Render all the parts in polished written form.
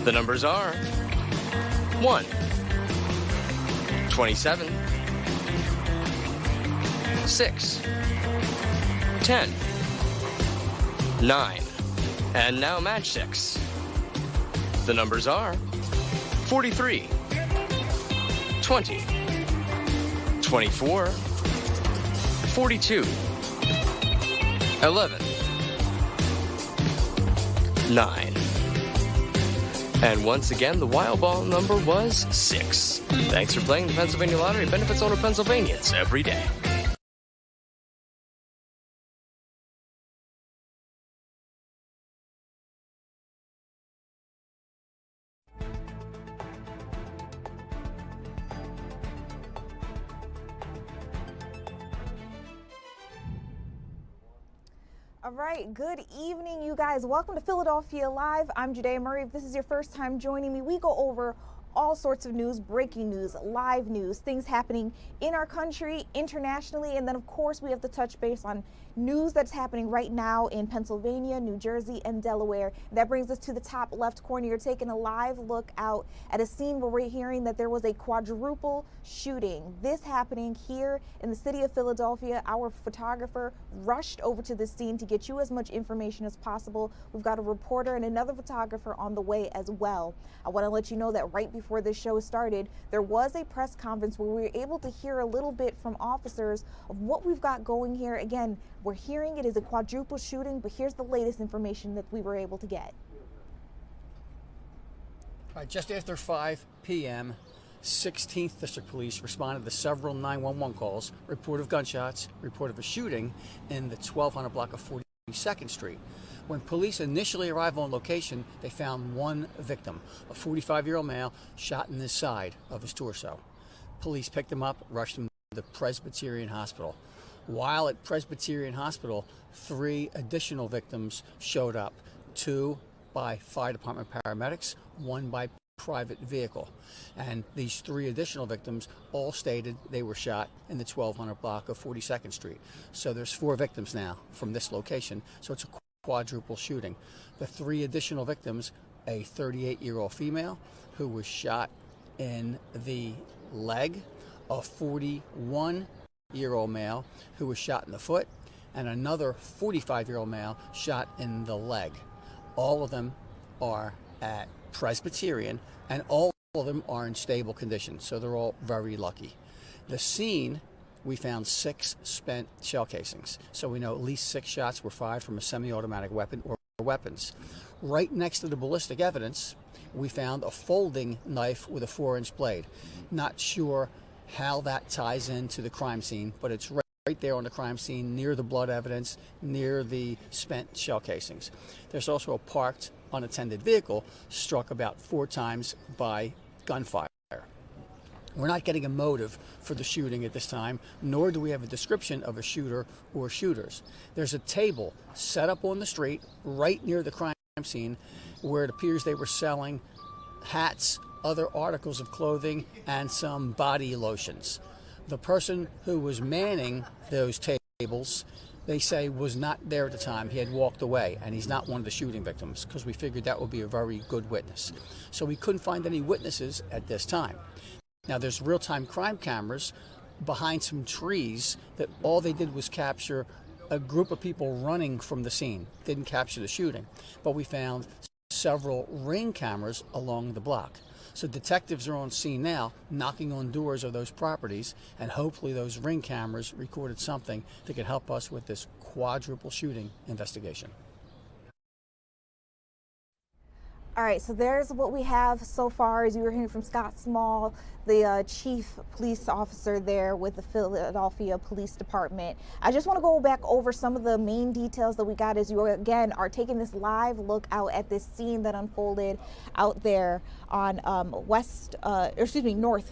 The numbers are 1, 27, 6, 10, 9, and now match 6. The numbers are 43, 20, 24, 42, 11, 9. And once again, the wild ball number was 6. Thanks for playing the Pennsylvania Lottery. Benefits owner Pennsylvanians every day. All right, good evening, you guys. Welcome to Philadelphia Live. I'm Judea Murray. If this is your first time joining me, we go over all sorts of news, breaking news, live news, things happening in our country, internationally, and then of course we have to touch base on news that's happening right now in Pennsylvania, New Jersey, and Delaware. That brings us to the top left corner. You're taking a live look out at a scene where we're hearing that there was a quadruple shooting. This happening here in the city of Philadelphia. Our photographer rushed over to the scene to get you as much information as possible. We've got a reporter and another photographer on the way as well. I want to let you know that right before this show started, there was a press conference where we were able to hear a little bit from officers of what we've got going here. Again, we're hearing it is a quadruple shooting, but here's the latest information that we were able to get. Just after 5 p.m., 16th District Police responded to several 911 calls, report of gunshots, report of a shooting in the 1200 block of 42nd Street. When police initially arrived on location, they found one victim, a 45-year-old male shot in the side of his torso. Police picked him up, rushed him to the Presbyterian Hospital. While at Presbyterian Hospital, 3 additional victims showed up, 2 by fire department paramedics, 1 by private vehicle. And these 3 additional victims all stated they were shot in the 1200 block of 42nd Street. So there's 4 victims now from this location. So it's a quadruple shooting. The 3 additional victims, a 38-year-old female who was shot in the leg, a 41-year-old male who was shot in the foot, and another 45-year-old male shot in the leg. All of them are at Presbyterian, and all of them are in stable condition, so they're all very lucky. The scene, we found 6 spent shell casings, so we know at least 6 shots were fired from a semi-automatic weapon or weapons. Right next to the ballistic evidence, we found a folding knife with a 4-inch blade. Not sure how that ties into the crime scene, but it's right there on the crime scene, near the blood evidence, near the spent shell casings. There's also a parked unattended vehicle struck about 4 times by gunfire. We're not getting a motive for the shooting at this time, nor do we have a description of a shooter or shooters. There's a table set up on the street right near the crime scene where it appears they were selling hats, other articles of clothing, and some body lotions. The person who was manning those tables, they say, was not there at the time. He had walked away, and he's not one of the shooting victims, because we figured that would be a very good witness. So we couldn't find any witnesses at this time. Now, there's real-time crime cameras behind some trees that all they did was capture a group of people running from the scene. Didn't capture the shooting, but we found several ring cameras along the block. So detectives are on scene now, knocking on doors of those properties, and hopefully those ring cameras recorded something that could help us with this quadruple shooting investigation. All right, so there's what we have so far. As you were hearing from Scott Small, the chief police officer there with the Philadelphia Police Department. I just want to go back over some of the main details that we got as you again are taking this live look out at this scene that unfolded out there on North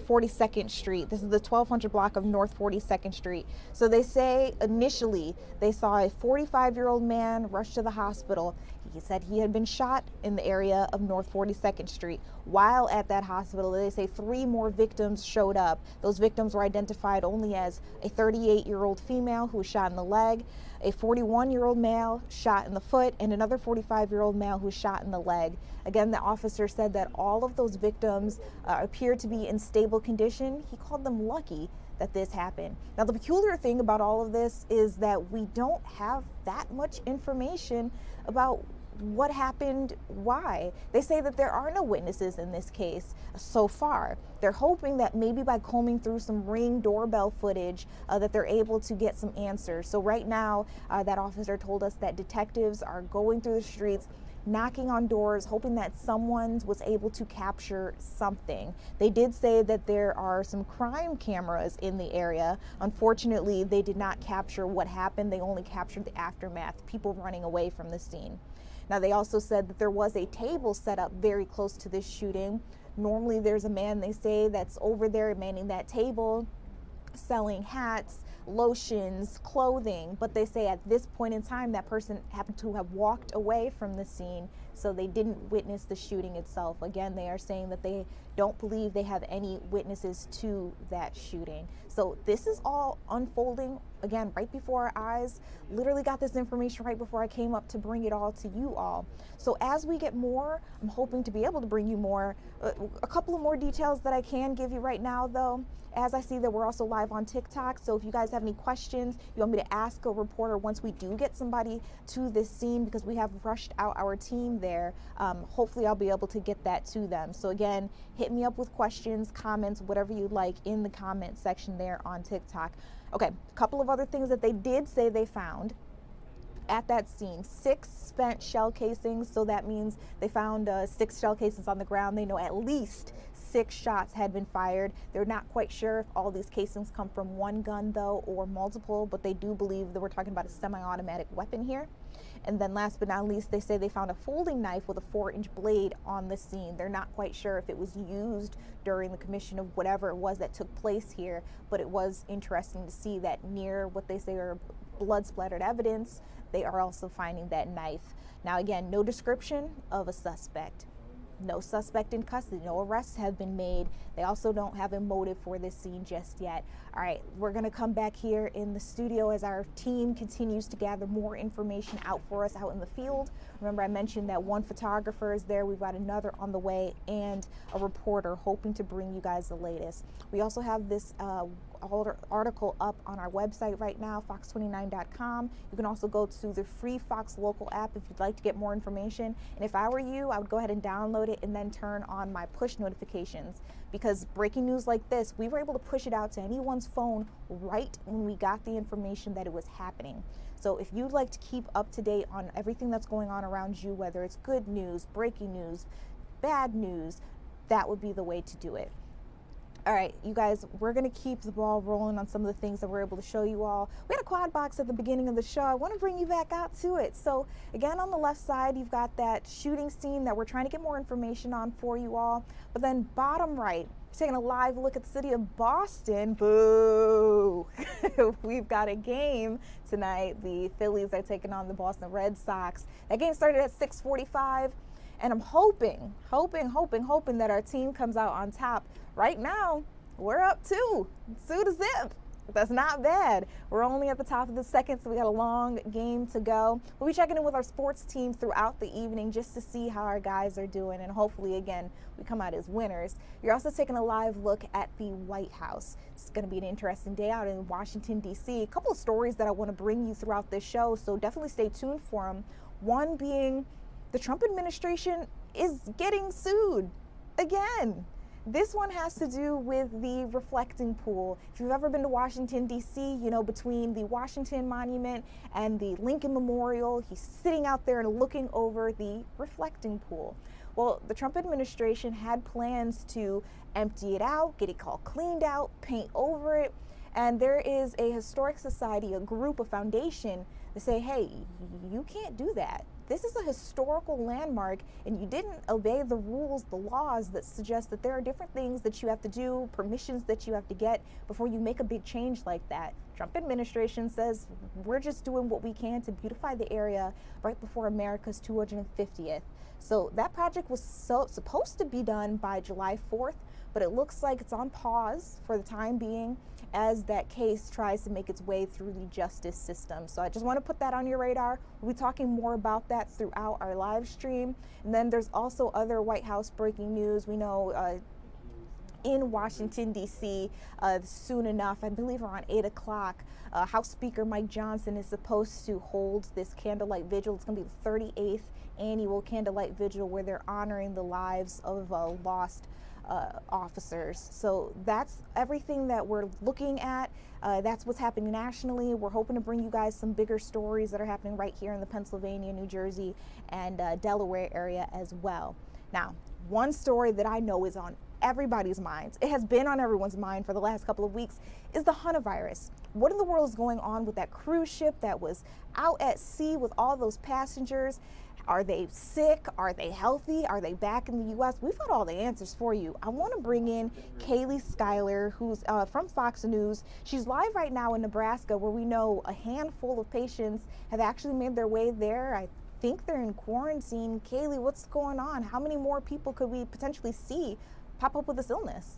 42nd Street. This is the 1200 block of North 42nd Street. So they say initially they saw a 45-year-old man rush to the hospital. He said he had been shot in the area of North 42nd Street. While at that hospital, they say 3 more victims showed up. Those victims were identified only as a 38-year-old female who was shot in the leg, a 41-year-old male shot in the foot, and another 45-year-old male who was shot in the leg. Again, the officer said that all of those victims appeared to be in stable condition. He called them lucky that this happened. Now, the peculiar thing about all of this is that we don't have that much information about what happened, why. They say that there are no witnesses in this case so far. They're hoping that maybe by combing through some Ring doorbell footage that they're able to get some answers. So right now, that officer told us that detectives are going through the streets, knocking on doors, hoping that someone was able to capture something. They did say that there are some crime cameras in the area. Unfortunately, they did not capture what happened. They only captured the aftermath, people running away from the scene. Now, they also said that there was a table set up very close to this shooting. Normally, there's a man, they say, that's over there manning that table, selling hats, lotions, clothing, but they say at this point in time that person happened to have walked away from the scene, so they didn't witness the shooting itself. Again, they are saying that they don't believe they have any witnesses to that shooting. So this is all unfolding, again, right before our eyes. Literally got this information right before I came up to bring it all to you all. So as we get more, I'm hoping to be able to bring you more, a couple of more details that I can give you right now, though. As I see that we're also live on TikTok, so if you guys have any questions, you want me to ask a reporter once we do get somebody to this scene, because we have rushed out our team there, hopefully I'll be able to get that to them. So again, hit me up with questions, comments, whatever you'd like in the comment section there on TikTok. Okay, a couple of other things that they did say they found at that scene: 6 spent shell casings. So that means they found 6 shell casings on the ground. They know at least 6 shots had been fired. They're not quite sure if all these casings come from one gun though or multiple, but they do believe that we're talking about a semi-automatic weapon here. And then last but not least, they say they found a folding knife with a 4-inch blade on the scene. They're not quite sure if it was used during the commission of whatever it was that took place here, but it was interesting to see that near what they say are blood splattered evidence, they are also finding that knife. Now again, no description of a suspect. No suspect in custody, no arrests have been made. They also don't have a motive for this scene just yet. All right, we're gonna come back here in the studio as our team continues to gather more information out for us out in the field. Remember, I mentioned that one photographer is there. We've got another on the way and a reporter hoping to bring you guys the latest. We also have this article up on our website right now, fox29.com. You can also go to the free Fox Local app if you'd like to get more information. And if I were you, I would go ahead and download it and then turn on my push notifications, because breaking news like this, we were able to push it out to anyone's phone right when we got the information that it was happening. So if you'd like to keep up to date on everything that's going on around you, whether it's good news, breaking news, bad news, that would be the way to do it. All right, you guys, we're going to keep the ball rolling on some of the things that we're able to show you all. We had a quad box at the beginning of the show. I want to bring you back out to it. So again, on the left side, you've got that shooting scene that we're trying to get more information on for you all. But then bottom right, taking a live look at the city of Boston. Boo! We've got a game tonight. The Phillies are taking on the Boston Red Sox. That game started at 6:45. And I'm hoping that our team comes out on top. Right now, we're up 2 to zip. That's not bad. We're only at the top of the second, so we got a long game to go. We'll be checking in with our sports team throughout the evening just to see how our guys are doing, and hopefully, again, we come out as winners. You're also taking a live look at the White House. It's going to be an interesting day out in Washington, D.C. A couple of stories that I want to bring you throughout this show, so definitely stay tuned for them. One being the Trump administration is getting sued again. This one has to do with the reflecting pool. If you've ever been to Washington, D.C., you know, between the Washington Monument and the Lincoln Memorial, he's sitting out there and looking over the reflecting pool. Well, the Trump administration had plans to empty it out, get it all cleaned out, paint over it, and there is a historic society, a group, a foundation that say, hey, you can't do that. This is a historical landmark, and you didn't obey the rules, the laws that suggest that there are different things that you have to do, permissions that you have to get before you make a big change like that. Trump administration says we're just doing what we can to beautify the area right before America's 250th. So that project was supposed to be done by July 4th, but it looks like it's on pause for the time being as that case tries to make its way through the justice system. So I just want to put that on your radar. We'll be talking more about that throughout our live stream. And then there's also other White House breaking news. We know in Washington, D.C., soon enough, I believe around 8 o'clock, House Speaker Mike Johnson is supposed to hold this candlelight vigil. It's going to be the 38th annual candlelight vigil where they're honoring the lives of lost officers. So that's everything that we're looking at. That's what's happening nationally. We're hoping to bring you guys some bigger stories that are happening right here in the Pennsylvania, New Jersey, and Delaware area as well. Now, one story that I know is on everybody's minds, it has been on everyone's mind for the last couple of weeks, is the Hantavirus. What in the world is going on with that cruise ship that was out at sea with all those passengers? Are they sick? Are they healthy? Are they back in the U.S.? We've got all the answers for you. I want to bring in Kaylee Schuyler, who's from Fox News. She's live right now in Nebraska, where we know a handful of patients have actually made their way there. I think they're in quarantine. Kaylee, what's going on? How many more people could we potentially see pop up with this illness?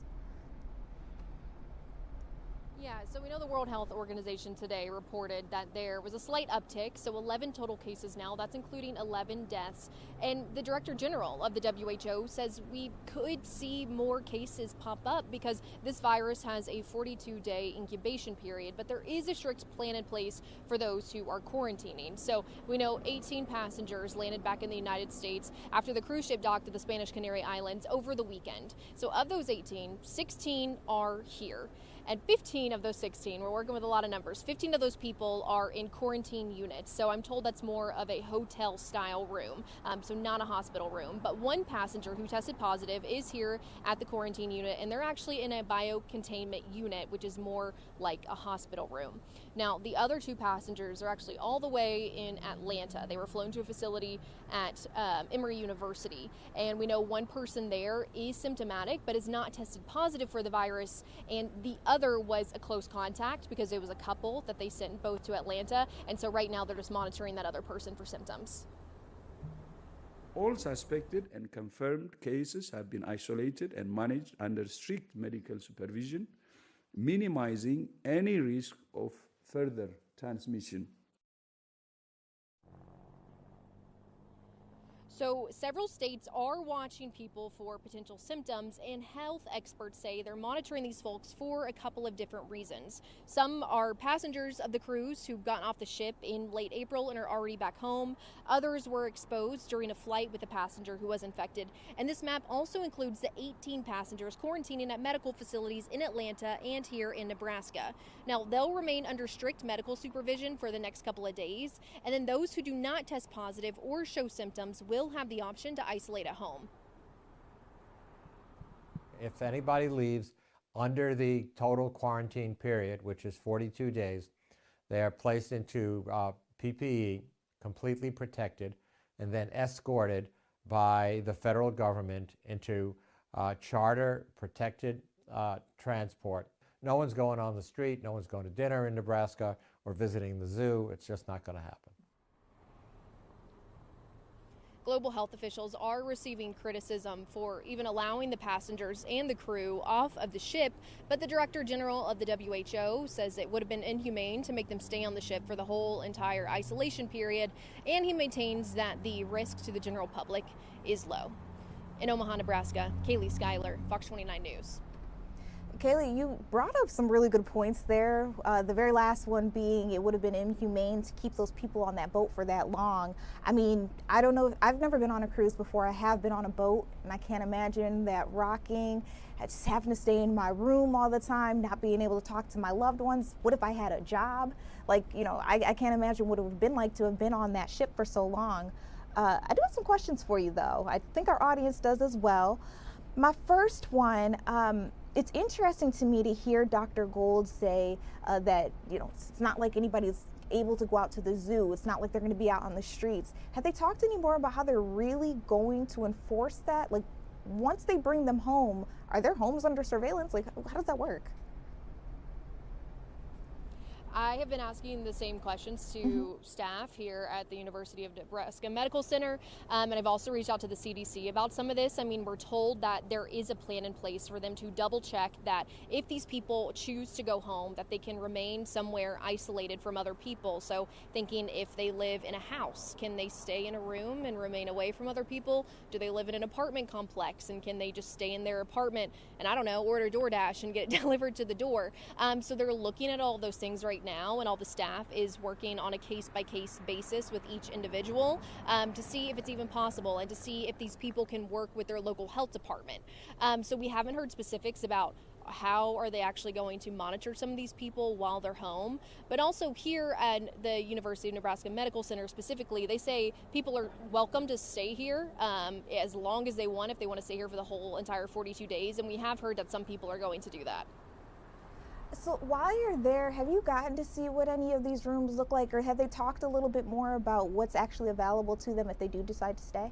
Yeah, so we know the World Health Organization today reported that there was a slight uptick, so 11 total cases now. That's including 11 deaths. And the Director General of the WHO says we could see more cases pop up because this virus has a 42-day incubation period, but there is a strict plan in place for those who are quarantining. So we know 18 passengers landed back in the United States after the cruise ship docked at the Spanish Canary Islands over the weekend. So of those 18, 16 are here. And 15 of those 16, we're working with a lot of numbers, 15 of those people are in quarantine units. So I'm told that's more of a hotel style room, so not a hospital room. But one passenger who tested positive is here at the quarantine unit, and they're actually in a biocontainment unit, which is more like a hospital room. Now, the other two passengers are actually all the way in Atlanta. They were flown to a facility at Emory University, and we know one person there is symptomatic but is not tested positive for the virus, and the other was a close contact because it was a couple that they sent both to Atlanta, and so right now they're just monitoring that other person for symptoms. All suspected and confirmed cases have been isolated and managed under strict medical supervision, minimizing any risk of further transmission. So several states are watching people for potential symptoms, and health experts say they're monitoring these folks for a couple of different reasons. Some are passengers of the cruise who've gotten off the ship in late April and are already back home. Others were exposed during a flight with a passenger who was infected. And this map also includes the 18 passengers quarantining at medical facilities in Atlanta and here in Nebraska. Now, they'll remain under strict medical supervision for the next couple of days, and then those who do not test positive or show symptoms will have the option to isolate at home. If anybody leaves under the total quarantine period, which is 42 days, they are placed into PPE, completely protected, and then escorted by the federal government into charter protected transport. No one's going on the street, no one's going to dinner in Nebraska or visiting the zoo. It's just not going to happen. Global health officials are receiving criticism for even allowing the passengers and the crew off of the ship, but the Director General of the WHO says it would have been inhumane to make them stay on the ship for the whole entire isolation period, and he maintains that the risk to the general public is low. In Omaha, Nebraska, Kaylee Schuyler, Fox 29 News. Kaylee, you brought up some really good points there. The very last one being it would have been inhumane to keep those people on that boat for that long. I mean, I don't know. I've never been on a cruise before. I have been on a boat, and I can't imagine that rocking, just having to stay in my room all the time, not being able to talk to my loved ones. What if I had a job? Like, you know, I can't imagine what it would have been like to have been on that ship for so long. I do have some questions for you, though. I think our audience does as well. My first one, it's interesting to me to hear Dr. Gold say that, you know, it's not like anybody's able to go out to the zoo. It's not like they're going to be out on the streets. Have they talked any more about how they're really going to enforce that? Like, once they bring them home, are their homes under surveillance? Like, how does that work? I have been asking the same questions to staff here at the University of Nebraska Medical Center, and I've also reached out to the CDC about some of this. I mean, we're told that there is a plan in place for them to double check that if these people choose to go home, that they can remain somewhere isolated from other people. So thinking if they live in a house, can they stay in a room and remain away from other people? Do they live in an apartment complex, and can they just stay in their apartment and, I don't know, order DoorDash and get it delivered to the door? So they're looking at all those things right now, and all the staff is working on a case-by-case basis with each individual to see if it's even possible and to see if these people can work with their local health department. So we haven't heard specifics about how are they actually going to monitor some of these people while they're home. But also here at the University of Nebraska Medical Center specifically, they say people are welcome to stay here as long as they want, if they want to stay here for the whole entire 42 days. And we have heard that some people are going to do that. So while you're there, have you gotten to see what any of these rooms look like, or have they talked a little bit more about what's actually available to them if they do decide to stay?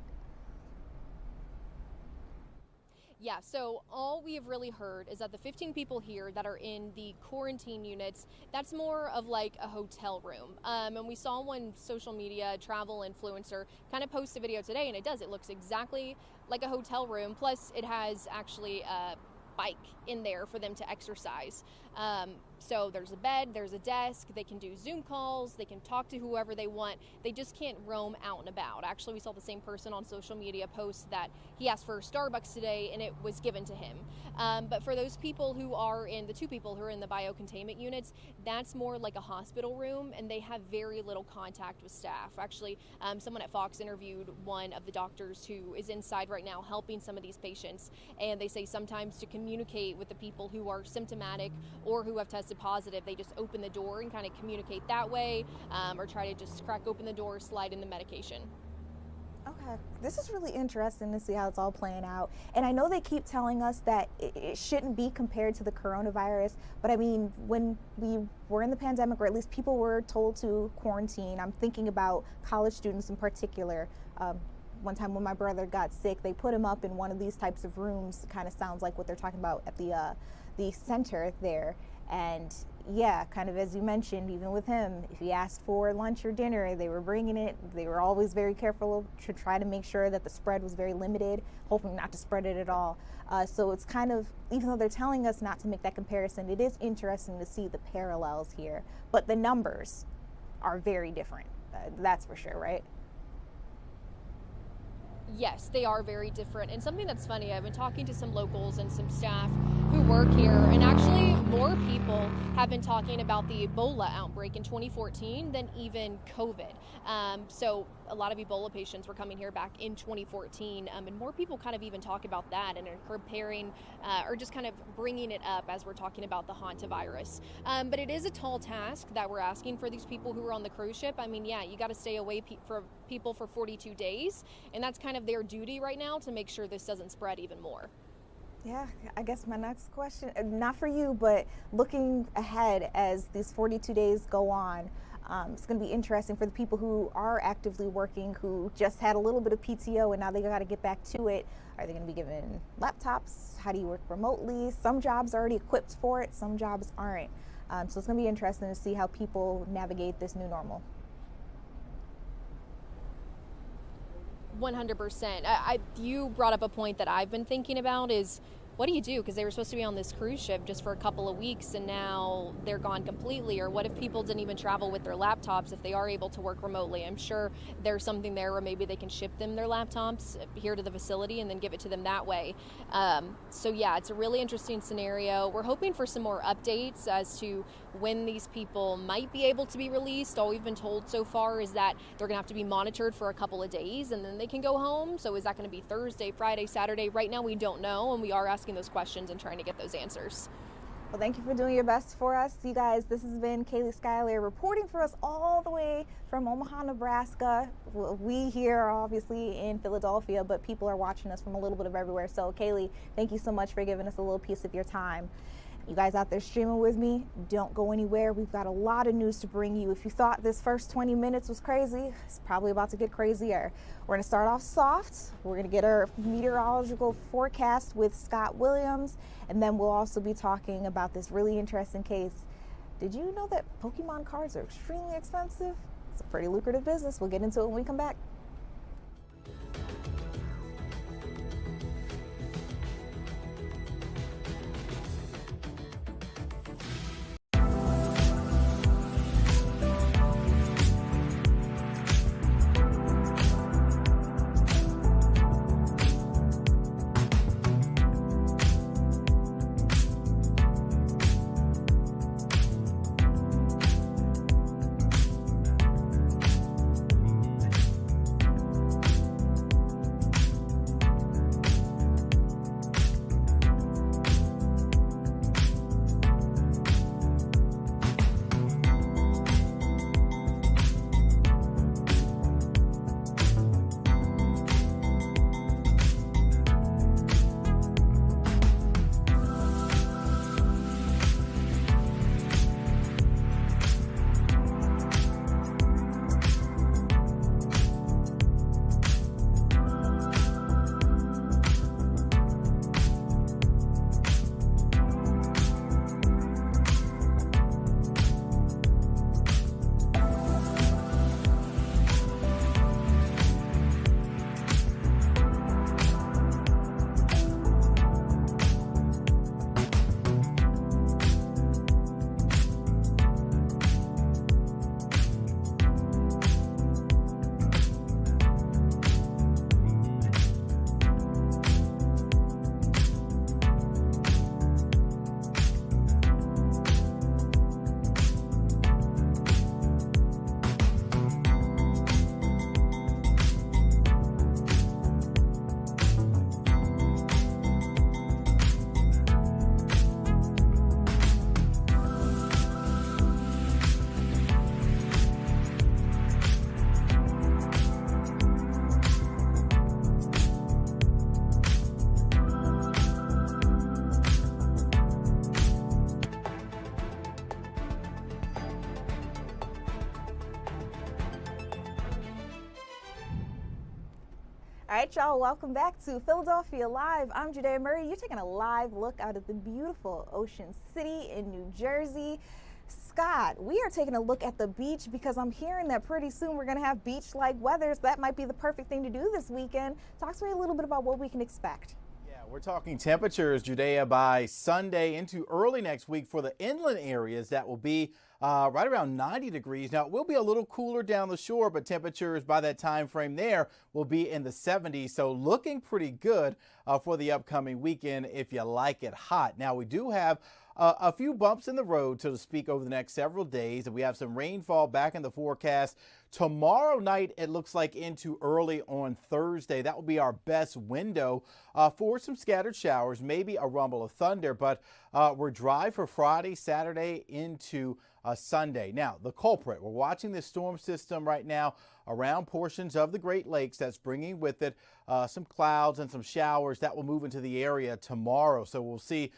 Yeah, so all we have really heard is that the 15 people here that are in the quarantine units, that's more of like a hotel room. And we saw one social media travel influencer kind of post a video today, and it looks exactly like a hotel room. Plus it has actually a bike in there for them to exercise. So there's a bed, there's a desk, they can do Zoom calls, they can talk to whoever they want. They just can't roam out and about. Actually, we saw the same person on social media post that he asked for Starbucks today and it was given to him. But for those people who are the 2 people who are in the biocontainment units, that's more like a hospital room, and they have very little contact with staff. Actually, someone at Fox interviewed one of the doctors who is inside right now helping some of these patients, and they say sometimes to communicate with the people who are symptomatic or who have tested positive, they just open the door and kind of communicate that way, or try to just crack open the door, slide in the medication. Okay, this is really interesting to see how it's all playing out. And I know they keep telling us that it shouldn't be compared to the coronavirus, but I mean, when we were in the pandemic, or at least people were told to quarantine, I'm thinking about college students in particular. One time when my brother got sick, they put him up in one of these types of rooms. Kind of sounds like what they're talking about at the center there. And yeah, kind of as you mentioned, even with him, if he asked for lunch or dinner, they were bringing it. They were always very careful to try to make sure that the spread was very limited, hoping not to spread it at all. So it's kind of, even though they're telling us not to make that comparison, it is interesting to see the parallels here. But the numbers are very different. That's for sure, right? Yes, they are very different. And something that's funny, I've been talking to some locals and some staff who work here, and actually more people have been talking about the Ebola outbreak in 2014 than even COVID. So a lot of Ebola patients were coming here back in 2014, and more people kind of even talk about that and are comparing or just kind of bringing it up as we're talking about the Hantavirus. But it is a tall task that we're asking for these people who are on the cruise ship. I mean, yeah, you got to stay away from people for 42 days, and that's kind of their duty right now to make sure this doesn't spread even more. Yeah, I guess my next question, not for you, but looking ahead as these 42 days go on, it's going to be interesting for the people who are actively working, who just had a little bit of PTO and now they got to get back to it. Are they going to be given laptops? How do you work remotely? Some jobs are already equipped for it, some jobs aren't. So it's going to be interesting to see how people navigate this new normal. 100%. You brought up a point that I've been thinking about is, what do you do? Because they were supposed to be on this cruise ship just for a couple of weeks and now they're gone completely. Or what if people didn't even travel with their laptops if they are able to work remotely? I'm sure there's something there where maybe they can ship them their laptops here to the facility and then give it to them that way. So yeah, it's a really interesting scenario. We're hoping for some more updates as to when these people might be able to be released. All we've been told so far is that they're gonna have to be monitored for a couple of days and then they can go home. So is that gonna be Thursday, Friday, Saturday? Right now we don't know, and we are asking those questions and trying to get those answers. Well, thank you for doing your best for us. You guys, this has been Kaylee Schuyler reporting for us all the way from Omaha, Nebraska. We here are obviously in Philadelphia, but people are watching us from a little bit of everywhere. So Kaylee, thank you so much for giving us a little piece of your time. You guys out there streaming with me, don't go anywhere. We've got a lot of news to bring you. If you thought this first 20 minutes was crazy, it's probably about to get crazier. We're going to start off soft. We're going to get our meteorological forecast with Scott Williams, and then we'll also be talking about this really interesting case Did you know that Pokemon cards are extremely expensive? It's a pretty lucrative business. We'll get into it when we come back. All right, y'all, welcome back to Philadelphia Live. I'm Judea Murray. You're taking a live look out at the beautiful Ocean City in New Jersey. Scott, we are taking a look at the beach because I'm hearing that pretty soon we're going to have beach-like weather, so that might be the perfect thing to do this weekend. Talk to me a little bit about what we can expect. Yeah, we're talking temperatures, Judea, by Sunday into early next week for the inland areas. That will be right around 90 degrees. Now, it will be a little cooler down the shore, but temperatures by that time frame there will be in the 70s. So looking pretty good for the upcoming weekend if you like it hot. Now, we do have a few bumps in the road, so to speak, over the next several days. And we have some rainfall back in the forecast. Tomorrow night, it looks like into early on Thursday. That will be our best window for some scattered showers, maybe a rumble of thunder. But we're dry for Friday, Saturday into Sunday. Now, the culprit, we're watching this storm system right now around portions of the Great Lakes that's bringing with it some clouds and some showers that will move into the area tomorrow. So we'll see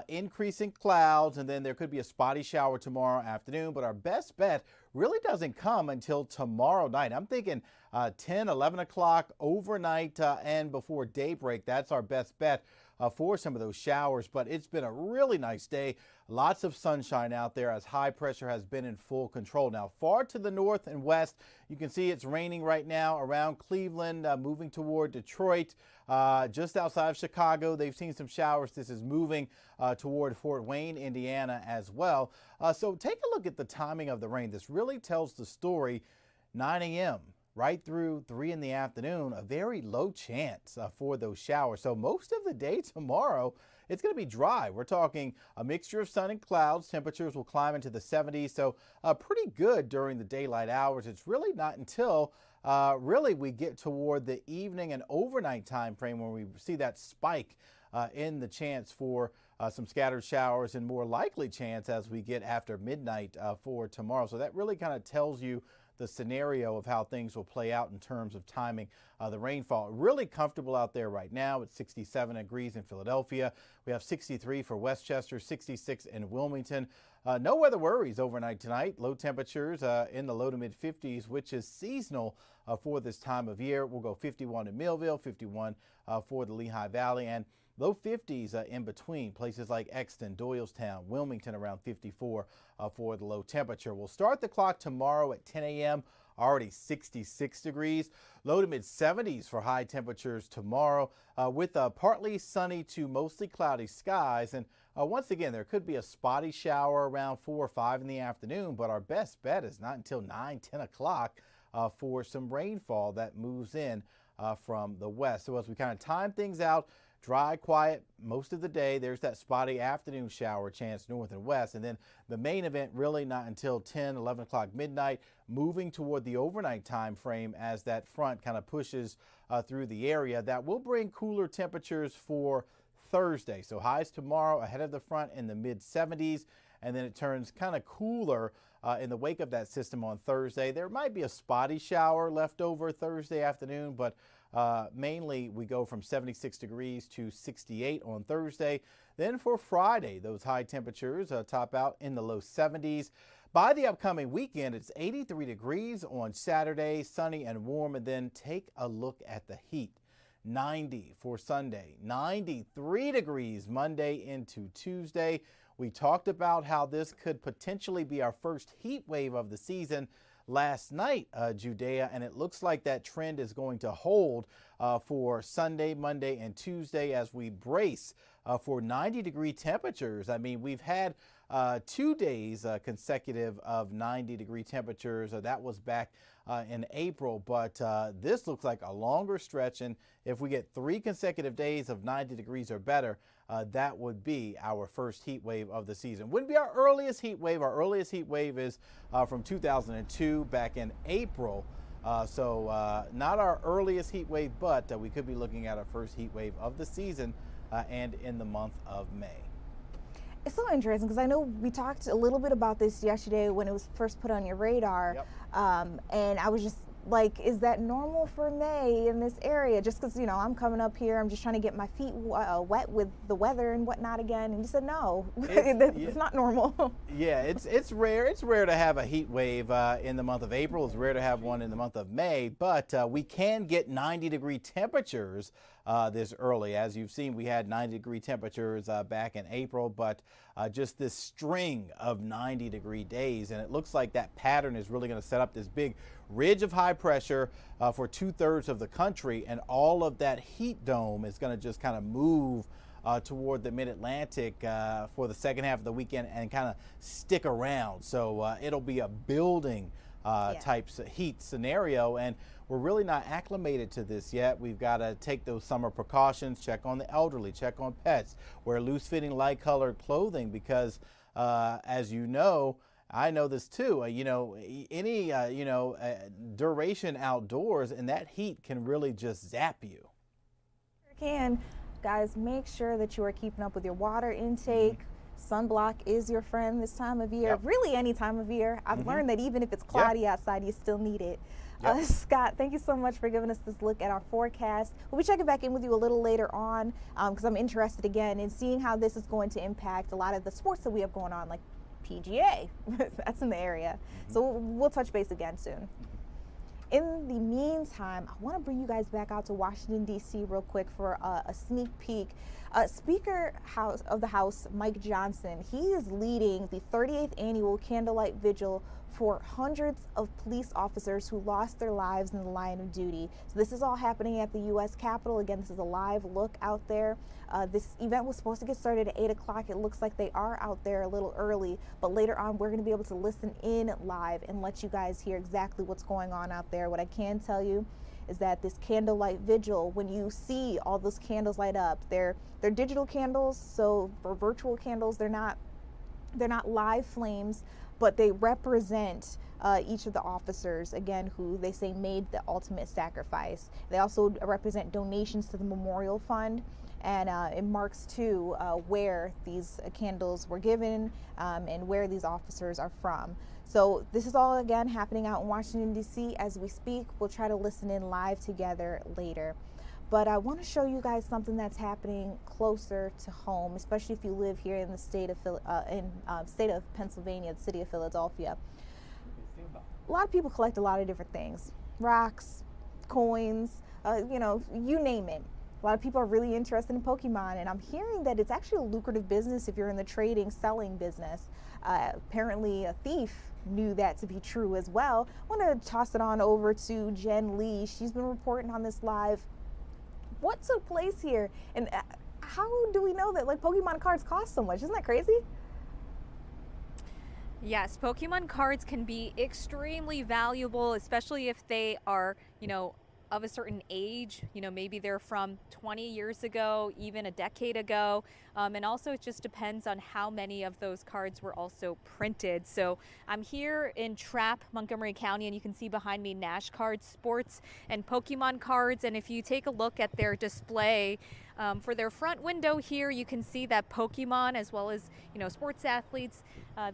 increasing clouds, and then there could be a spotty shower tomorrow afternoon, but our best bet really doesn't come until tomorrow night. I'm thinking 10, 11 o'clock overnight and before daybreak. That's our best bet for some of those showers, but it's been a really nice day. Lots of sunshine out there as high pressure has been in full control. Now, far to the north and west, you can see it's raining right now around Cleveland, moving toward Detroit, just outside of Chicago. They've seen some showers. This is moving toward Fort Wayne, Indiana as well. So take a look at the timing of the rain. This really tells the story. 9 a.m. right through 3 in the afternoon, a very low chance for those showers. So most of the day tomorrow, it's going to be dry. We're talking a mixture of sun and clouds. Temperatures will climb into the 70s, so pretty good during the daylight hours. It's really not until really we get toward the evening and overnight time frame when we see that spike in the chance for some scattered showers and more likely chance as we get after midnight for tomorrow. So that really kind of tells you the scenario of how things will play out in terms of timing the rainfall. Really comfortable out there right now. It's 67 degrees in Philadelphia. We have 63 for Westchester, 66 in Wilmington. No weather worries overnight tonight. Low temperatures in the low to mid 50s, which is seasonal for this time of year. We'll go 51 in Millville, 51 for the Lehigh Valley, and Low 50s in between. Places like Exton, Doylestown, Wilmington around 54 for the low temperature. We'll start the clock tomorrow at 10 a.m. Already 66 degrees. Low to mid 70s for high temperatures tomorrow with partly sunny to mostly cloudy skies. And once again, there could be a spotty shower around 4 or 5 in the afternoon, but our best bet is not until 9, 10 o'clock for some rainfall that moves in from the west. So as we kind of time things out, dry, quiet most of the day. There's that spotty afternoon shower chance north and west. And then the main event really not until 10, 11 o'clock midnight, moving toward the overnight time frame as that front kind of pushes through the area. That will bring cooler temperatures for Thursday. So highs tomorrow ahead of the front in the mid 70s. And then it turns kind of cooler in the wake of that system on Thursday. There might be a spotty shower left over Thursday afternoon, but mainly we go from 76 degrees to 68 on Thursday. Then for Friday, those high temperatures top out in the low 70s. By the upcoming weekend, it's 83 degrees on Saturday, sunny and warm. And then take a look at the heat. 90 for Sunday, 93 degrees Monday into Tuesday. We talked about how this could potentially be our first heat wave of the season last night, Judea, and it looks like that trend is going to hold for Sunday, Monday, and Tuesday as we brace for 90-degree temperatures. I mean, we've had 2 days consecutive of 90-degree temperatures. That was back in April, but this looks like a longer stretch, and if we get 3 consecutive days of 90 degrees or better, that would be our first heat wave of the season. Wouldn't be our earliest heat wave. Our earliest heat wave is from 2002, back in April. So not our earliest heat wave, but we could be looking at our first heat wave of the season and in the month of May. It's so interesting because I know we talked a little bit about this yesterday when it was first put on your radar. Yep. And I was just like, is that normal for May in this area? Just because, you know, I'm coming up here, I'm just trying to get my feet wet with the weather and whatnot again. And you said, no, it's not normal. Yeah, it's rare. It's rare to have a heat wave in the month of April. It's rare to have one in the month of May, but we can get 90-degree temperatures this early. As you've seen, we had 90-degree temperatures back in April, but just this string of 90-degree days. And it looks like that pattern is really going to set up this big ridge of high pressure for 2/3 of the country. And all of that heat dome is going to just kind of move toward the mid-Atlantic for the second half of the weekend and kind of stick around. So it'll be a building types of heat scenario, and we're really not acclimated to this yet. We've got to take those summer precautions, check on the elderly, check on pets, wear loose-fitting, light-colored clothing because, as you know, I know this too, you know, any, duration outdoors and that heat can really just zap you. Guys, make sure that you are keeping up with your water intake. Sunblock is your friend this time of year, really any time of year. I've learned that even if it's cloudy outside, you still need it. Scott, thank you so much for giving us this look at our forecast. We'll be checking back in with you a little later on because I'm interested again in seeing how this is going to impact a lot of the sports that we have going on, like PGA. That's in the area. So we'll touch base again soon. In the meantime, I want to bring you guys back out to Washington, D.C. real quick for a sneak peek. Speaker of the House, Mike Johnson, he is leading the 38th annual candlelight vigil for hundreds of police officers who lost their lives in the line of duty. So this is all happening at the U.S. Capitol. Again, this is a live look out there. This event was supposed to get started at 8 o'clock. It looks like they are out there a little early, but later on we're going to be able to listen in live and let you guys hear exactly what's going on out there. What I can tell you is that this candlelight vigil, when you see all those candles light up, they're digital candles, so for virtual candles, they're not live flames, but they represent each of the officers, again, who they say made the ultimate sacrifice. They also represent donations to the Memorial Fund, and it marks too where these candles were given and where these officers are from. So this is all again happening out in Washington, D.C. as we speak. We'll try to listen in live together later. But I want to show you guys something that's happening closer to home, especially if you live here in the state of state of Pennsylvania, the city of Philadelphia. A lot of people collect a lot of different things: rocks, coins, you name it. A lot of people are really interested in Pokemon, and I'm hearing that it's actually a lucrative business if you're in the trading, selling business. Apparently a thief knew that to be true as well. I want to toss it on over to Jen Lee. She's been reporting on this live. What took place here, and how do we know that like Pokemon cards cost so much? Isn't that crazy? Yes, Pokemon cards can be extremely valuable, especially if they are, of a certain age. Maybe they're from 20 years ago, even a decade ago. And also it just depends on how many of those cards were also printed. So I'm here in Trapp, Montgomery County, and you can see behind me Nash Cards, sports and Pokemon cards. And if you take a look at their display, for their front window here, you can see that Pokemon, as well as sports athletes,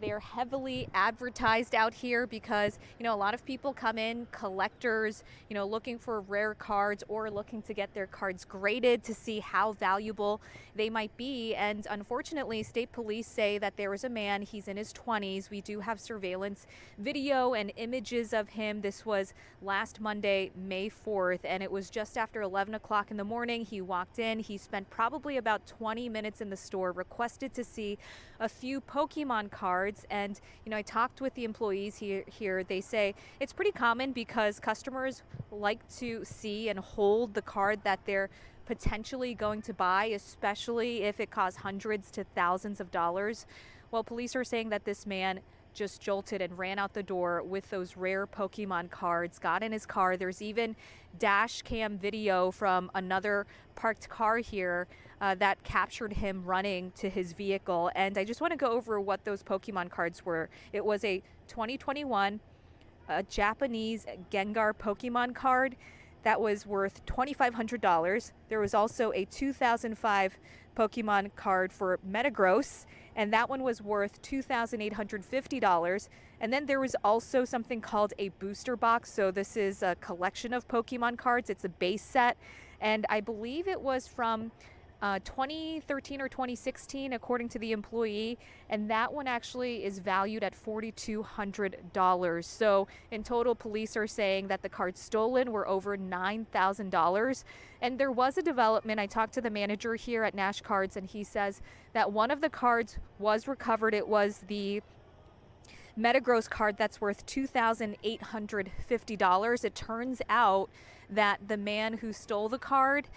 they are heavily advertised out here because a lot of people come in, collectors, looking for rare cards or looking to get their cards graded to see how valuable they might be. And unfortunately, state police say that there was a man, he's in his 20s. We do have surveillance video and images of him. This was last Monday, May 4th, and it was just after 11 o'clock in the morning. He walked in, he spent probably about 20 minutes in the store, requested to see a few Pokemon cards. And I talked with the employees here. They say it's pretty common because customers like to see and hold the card that they're potentially going to buy, especially if it costs hundreds to thousands of dollars. Well, police are saying that this man just jolted and ran out the door with those rare Pokemon cards, got in his car. There's even dash cam video from another parked car here that captured him running to his vehicle. And I just want to go over what those Pokemon cards were. It was a 2021 Japanese Gengar Pokemon card that was worth $2,500. There was also a 2005 Pokemon card for Metagross, and that one was worth $2,850. And then there was also something called a booster box. So this is a collection of Pokemon cards. It's a base set, and I believe it was from 2013 or 2016, according to the employee, and that one actually is valued at $4,200. So in total, police are saying that the cards stolen were over $9,000. And there was a development. I talked to the manager here at Nash Cards, and he says that one of the cards was recovered. It was the Metagross card that's worth $2,850. It turns out that the man who stole the card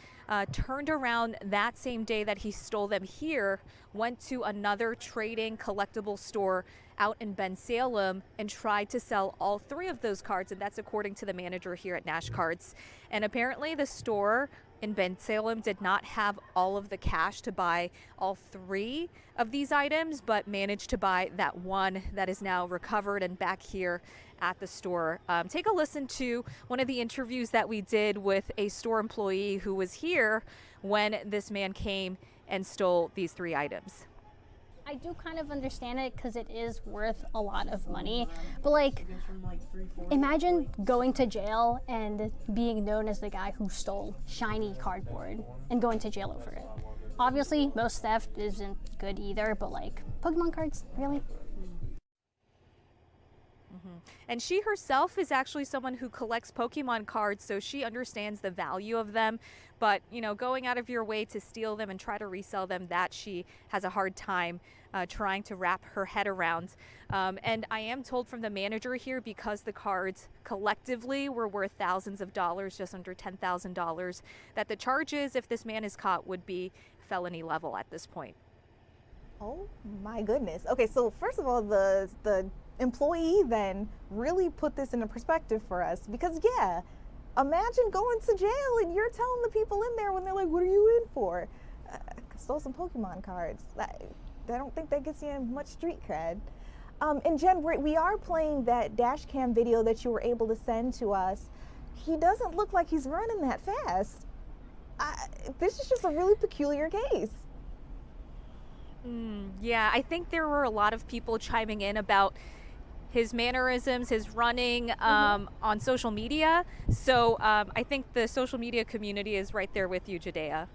turned around that same day that he stole them here, went to another trading collectible store out in Bensalem and tried to sell all three of those cards, and that's according to the manager here at Nash Cards. And apparently the store in Bensalem did not have all of the cash to buy all three of these items, but managed to buy that one that is now recovered and back here at the store. Take a listen to one of the interviews that we did with a store employee who was here when this man came and stole these three items. I do kind of understand it because it is worth a lot of money, but like, imagine going to jail and being known as the guy who stole shiny cardboard and going to jail over it. Obviously, most theft isn't good either, but like, Pokemon cards, really? And she herself is actually someone who collects Pokemon cards, so she understands the value of them. But, going out of your way to steal them and try to resell them, that she has a hard time trying to wrap her head around. And I am told from the manager here, because the cards collectively were worth thousands of dollars, just under $10,000, that the charges, if this man is caught, would be felony level at this point. Oh my goodness. Okay, so first of all, the employee then really put this into perspective for us, because yeah, imagine going to jail and you're telling the people in there when they're like, what are you in for? Stole some Pokemon cards. I don't think that gets you in much street cred. And Jen, we are playing that dash cam video that you were able to send to us. He doesn't look like he's running that fast. This is just a really peculiar case. Yeah, I think there were a lot of people chiming in about his mannerisms, his running on social media. So I think the social media community is right there with you, Judea,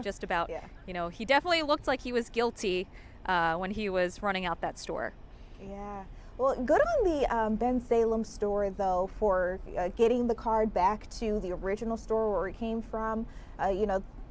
just about, yeah. He definitely looked like he was guilty when he was running out that store. Yeah. Well, good on the Bensalem store, though, for getting the card back to the original store where it came from.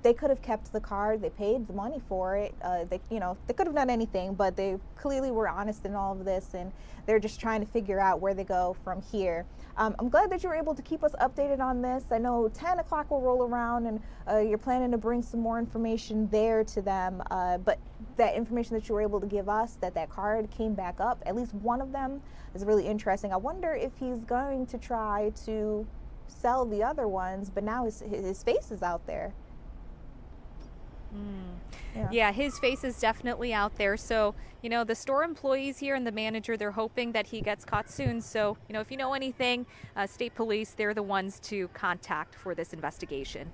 they could have kept the card. They paid the money for it. They could have done anything, but they clearly were honest in all of this, and they're just trying to figure out where they go from here. I'm glad that you were able to keep us updated on this. I know 10 o'clock will roll around, and you're planning to bring some more information there to them, but that information that you were able to give us, that card came back up, at least one of them, is really interesting. I wonder if he's going to try to sell the other ones, but now his face is out there. Yeah, his face is definitely out there. So, the store employees here and the manager, they're hoping that he gets caught soon. So, if you know anything, state police, they're the ones to contact for this investigation.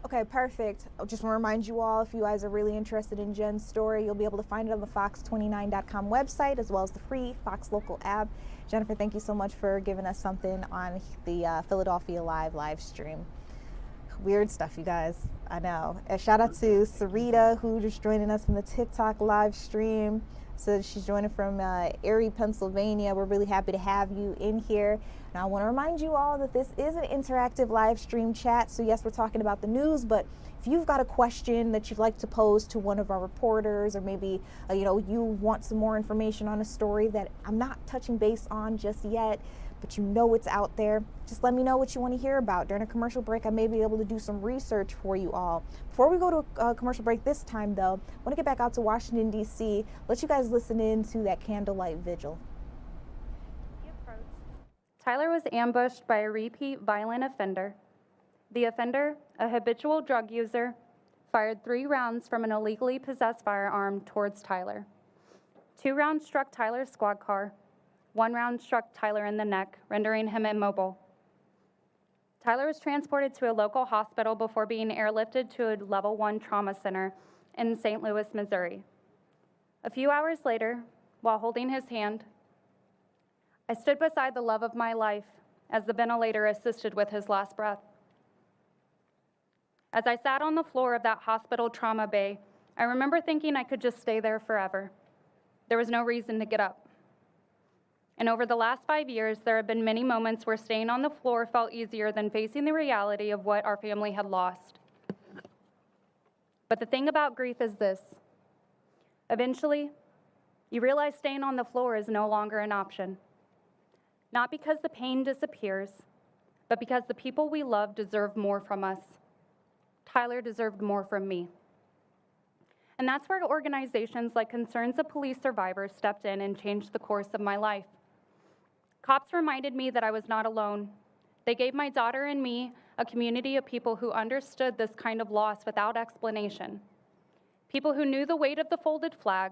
Okay, perfect. I just want to remind you all, if you guys are really interested in Jen's story, you'll be able to find it on the Fox29.com website, as well as the free Fox Local app. Jennifer, thank you so much for giving us something on the Philadelphia live stream. Weird stuff, you guys. I know. And shout out to Sarita, who just joining us from the TikTok live stream. So she's joining from Erie, Pennsylvania. We're really happy to have you in here. And I want to remind you all that this is an interactive live stream chat. So yes, we're talking about the news, but if you've got a question that you'd like to pose to one of our reporters, or maybe you want some more information on a story that I'm not touching base on just yet, but it's out there, just let me know what you want to hear about. During a commercial break, I may be able to do some research for you all. Before we go to a commercial break this time, though, I want to get back out to Washington, D.C., let you guys listen in to that candlelight vigil. Tyler was ambushed by a repeat violent offender. The offender, a habitual drug user, fired 3 rounds from an illegally possessed firearm towards Tyler. 2 rounds struck Tyler's squad car. 1 round struck Tyler in the neck, rendering him immobile. Tyler was transported to a local hospital before being airlifted to a level 1 trauma center in St. Louis, Missouri. A few hours later, while holding his hand, I stood beside the love of my life as the ventilator assisted with his last breath. As I sat on the floor of that hospital trauma bay, I remember thinking I could just stay there forever. There was no reason to get up. And over the last 5 years, there have been many moments where staying on the floor felt easier than facing the reality of what our family had lost. But the thing about grief is this. Eventually, you realize staying on the floor is no longer an option. Not because the pain disappears, but because the people we love deserve more from us. Tyler deserved more from me. And that's where organizations like Concerns of Police Survivors stepped in and changed the course of my life. Cops reminded me that I was not alone. They gave my daughter and me a community of people who understood this kind of loss without explanation. People who knew the weight of the folded flag,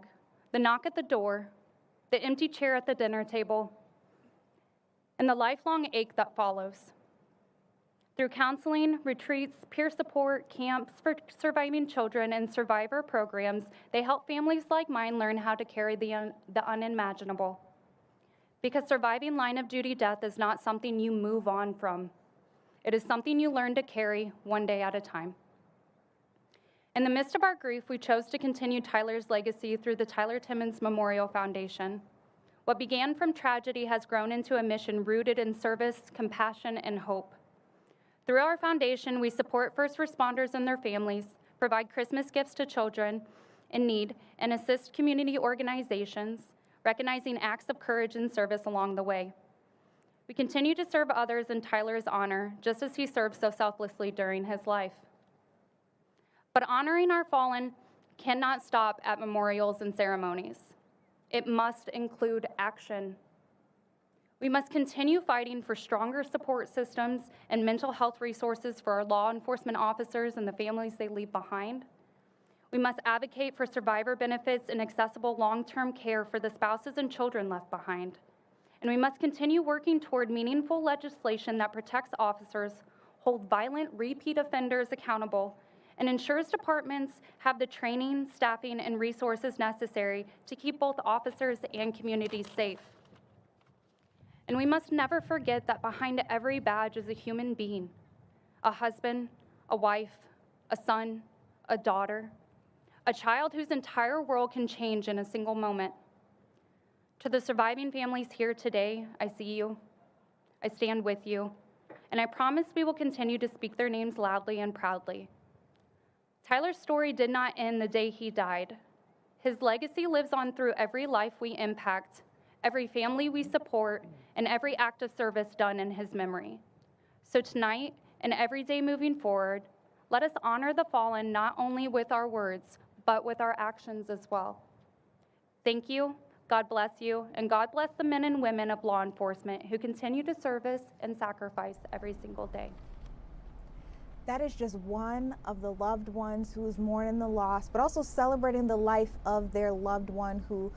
the knock at the door, the empty chair at the dinner table, and the lifelong ache that follows. Through counseling, retreats, peer support, camps for surviving children, and survivor programs, they help families like mine learn how to carry the unimaginable. Because surviving line of duty death is not something you move on from. It is something you learn to carry one day at a time. In the midst of our grief, we chose to continue Tyler's legacy through the Tyler Timmons Memorial Foundation. What began from tragedy has grown into a mission rooted in service, compassion, and hope. Through our foundation, we support first responders and their families, provide Christmas gifts to children in need, and assist community organizations, recognizing acts of courage and service along the way. We continue to serve others in Tyler's honor, just as he served so selflessly during his life. But honoring our fallen cannot stop at memorials and ceremonies. It must include action. We must continue fighting for stronger support systems and mental health resources for our law enforcement officers and the families they leave behind. We must advocate for survivor benefits and accessible long-term care for the spouses and children left behind. And we must continue working toward meaningful legislation that protects officers, hold violent repeat offenders accountable, and ensures departments have the training, staffing, and resources necessary to keep both officers and communities safe. And we must never forget that behind every badge is a human being, a husband, a wife, a son, a daughter, a child whose entire world can change in a single moment. To the surviving families here today, I see you, I stand with you, and I promise we will continue to speak their names loudly and proudly. Tyler's story did not end the day he died. His legacy lives on through every life we impact, every family we support, and every act of service done in his memory. So tonight, and every day moving forward, let us honor the fallen not only with our words, but with our actions as well. Thank you, God bless you, and God bless the men and women of law enforcement who continue to service and sacrifice every single day. That is just one of the loved ones who is mourning the loss, but also celebrating the life of their loved one who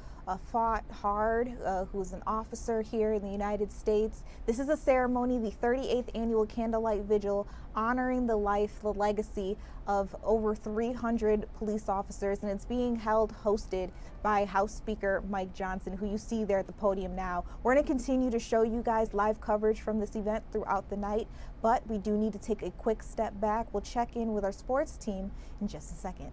fought hard, who was an officer here in the United States. This is a ceremony, the 38th annual Candlelight Vigil, honoring the life, the legacy of over 300 police officers, and it's being hosted by House Speaker Mike Johnson, who you see there at the podium now. We're going to continue to show you guys live coverage from this event throughout the night, but we do need to take a quick step back. We'll check in with our sports team in just a second.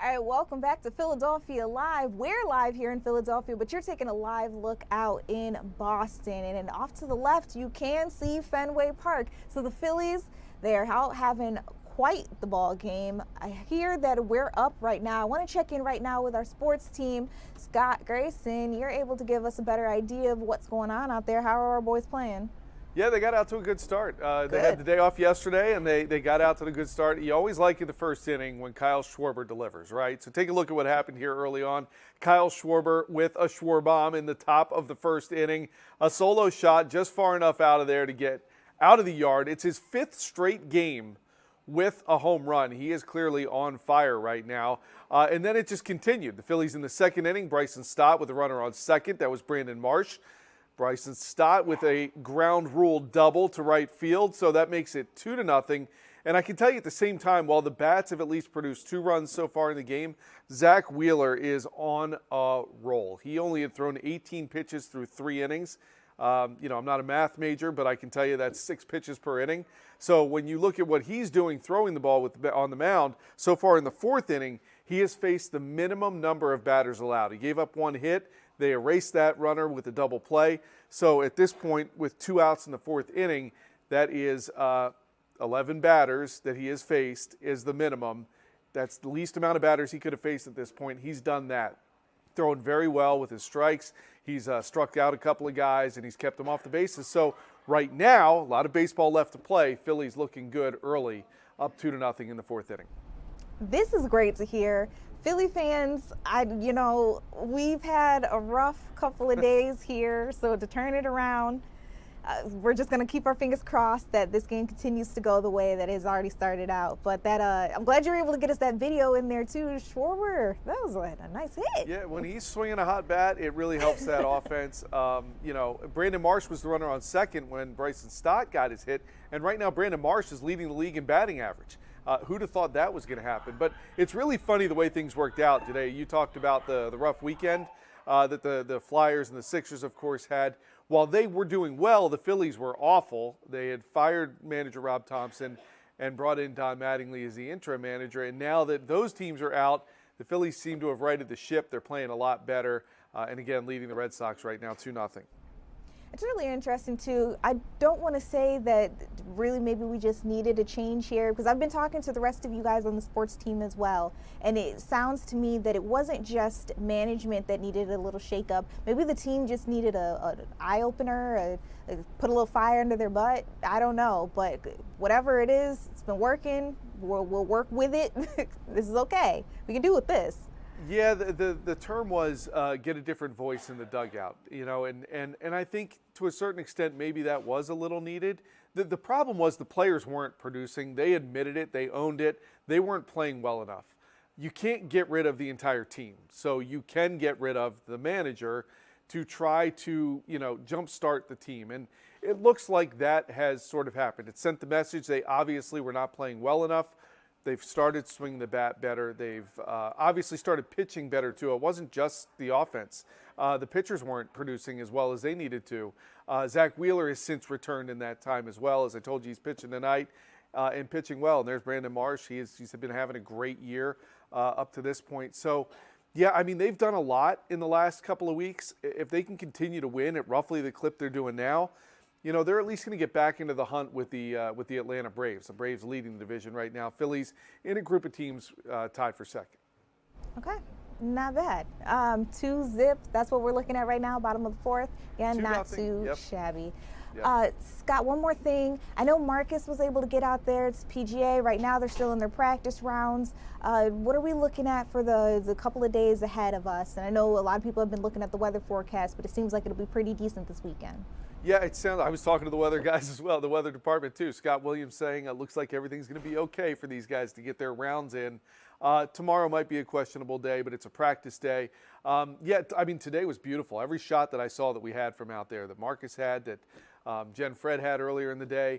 All right, welcome back to Philadelphia Live. We're live here in Philadelphia, but you're taking a live look out in Boston. And off to the left, you can see Fenway Park. So the Phillies, they're out having quite the ball game. I hear that we're up right now. I want to check in right now with our sports team. Scott Grayson, you're able to give us a better idea of what's going on out there. How are our boys playing? Yeah, they got out to a good start. They had the day off yesterday, and they got out to the good start. You always like in the first inning when Kyle Schwarber delivers, right? So take a look at what happened here early on. Kyle Schwarber with a Schwarbomb in the top of the first inning. A solo shot just far enough out of there to get out of the yard. It's his fifth straight game with a home run. He is clearly on fire right now. And then it just continued. The Phillies in the second inning, Bryson Stott with a runner on second. That was Brandon Marsh. Bryson Stott with a ground rule double to right field, so that makes it 2-0. And I can tell you at the same time, while the Bats have at least produced 2 runs so far in the game, Zach Wheeler is on a roll. He only had thrown 18 pitches through 3 innings. I'm not a math major, but I can tell you that's 6 pitches per inning. So when you look at what he's doing throwing the ball on the mound, so far in the 4th inning, he has faced the minimum number of batters allowed. He gave up 1 hit. They erased that runner with a double play. So at this point, with 2 outs in the 4th inning, that is 11 batters that he has faced is the minimum. That's the least amount of batters he could have faced at this point. He's done that. Throwing very well with his strikes. He's struck out a couple of guys, and he's kept them off the bases. So right now, a lot of baseball left to play. Phillies looking good early, up 2-0 in the 4th inning. This is great to hear. Philly fans, we've had a rough couple of days here, so to turn it around, we're just going to keep our fingers crossed that this game continues to go the way that it's already started out. But I'm glad you're able to get us that video in there too. Schwarber, that was a nice hit. Yeah, when he's swinging a hot bat, it really helps that offense. Brandon Marsh was the runner on second when Bryson Stott got his hit, and right now Brandon Marsh is leading the league in batting average. Who'd have thought that was going to happen? But it's really funny the way things worked out today. You talked about the rough weekend that the Flyers and the Sixers, of course, had. While they were doing well, the Phillies were awful. They had fired manager Rob Thompson and brought in Don Mattingly as the interim manager. And now that those teams are out, the Phillies seem to have righted the ship. They're playing a lot better. And again, leading the Red Sox right now 2-0. It's really interesting too. I don't want to say that really maybe we just needed a change here, because I've been talking to the rest of you guys on the sports team as well, and it sounds to me that it wasn't just management that needed a little shakeup. Maybe the team just needed an eye-opener, put a little fire under their butt. I don't know, but whatever it is, it's been working. We'll work with it. This is okay. We can do with this. Yeah, the term was get a different voice in the dugout, and I think to a certain extent maybe that was a little needed. The problem was the players weren't producing. They admitted it. They owned it. They weren't playing well enough. You can't get rid of the entire team, so you can get rid of the manager to try to, jumpstart the team. And it looks like that has sort of happened. It sent the message they obviously were not playing well enough. They've started swinging the bat better. They've obviously started pitching better, too. It wasn't just the offense. The pitchers weren't producing as well as they needed to. Zach Wheeler has since returned in that time as well. As I told you, he's pitching tonight and pitching well. And there's Brandon Marsh. He's been having a great year up to this point. So, yeah, I mean, they've done a lot in the last couple of weeks. If they can continue to win at roughly the clip they're doing now, they're at least going to get back into the hunt with the Atlanta Braves. The Braves leading the division right now. Phillies in a group of teams tied for second. Okay, not bad. 2-0. That's what we're looking at right now, bottom of the 4th. Again, not too shabby. Yep. Scott, one more thing. I know Marcus was able to get out there. It's PGA. Right now they're still in their practice rounds. What are we looking at for the couple of days ahead of us? And I know a lot of people have been looking at the weather forecast, but it seems like it'll be pretty decent this weekend. Yeah, I was talking to the weather guys as well, the weather department too. Scott Williams saying it looks like everything's going to be okay for these guys to get their rounds in. Tomorrow might be a questionable day, but it's a practice day. Today was beautiful. Every shot that I saw that we had from out there, that Marcus had, that Jen Fred had earlier in the day,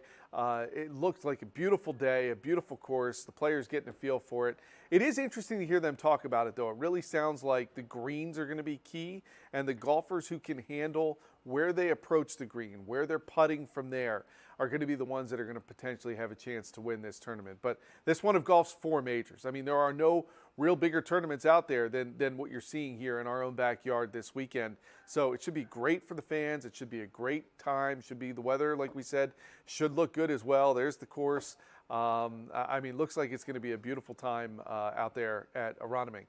it looked like a beautiful day, a beautiful course. The players getting a feel for it. It is interesting to hear them talk about it, though. It really sounds like the greens are going to be key, and the golfers who can handle where they approach the green, where they're putting from there, are going to be the ones that are going to potentially have a chance to win this tournament. But this one of golf's 4 majors. I mean, there are no real bigger tournaments out there than what you're seeing here in our own backyard this weekend. So it should be great for the fans. It should be a great time. Should be the weather, like we said, should look good as well. There's the course. Looks like it's going to be a beautiful time out there at Aronimink.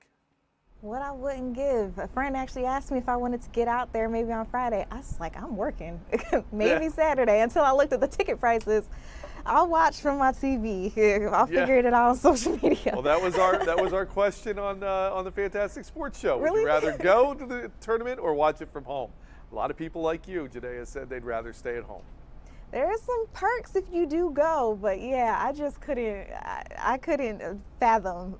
What I wouldn't give. A friend actually asked me if I wanted to get out there maybe on Friday. I was like, I'm working. Maybe Saturday, until I looked at the ticket prices. I'll watch from my TV. I'll figure it out on social media. Well, that was our question on the Fantastic Sports Show. Really? Would you rather go to the tournament or watch it from home? A lot of people like you, Jadea, said they'd rather stay at home. There are some perks if you do go, but yeah, I just couldn't. I couldn't fathom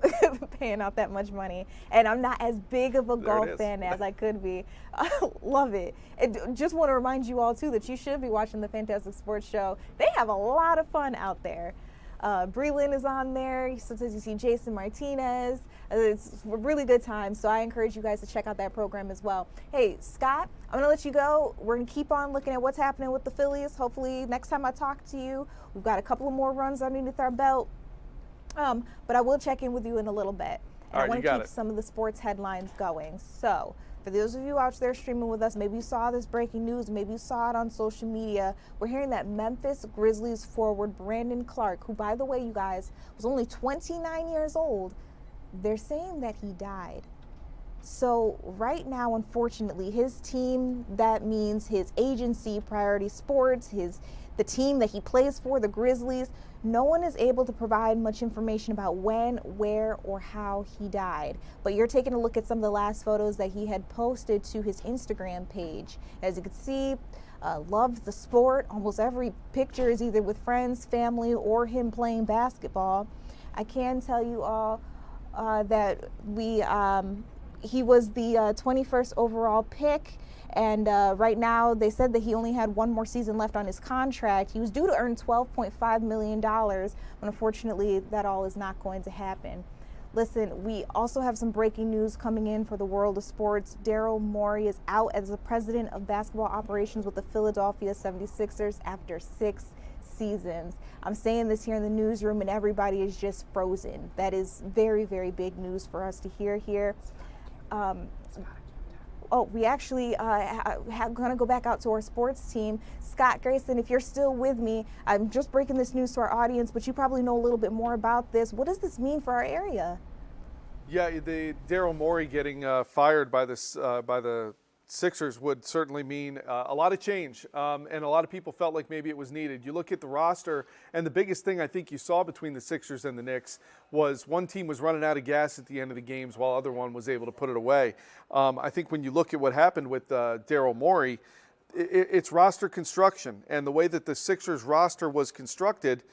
paying out that much money, and I'm not as big of a golf fan as I could be. I love it. And just want to remind you all too that you should be watching the Fantastic Sports Show. They have a lot of fun out there. Breland is on there. Sometimes you see Jason Martinez. It's a really good time, so I encourage you guys to check out that program as well. Hey, Scott, I'm going to let you go. We're going to keep on looking at what's happening with the Phillies. Hopefully next time I talk to you, we've got a couple of more runs underneath our belt. But I will check in with you in a little bit. And I want to keep some of the sports headlines going. So for those of you out there streaming with us, maybe you saw this breaking news, maybe you saw it on social media. We're hearing that Memphis Grizzlies forward Brandon Clark, who, by the way, you guys, was only 29 years old, they're saying that he died. So right now, unfortunately, his team, that means his agency, Priority Sports, the team that he plays for, the Grizzlies, no one is able to provide much information about when, where, or how he died. But you're taking a look at some of the last photos that he had posted to his Instagram page. As you can see, loved the sport. Almost every picture is either with friends, family, or him playing basketball. I can tell you all that he was the 21st overall pick, and right now they said that he only had one more season left on his contract. He was due to earn $12.5 million, but unfortunately that all is not going to happen. Listen, we also have some breaking news coming in for the world of sports. Daryl Morey is out as the president of basketball operations with the Philadelphia 76ers after 6 seasons. I'm saying this here in the newsroom and everybody is just frozen. That is very, very big news for us to hear here. We actually going to go back out to our sports team. Scott Grayson, if you're still with me, I'm just breaking this news to our audience, but you probably know a little bit more about this. What does this mean for our area? Yeah, the Daryl Morey getting fired by the Sixers would certainly mean a lot of change, and a lot of people felt like maybe it was needed. You look at the roster, and the biggest thing I think you saw between the Sixers and the Knicks was one team was running out of gas at the end of the games while the other one was able to put it away. I think when you look at what happened with Daryl Morey, it's roster construction, and the way that the Sixers roster was constructed,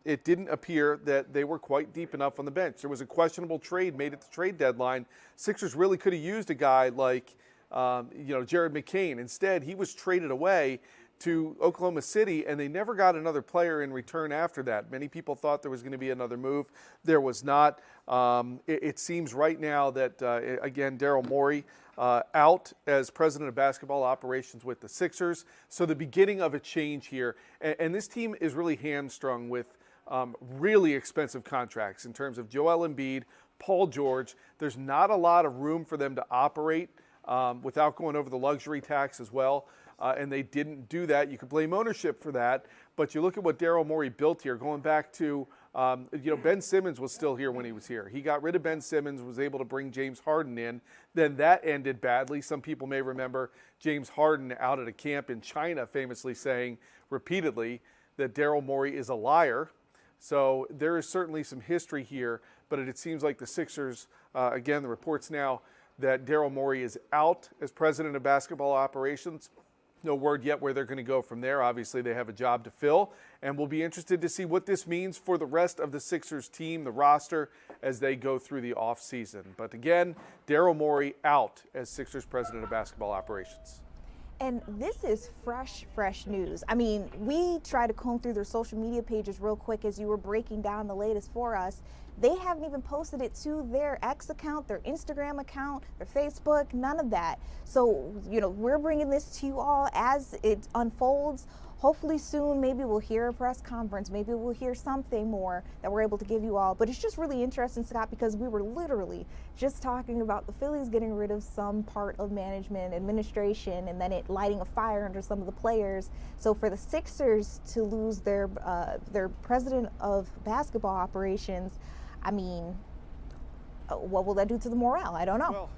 it didn't appear that they were quite deep enough on the bench. There was a questionable trade made at the trade deadline. Sixers really could have used a guy like Jared McCain. Instead, he was traded away to Oklahoma City, and they never got another player in return after that. Many people thought there was going to be another move. There was not. It seems right now that, again, Daryl Morey out as president of basketball operations with the Sixers. So the beginning of a change here. And this team is really hamstrung with really expensive contracts in terms of Joel Embiid, Paul George. There's not a lot of room for them to operate without going over the luxury tax as well. And they didn't do that. You could blame ownership for that. But you look at what Daryl Morey built here, going back to, Ben Simmons was still here when he was here. He got rid of Ben Simmons, was able to bring James Harden in. Then that ended badly. Some people may remember James Harden out at a camp in China famously saying repeatedly that Daryl Morey is a liar. So there is certainly some history here. But it seems like the Sixers, again, the reports now that Daryl Morey is out as president of basketball operations. No word yet where they're going to go from there. Obviously, they have a job to fill, and we'll be interested to see what this means for the rest of the Sixers team, the roster, as they go through the offseason. But again, Daryl Morey out as Sixers president of basketball operations. And this is fresh news. I mean, we tried to comb through their social media pages real quick as you were breaking down the latest for us. They haven't even posted it to their X account, their Instagram account, their Facebook, none of that. So, we're bringing this to you all as it unfolds. Hopefully soon, maybe we'll hear a press conference. Maybe we'll hear something more that we're able to give you all. But it's just really interesting, Scott, because we were literally just talking about the Phillies getting rid of some part of management, administration, and then it lighting a fire under some of the players. So for the Sixers to lose their president of basketball operations, I mean, what will that do to the morale? I don't know.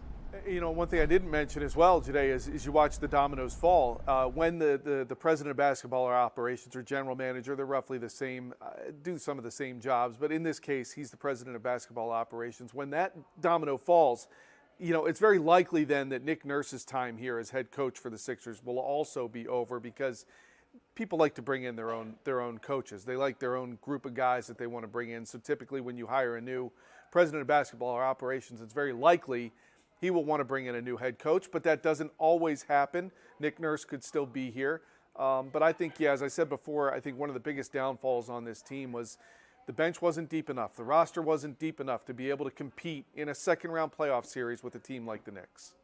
Well, one thing I didn't mention as well today is you watch the dominoes fall. When the president of basketball operations or general manager, they're roughly the same, do some of the same jobs. But in this case, he's the president of basketball operations. When that domino falls, it's very likely then that Nick Nurse's time here as head coach for the Sixers will also be over, because people like to bring in their own coaches. They like their own group of guys that they want to bring in. So typically when you hire a new president of basketball or operations, it's very likely he will want to bring in a new head coach, but that doesn't always happen. Nick Nurse could still be here. But I think, as I said before, I think one of the biggest downfalls on this team was the bench wasn't deep enough. The roster wasn't deep enough to be able to compete in a second-round playoff series with a team like the Knicks.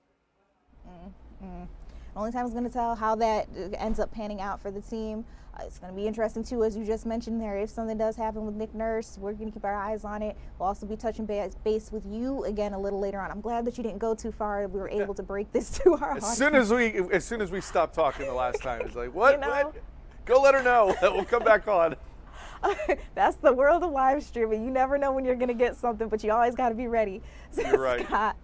Only time is going to tell how that ends up panning out for the team. It's going to be interesting, too, as you just mentioned there. If something does happen with Nick Nurse, we're going to keep our eyes on it. We'll also be touching base with you again a little later on. I'm glad that you didn't go too far. We were able to break this to our audience. As soon as we stopped talking the last time, it's like, what? Go let her know that we'll come back on. That's the world of live streaming. You never know when you're going to get something, but you always got to be ready. So, You're right. Scott,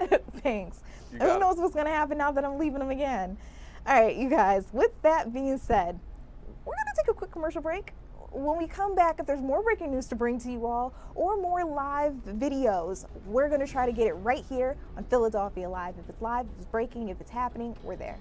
thanks. You And who got it. knows what's going to happen now that I'm leaving them again. All right, you guys, with that being said, we're going to take a quick commercial break. When we come back, if there's more breaking news to bring to you all or more live videos, we're going to try to get it right here on Philadelphia Live. If it's live, if it's breaking, if it's happening, we're there.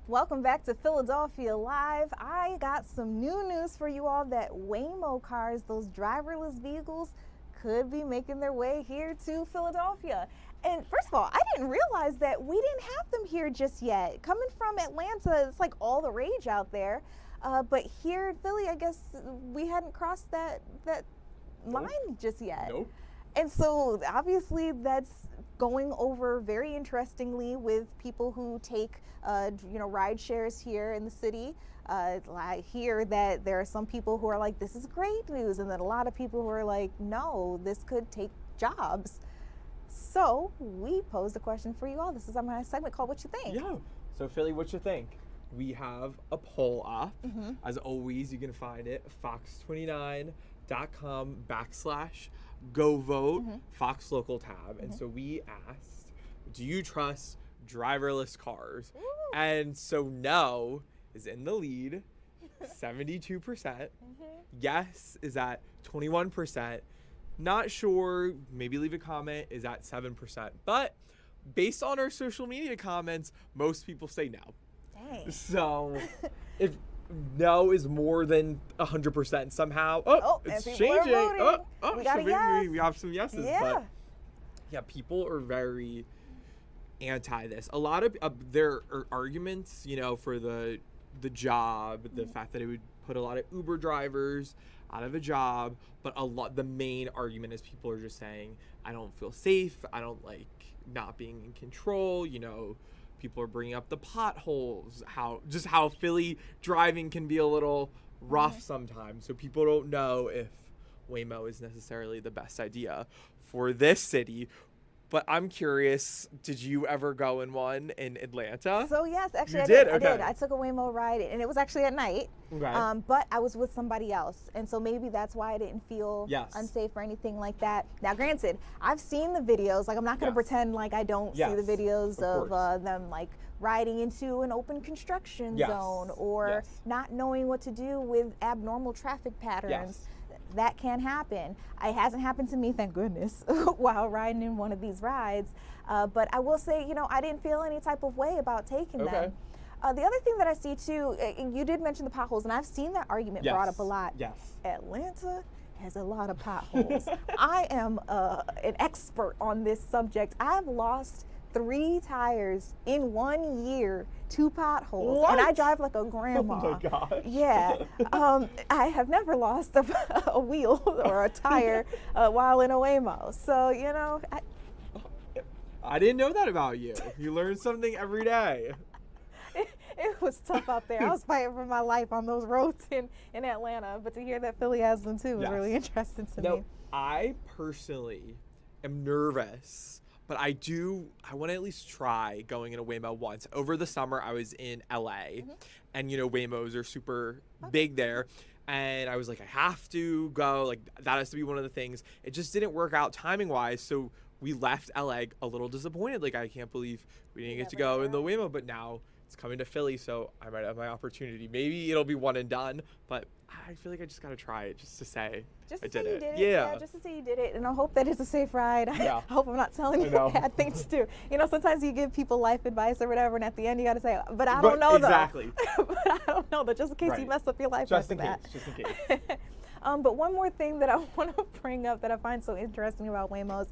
Welcome back to Philadelphia Live. I got some new news for you all that Waymo cars, those driverless vehicles, could be making their way here to Philadelphia. And first of all, I didn't realize that we didn't have them here just yet. Coming from Atlanta, it's like all the rage out there. But here in Philly, I guess we hadn't crossed that line just yet. Nope. And so obviously that's going over very interestingly with people who take ride shares here in the city. I hear that there are some people who are like, this is great news, and then a lot of people who are like, no, this could take jobs. So we posed a question for you all. This is my segment called What You Think. Yeah. So Philly, what you think? We have a poll up. As always, you can find it fox29.com/go vote Fox Local tab. And so we asked, do you trust driverless cars? Ooh. And so no is in the lead, 72%. Yes is at 21%. Not sure, maybe leave a comment, is at 7%. But based on our social media comments, most people say no. Dang. So if no is more than 100% somehow, it's and people changing. are voting. We got so a maybe yes. we have some yeses. Yeah. But yeah, people are very anti this. A lot of there are arguments, for the job, the fact that it would put a lot of Uber drivers out of a job, but the main argument is people are just saying, I don't feel safe, I don't like not being in control, people are bringing up the potholes, how Philly driving can be a little rough sometimes, so people don't know if Waymo is necessarily the best idea for this city. but I'm curious, did you ever go in one in Atlanta? So yes, actually You I did? did. Okay. I did. I took a Waymo ride, and it was actually at night. Okay. But I was with somebody else, and so maybe that's why I didn't feel Yes. unsafe or anything like that. Now, granted, I've seen the videos. Like, I'm not going to Yes. pretend like I don't see the Yes, videos of of them like riding into an open construction Yes. zone, or Yes. not knowing what to do with abnormal traffic patterns. Yes. That can happen. It hasn't happened to me, thank goodness, while riding in one of these rides. But I will say, I didn't feel any type of way about taking Okay. them. The other thing that I see too, you did mention the potholes, and I've seen that argument brought up a lot. Yes. Atlanta has a lot of potholes. I am an expert on this subject. I've lost 3 tires in 1 year to potholes, and I drive like a grandma. Oh my gosh. Yeah, I have never lost a wheel or a tire while in a Waymo. So I didn't know that about you. You learn something every day. it was tough out there. I was fighting for my life on those roads in Atlanta, but to hear that Philly has them too was Yes. really interesting to No, me. I personally am nervous, but I want to at least try going in a Waymo once. Over the summer, I was in LA, and Waymos are super big there. And I was like, I have to go. Like, that has to be one of the things. It just didn't work out timing wise. So we left LA a little disappointed. Like, I can't believe we didn't get to go in the Waymo, but now it's coming to Philly, so I might have my opportunity. Maybe it'll be one and done, but I feel like I just got to try it just to say Just I to say did you it. did it. Yeah. Just to say you did it. And I hope that it's a safe ride. Yeah. I hope I'm not telling you a bad thing to do. Sometimes you give people life advice or whatever, and at the end you got to say, but I don't know exactly. though. But I don't know though, just in case you Right. mess up your life Just after in that. case. Just in case. But one more thing that I want to bring up that I find so interesting about Waymos,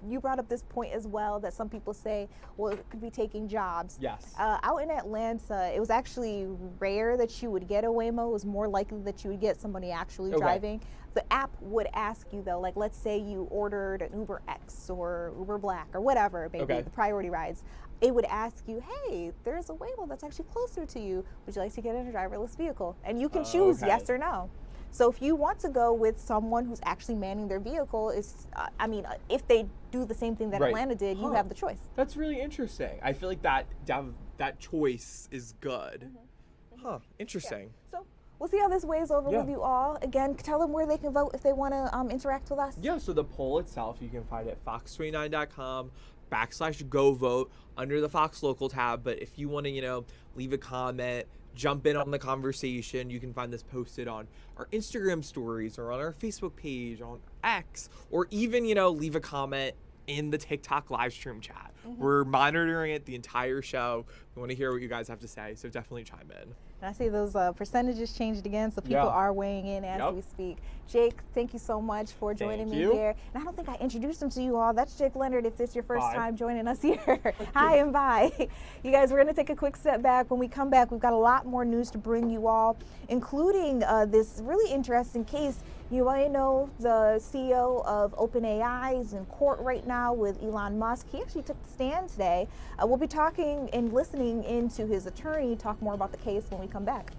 you brought up this point as well that some people say, well, it could be taking jobs. Yes. Out in Atlanta, it was actually rare that you would get a Waymo. It was more likely that you would get somebody actually driving. The app would ask you though, like let's say you ordered an Uber X or Uber Black or whatever, maybe the priority rides. It would ask you, hey, there's a Waymo that's actually closer to you. Would you like to get in a driverless vehicle? And you can choose yes or no. So if you want to go with someone who's actually manning their vehicle, if they do the same thing that Atlanta did, you have the choice. That's really interesting. I feel like that choice is good. Huh, interesting. Yeah. So we'll see how this weighs over with you all. Again, tell them where they can vote if they want to interact with us. Yeah, so the poll itself, you can find it at fox29.com/go vote under the Fox Local tab. But if you want to, leave a comment, jump in on the conversation, you can find this posted on our Instagram stories or on our Facebook page, on X, or even, leave a comment in the TikTok live stream chat. We're monitoring it the entire show. We want to hear what you guys have to say, so definitely chime in. And I see those percentages changed again, so people are weighing in as we speak. Jake, thank you so much for joining me here. And I don't think I introduced him to you all. That's Jake Leonard if this is your first time joining us here. Hi and bye. You guys, we're going to take a quick step back. When we come back, we've got a lot more news to bring you all, including this really interesting case. You might know the CEO of OpenAI is in court right now with Elon Musk. He actually took the stand today. We'll be talking and listening into his attorney talk more about the case when we come back.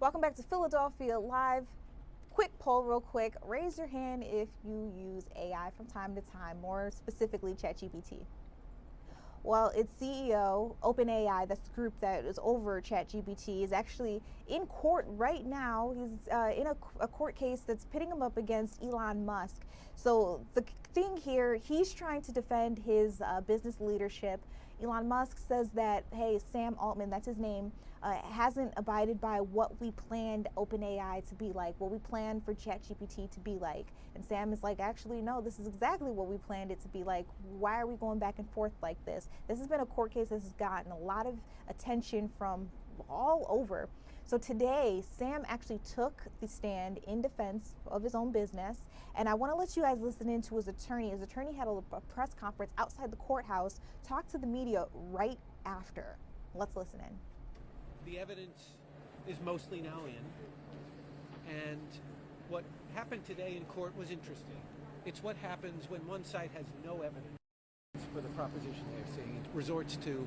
Welcome back to Philadelphia Live. Quick poll real quick. Raise your hand if you use AI from time to time, more specifically ChatGPT. Well, its CEO, OpenAI, that's the group that is over ChatGPT, is actually in court right now. He's in a court case that's pitting him up against Elon Musk. So the thing here, he's trying to defend his business leadership. Elon Musk says that, hey, Sam Altman, that's his name, hasn't abided by what we planned OpenAI to be like, what we planned for ChatGPT to be like. And Sam is like, actually, no, this is exactly what we planned it to be like. Why are we going back and forth like this? This has been a court case that has gotten a lot of attention from all over. So today, Sam actually took the stand in defense of his own business. And I want to let you guys listen in to his attorney. His attorney had a press conference outside the courthouse, talked to the media right after. Let's listen in. The evidence is mostly now in, and what happened today in court was interesting. It's what happens when one side has no evidence for the proposition they're saying. It resorts to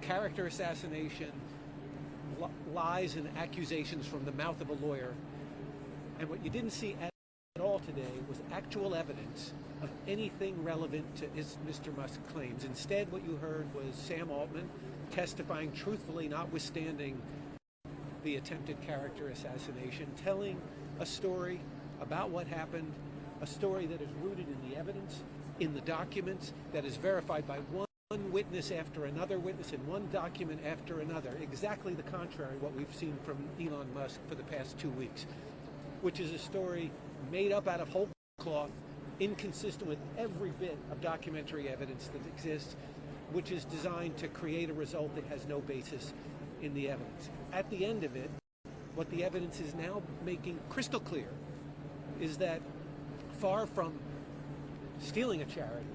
character assassination, lies and accusations from the mouth of a lawyer, and what you didn't see at all today was actual evidence of anything relevant to Mr. Musk's claims. Instead, what you heard was Sam Altman testifying truthfully, notwithstanding the attempted character assassination, telling a story about what happened, a story that is rooted in the evidence, in the documents, that is verified by one witness after another witness in one document after another. Exactly the contrary what we've seen from Elon Musk for the past 2 weeks, which is a story made up out of whole cloth, inconsistent with every bit of documentary evidence that exists, which is designed to create a result that has no basis in the evidence. At the end of it, what the evidence is now making crystal clear is that far from stealing a charity,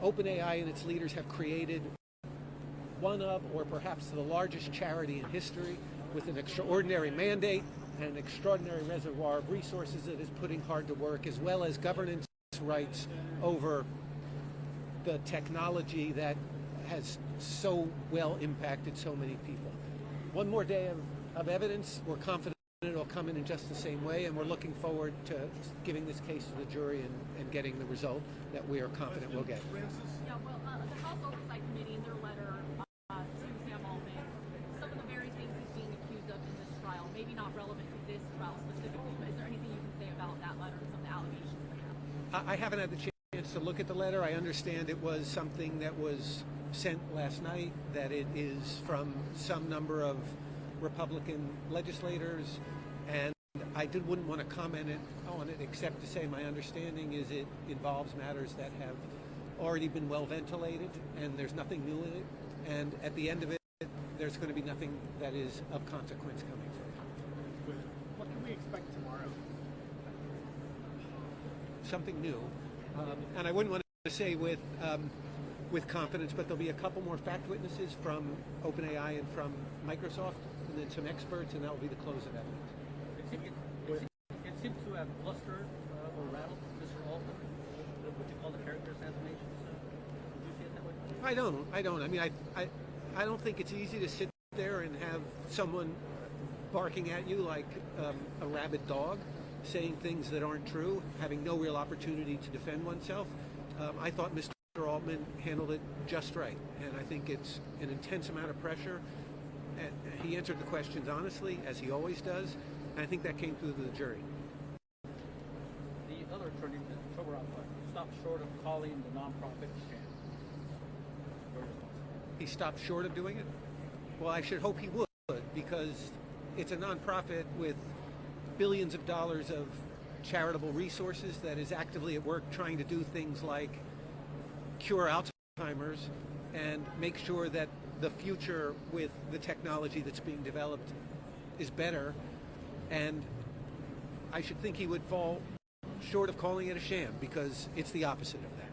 OpenAI and its leaders have created one of, or perhaps the largest charity in history, with an extraordinary mandate and an extraordinary reservoir of resources that is putting hard to work, as well as governance rights over the technology that has so well impacted so many people. One more day of evidence. We're confident it'll come in just the same way, and we're looking forward to giving this case to the jury and getting the result that we are confident we'll get. Yeah, well, the House Oversight Committee, in their letter to Sam Altman, some of the very things he's being accused of in this trial, maybe not relevant to this trial specifically, but is there anything you can say about that letter and some of the allegations that have? I haven't had the chance to look at the letter. I understand it was something that was sent last night, that it is from some number of Republican legislators, and I wouldn't want to comment on it except to say my understanding is it involves matters that have already been well ventilated, and there's nothing new in it, and at the end of it, there's going to be nothing that is of consequence coming from it. What can we expect tomorrow? Something new, and I wouldn't want to say with confidence, but there'll be a couple more fact witnesses from OpenAI and from Microsoft, and then some experts, and that will be the close of evidence. It seems to have blustered or rattled Mr. Altman, what you call the character assassination. Do you see it that way? I don't. I mean, I don't think it's easy to sit there and have someone barking at you like a rabid dog, saying things that aren't true, having no real opportunity to defend oneself. I thought Mr. Altman handled it just right, and I think it's an intense amount of pressure. And he answered the questions honestly, as he always does, and I think that came through to the jury. The other attorney, Mr. Toberoff, stopped short of calling the nonprofit sham. He stopped short of doing it? Well, I should hope he would, because it's a nonprofit with billions of dollars of charitable resources that is actively at work trying to do things like cure Alzheimer's and make sure that the future with the technology that's being developed is better. And I should think he would fall short of calling it a sham, because it's the opposite of that.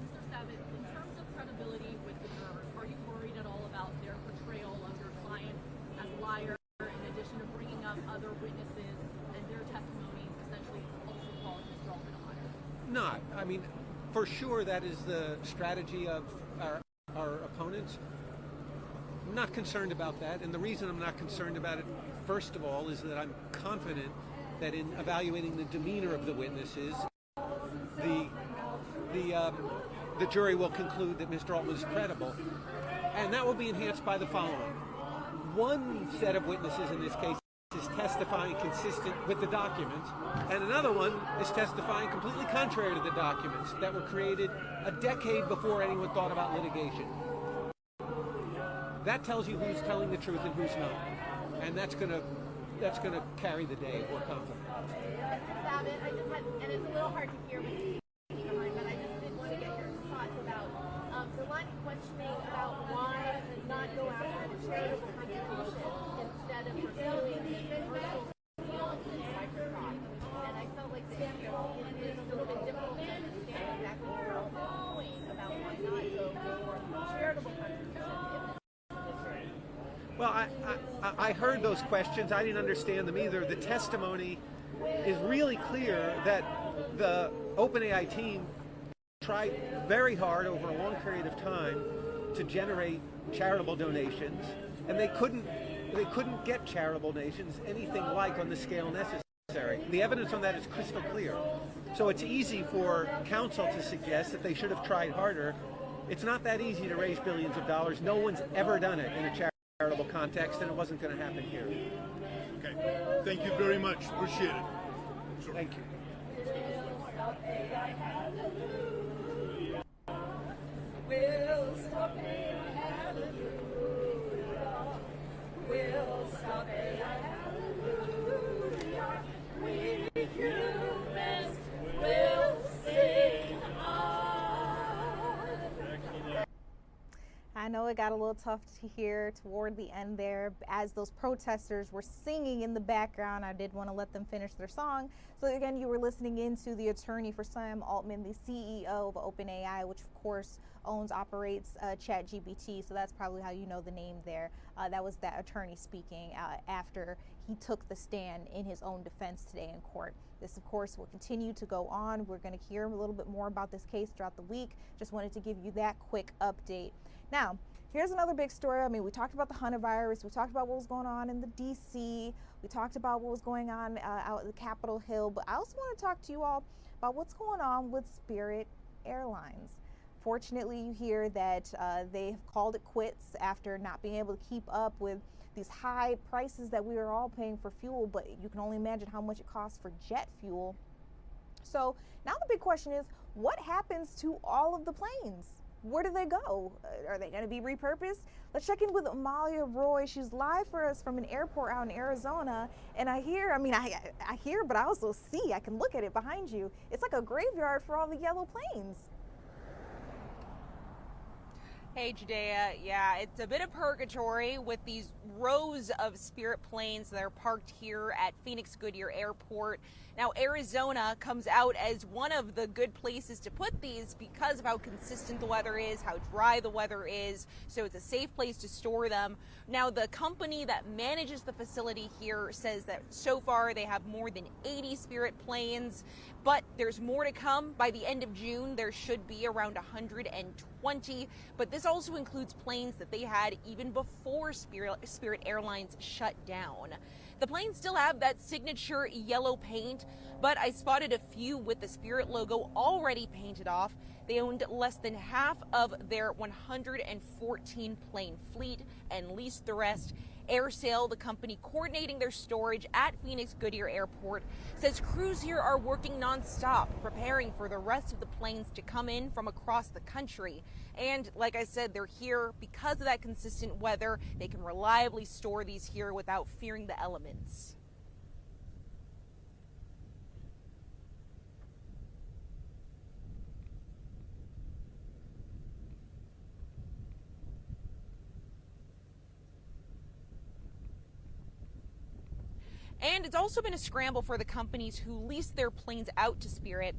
Mr. Savitt, in terms of credibility with the jurors, are you worried at all about their portrayal of your client as a liar, in addition to bringing up other witnesses and their testimonies, essentially also calling Mr. Altman a liar? Not. I mean, for sure that is the strategy of our opponents. I'm not concerned about that, and the reason I'm not concerned about it first of all, is that I'm confident that in evaluating the demeanor of the witnesses, the jury will conclude that Mr. Altman is credible, and that will be enhanced by the following. One set of witnesses in this case is testifying consistent with the documents, and another one is testifying completely contrary to the documents that were created a decade before anyone thought about litigation. That tells you who's telling the truth and who's not, and that's gonna carry the day. We're confident. And it's a little hard to hear with you, but I just did want to get your thoughts about the line of questioning about why not go after the charitable contribution instead of pursuing the commercial deals in Microsoft. And I felt like the answer is a little bit difficult to understand exactly your point about why not go for charitable contribution. Well, I heard those questions. I didn't understand them either. The testimony is really clear that the OpenAI team tried very hard over a long period of time to generate charitable donations, and they couldn't get charitable donations anything like on the scale necessary. The evidence on that is crystal clear. So it's easy for counsel to suggest that they should have tried harder. It's not that easy to raise billions of dollars. No one's ever done it in a charitable context, and it wasn't going to happen here. Okay. Thank you very much. Appreciate it. Sure. Thank you. We'll stop it, hallelujah. We'll stop it, hallelujah. We humans will sing on. I know it got a little tough to hear toward the end there as those protesters were singing in the background. I did want to let them finish their song. So again, you were listening into the attorney for Sam Altman, the CEO of OpenAI, which of course operates ChatGPT. So that's probably how you know the name there. That was that attorney speaking after he took the stand in his own defense today in court. This, of course, will continue to go on. We're going to hear a little bit more about this case throughout the week. Just wanted to give you that quick update. Now, here's another big story. I mean, we talked about the Hantavirus. We talked about what was going on in the DC. We talked about what was going on out at the Capitol Hill. But I also want to talk to you all about what's going on with Spirit Airlines. Fortunately, you hear that they have called it quits after not being able to keep up with these high prices that we are all paying for fuel, but you can only imagine how much it costs for jet fuel. So now the big question is, what happens to all of the planes? Where do they go? Are they going to be repurposed? Let's check in with Amalia Roy. She's live for us from an airport out in Arizona. And I hear, but I also see, I can look at it behind you. It's like a graveyard for all the yellow planes. Hey, Judea. Yeah, it's a bit of purgatory with these rows of Spirit planes that are parked here at Phoenix Goodyear Airport. Now, Arizona comes out as one of the good places to put these because of how consistent the weather is, how dry the weather is, so it's a safe place to store them. Now, the company that manages the facility here says that so far they have more than 80 Spirit planes, but there's more to come. By the end of June, there should be around 120, but this also includes planes that they had even before Spirit Airlines shut down. The planes still have that signature yellow paint, but I spotted a few with the Spirit logo already painted off. They owned less than half of their 114 plane fleet and leased the rest. AirSail, the company coordinating their storage at Phoenix Goodyear Airport, says crews here are working nonstop, preparing for the rest of the planes to come in from across the country. And like I said, they're here because of that consistent weather. They can reliably store these here without fearing the elements. And it's also been a scramble for the companies who lease their planes out to Spirit,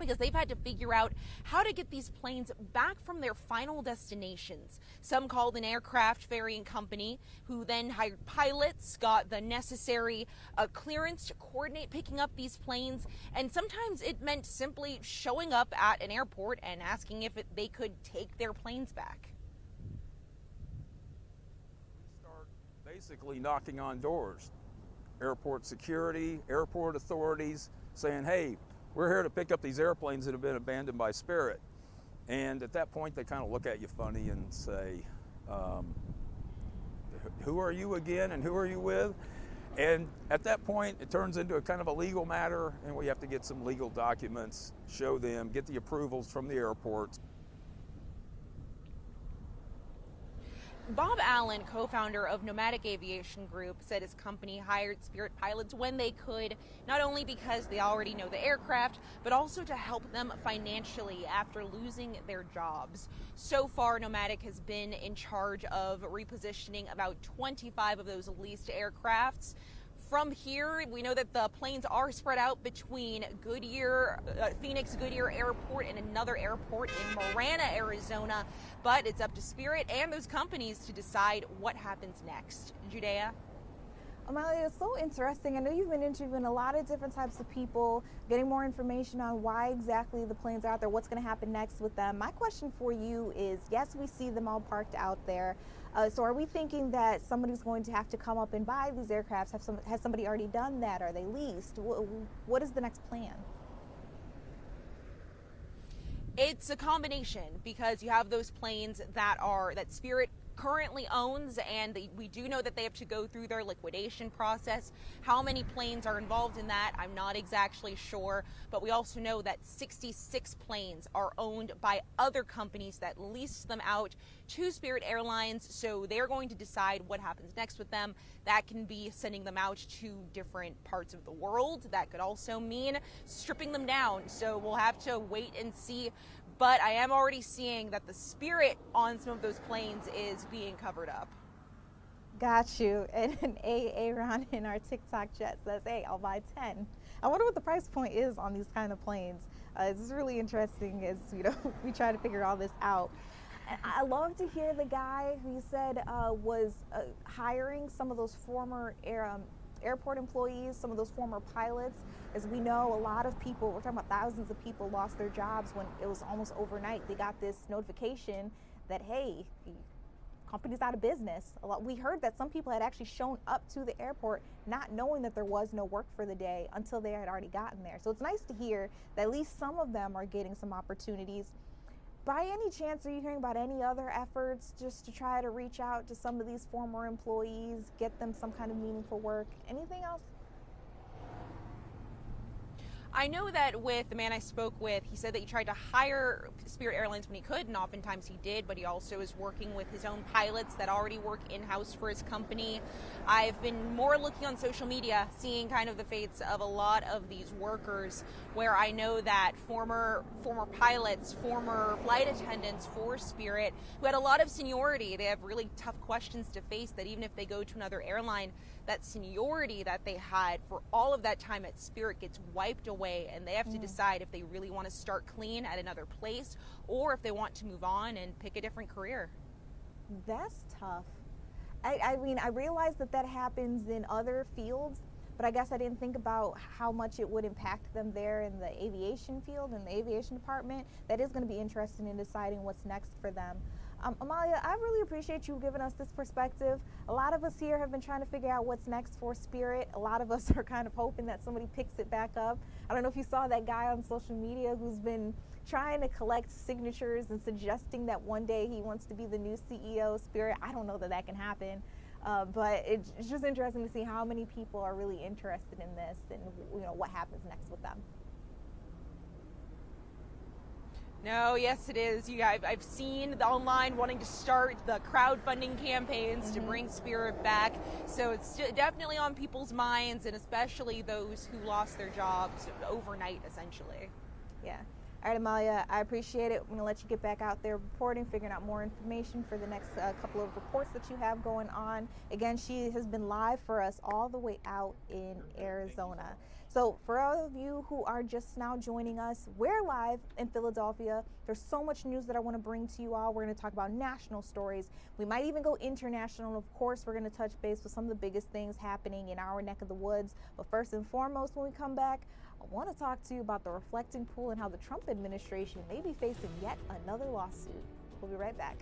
because they've had to figure out how to get these planes back from their final destinations. Some called an aircraft ferrying company, who then hired pilots, got the necessary clearance to coordinate picking up these planes, and sometimes it meant simply showing up at an airport and asking if they could take their planes back. Start basically knocking on doors. airport security, airport authorities, saying, hey, we're here to pick up these airplanes that have been abandoned by Spirit. And at that point, they kind of look at you funny and say, who are you again and who are you with? And at that point, it turns into a kind of a legal matter, and we have to get some legal documents, show them, get the approvals from the airports. Bob Allen, co-founder of Nomadic Aviation Group, said his company hired Spirit pilots when they could, not only because they already know the aircraft, but also to help them financially after losing their jobs. So far, Nomadic has been in charge of repositioning about 25 of those leased aircrafts. From here, we know that the planes are spread out between Phoenix Goodyear Airport and another airport in Marana, Arizona. But it's up to Spirit and those companies to decide what happens next. Judea? Amalia, it's so interesting. I know you've been interviewing a lot of different types of people, getting more information on why exactly the planes are out there, what's going to happen next with them. My question for you is, yes, we see them all parked out there. So are we thinking that somebody's going to have to come up and buy these aircrafts? Has somebody already done that? Are they leased? What is the next plan? It's a combination, because you have those planes that Spirit currently owns, and we do know that they have to go through their liquidation process. How many planes are involved in that, I'm not exactly sure, but we also know that 66 planes are owned by other companies that lease them out to Spirit Airlines, so they're going to decide what happens next with them. That can be sending them out to different parts of the world. That could also mean stripping them down, so we'll have to wait and see. But I am already seeing that the Spirit on some of those planes is being covered up. Got you. And Aaron in our TikTok chat says, hey, I'll buy 10. I wonder what the price point is on these kind of planes. It's really interesting as, we try to figure all this out. I love to hear the guy who you said was hiring some of those former airport employees, some of those former pilots. As we know, a lot of people, we're talking about thousands of people, lost their jobs when it was almost overnight. They got this notification that, hey, the company's out of business. We heard that some people had actually shown up to the airport not knowing that there was no work for the day until they had already gotten there. So it's nice to hear that at least some of them are getting some opportunities. By any chance, are you hearing about any other efforts just to try to reach out to some of these former employees, get them some kind of meaningful work? Anything else? I know that with the man I spoke with, he said that he tried to hire Spirit Airlines when he could, and oftentimes he did, but he also is working with his own pilots that already work in-house for his company. I've been more looking on social media, seeing kind of the fates of a lot of these workers, where I know that former pilots, former flight attendants for Spirit, who had a lot of seniority, they have really tough questions to face, that even if they go to another airline, that seniority that they had for all of that time at Spirit gets wiped away, and they have to decide if they really want to start clean at another place or if they want to move on and pick a different career. That's tough. I mean, I realize that happens in other fields, but I guess I didn't think about how much it would impact them there in the aviation field, in the aviation department. That is going to be interesting in deciding what's next for them. Amalia, I really appreciate you giving us this perspective. A lot of us here have been trying to figure out what's next for Spirit. A lot of us are kind of hoping that somebody picks it back up. I don't know if you saw that guy on social media who's been trying to collect signatures and suggesting that one day he wants to be the new CEO of Spirit. I don't know that can happen, but it's just interesting to see how many people are really interested in this and what happens next with them. No, yes, it is. I've seen the online wanting to start the crowdfunding campaigns to bring Spirit back. So it's definitely on people's minds, and especially those who lost their jobs overnight, essentially. Yeah. All right, Amalia, I appreciate it. I'm going to let you get back out there reporting, figuring out more information for the next couple of reports that you have going on. Again, she has been live for us all the way out in Arizona. So for all of you who are just now joining us, we're live in Philadelphia. There's so much news that I want to bring to you all. We're going to talk about national stories. We might even go international. And of course, we're going to touch base with some of the biggest things happening in our neck of the woods. But first and foremost, when we come back, I want to talk to you about the reflecting pool and how the Trump administration may be facing yet another lawsuit. We'll be right back.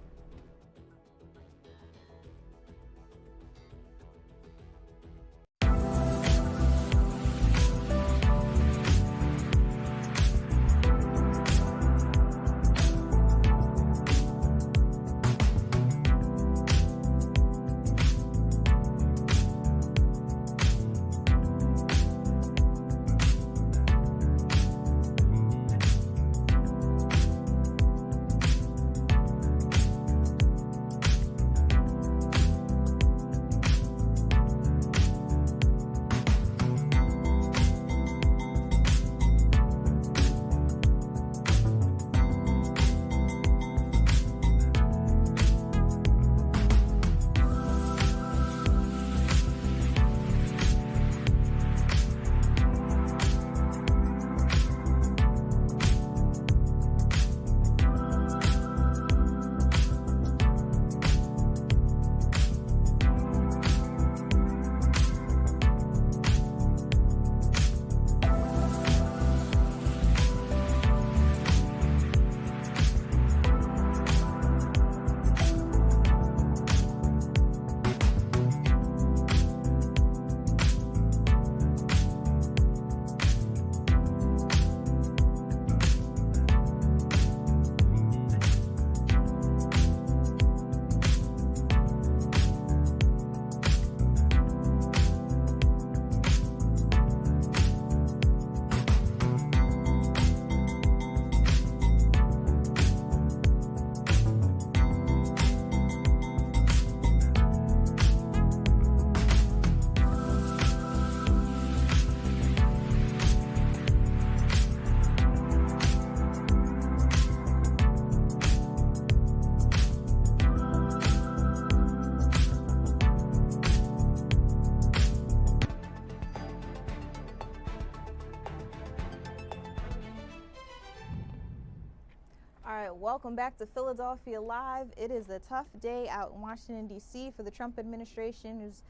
All right, welcome back to Philadelphia Live. It is a tough day out in Washington, D.C. for the Trump administration, who's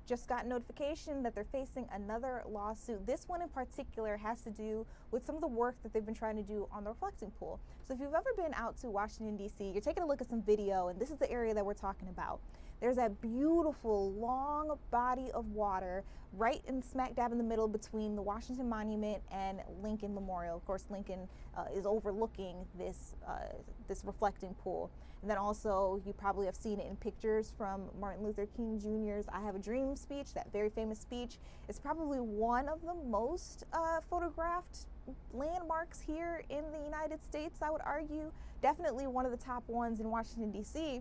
just got notification that they're facing another lawsuit. This one in particular has to do with some of the work that they've been trying to do on the reflecting pool. So if you've ever been out to Washington, D.C., you're taking a look at some video, and this is the area that we're talking about. There's that beautiful long body of water right in smack dab in the middle between the Washington Monument and Lincoln Memorial. Of course, Lincoln is overlooking this reflecting pool. And then also, you probably have seen it in pictures from Martin Luther King Jr.'s I Have a Dream speech, that very famous speech. It's probably one of the most photographed landmarks here in the United States, I would argue. Definitely one of the top ones in Washington, D.C.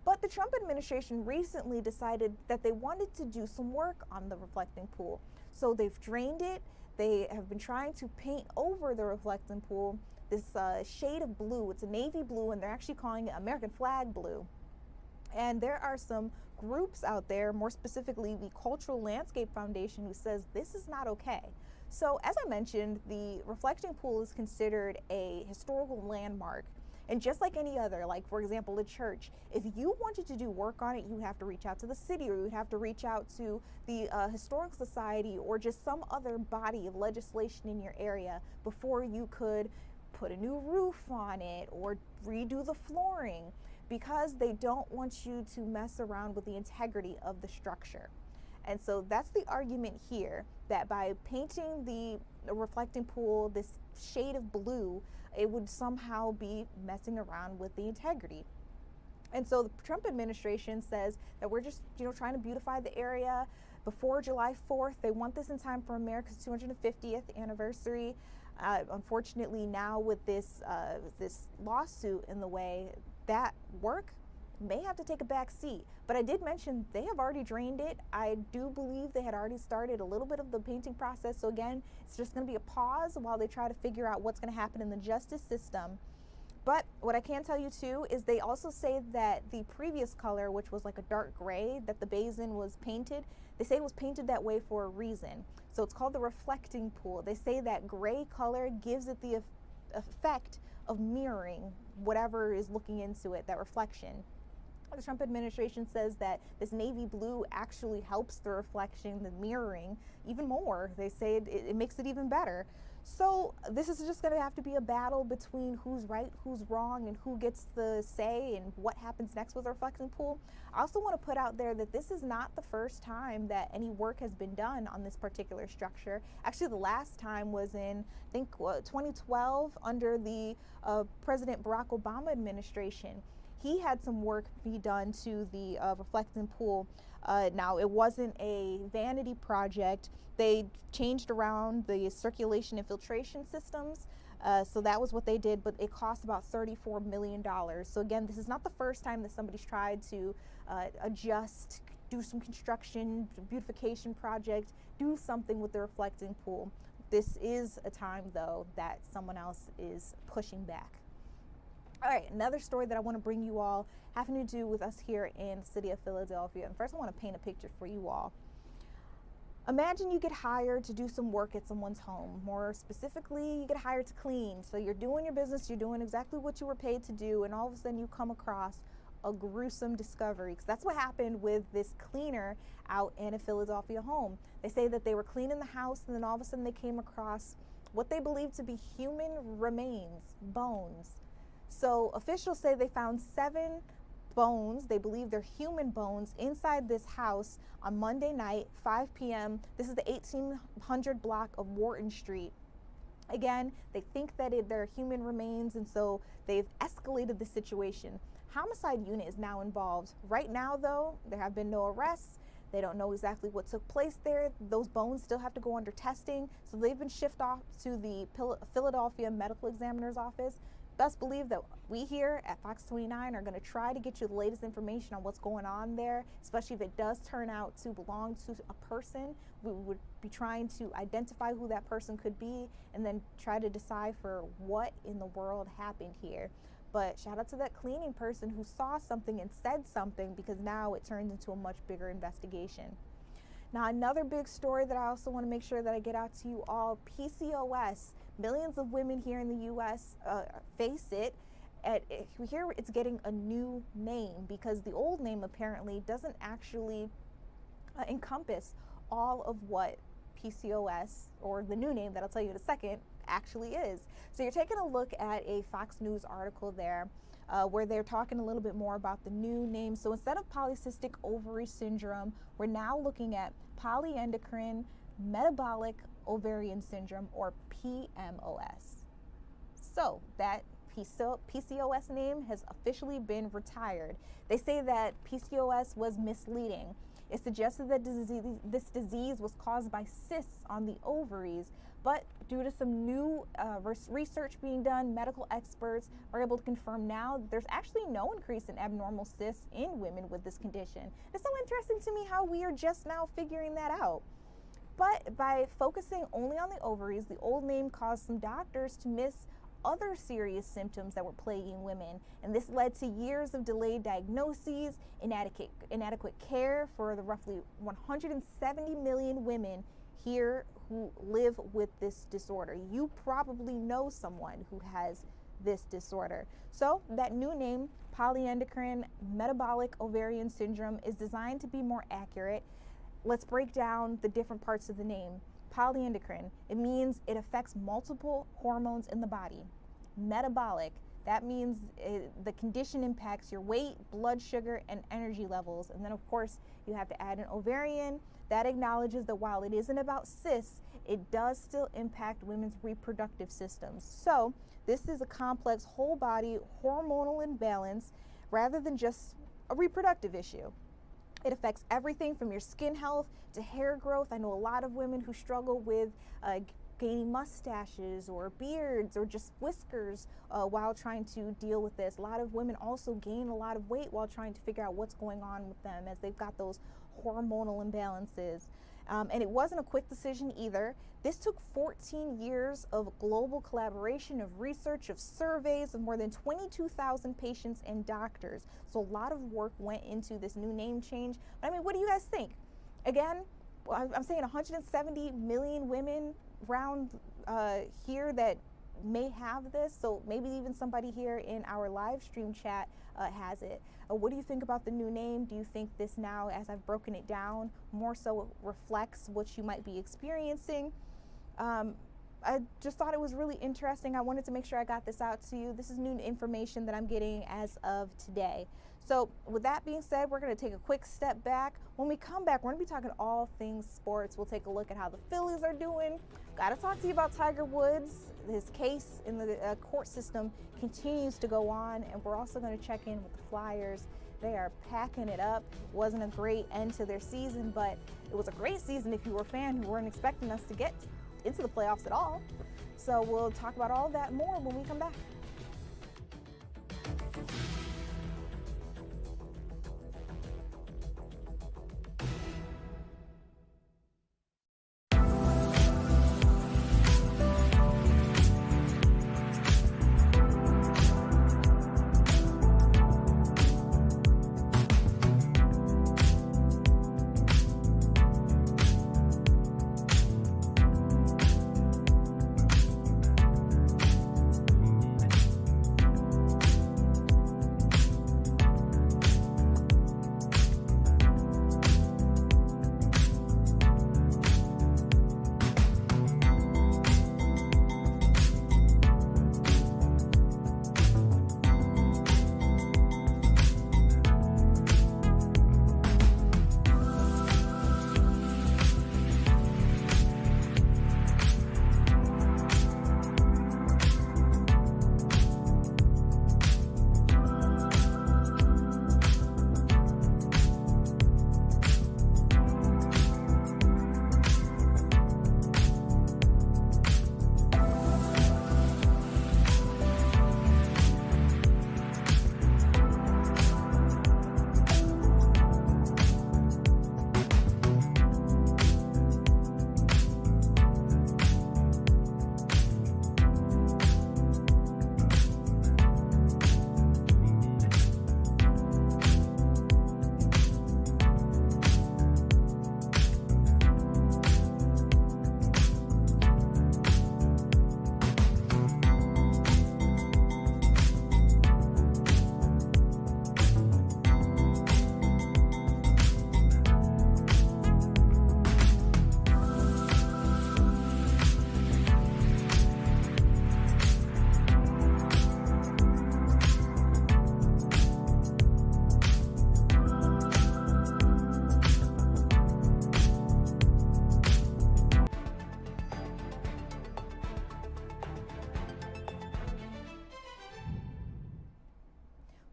But the Trump administration recently decided that they wanted to do some work on the reflecting pool. So they've drained it. They have been trying to paint over the reflecting pool this shade of blue. It's a navy blue, and they're actually calling it American flag blue. And there are some groups out there, more specifically the Cultural Landscape Foundation, who says this is not okay. So as I mentioned, the reflecting pool is considered a historical landmark. And just like any other, like for example, a church, if you wanted to do work on it, you have to reach out to the city, or you would have to reach out to the Historic Society or just some other body of legislation in your area before you could put a new roof on it or redo the flooring, because they don't want you to mess around with the integrity of the structure. And so that's the argument here, that by painting the reflecting pool this shade of blue, it would somehow be messing around with the integrity. And so the Trump administration says that we're just, trying to beautify the area before July 4th. They want this in time for America's 250th anniversary. Unfortunately, now with this lawsuit in the way, that work may have to take a back seat. But I did mention they have already drained it. I do believe they had already started a little bit of the painting process. So again, it's just going to be a pause while they try to figure out what's going to happen in the justice system. But what I can tell you too is they also say that the previous color, which was like a dark gray, that the basin was painted, they say it was painted that way for a reason. So it's called the reflecting pool. They say that gray color gives it the effect of mirroring whatever is looking into it, that reflection. The Trump administration says that this navy blue actually helps the reflection, the mirroring, even more. They say it makes it even better. So this is just going to have to be a battle between who's right, who's wrong, and who gets the say and what happens next with the reflecting pool. I also want to put out there that this is not the first time that any work has been done on this particular structure. Actually, the last time was in, I think, 2012 under the President Barack Obama administration. He had some work be done to the reflecting pool. Now, it wasn't a vanity project. They changed around the circulation and filtration systems. So that was what they did, but it cost about $34 million. So again, this is not the first time that somebody's tried to adjust, do some construction, beautification project, do something with the reflecting pool. This is a time, though, that someone else is pushing back. All right, another story that I want to bring you all having to do with us here in the city of Philadelphia. And first, I want to paint a picture for you all. Imagine you get hired to do some work at someone's home. More specifically, you get hired to clean. So you're doing your business, you're doing exactly what you were paid to do, and all of a sudden you come across a gruesome discovery. Because that's what happened with this cleaner out in a Philadelphia home. They say that they were cleaning the house, and then all of a sudden they came across what they believe to be human remains, bones. So officials say they found 7 bones. They believe they're human bones inside this house on Monday night, 5 p.m. This is the 1800 block of Wharton Street. Again, they think that they're human remains, and so they've escalated the situation. Homicide unit is now involved. Right now, though, there have been no arrests. They don't know exactly what took place there. Those bones still have to go under testing. So they've been shipped off to the Philadelphia Medical Examiner's Office. Best believe that we here at Fox 29 are going to try to get you the latest information on what's going on there, especially if it does turn out to belong to a person. We would be trying to identify who that person could be and then try to decipher what in the world happened here. But shout out to that cleaning person who saw something and said something, because now it turns into a much bigger investigation. Now, another big story that I also want to make sure that I get out to you all, PCOS. Millions of women here in the U.S. face it. here it's getting a new name because the old name apparently doesn't actually encompass all of what PCOS, or the new name that I'll tell you in a second, actually is. So you're taking a look at a Fox News article there where they're talking a little bit more about the new name. So instead of polycystic ovary syndrome, we're now looking at polyendocrine metabolic ovarian syndrome, or PMOS. So that PCOS name has officially been retired. They say that PCOS was misleading. It suggested that this disease was caused by cysts on the ovaries, but due to some new research being done, medical experts are able to confirm now that there's actually no increase in abnormal cysts in women with this condition. It's so interesting to me how we are just now figuring that out. But by focusing only on the ovaries, the old name caused some doctors to miss other serious symptoms that were plaguing women, and this led to years of delayed diagnoses, inadequate care for the roughly 170 million women here who live with this disorder. You probably know someone who has this disorder. So that new name, polyendocrine metabolic ovarian syndrome, is designed to be more accurate. Let's break down the different parts of the name. Polyendocrine, it means it affects multiple hormones in the body. Metabolic, that means the condition impacts your weight, blood sugar, and energy levels. And then of course you have to add an ovarian. That acknowledges that while it isn't about cysts, it does still impact women's reproductive systems. So this is a complex whole body hormonal imbalance rather than just a reproductive issue. It affects everything from your skin health to hair growth. I know a lot of women who struggle with gaining mustaches or beards or just whiskers while trying to deal with this. A lot of women also gain a lot of weight while trying to figure out what's going on with them as they've got those hormonal imbalances. And it wasn't a quick decision either. This took 14 years of global collaboration, of research, of surveys of more than 22,000 patients and doctors. So a lot of work went into this new name change. But I mean, what do you guys think? Again, I'm saying 170 million women around here that may have this. So maybe even somebody here in our live stream chat has it. What do you think about the new name? Do you think this now, as I've broken it down, more so reflects what you might be experiencing? I just thought it was really interesting. I wanted to make sure I got this out to you. This is new information that I'm getting as of today. So with that being said, we're going to take a quick step back. When we come back, we're going to be talking all things sports. We'll take a look at how the Phillies are doing. Got to talk to you about Tiger Woods. His case in the court system continues to go on, and we're also going to check in with the Flyers. They are packing it up. Wasn't a great end to their season, but it was a great season if you were a fan who weren't expecting us to get into the playoffs at all. So we'll talk about all that more when we come back.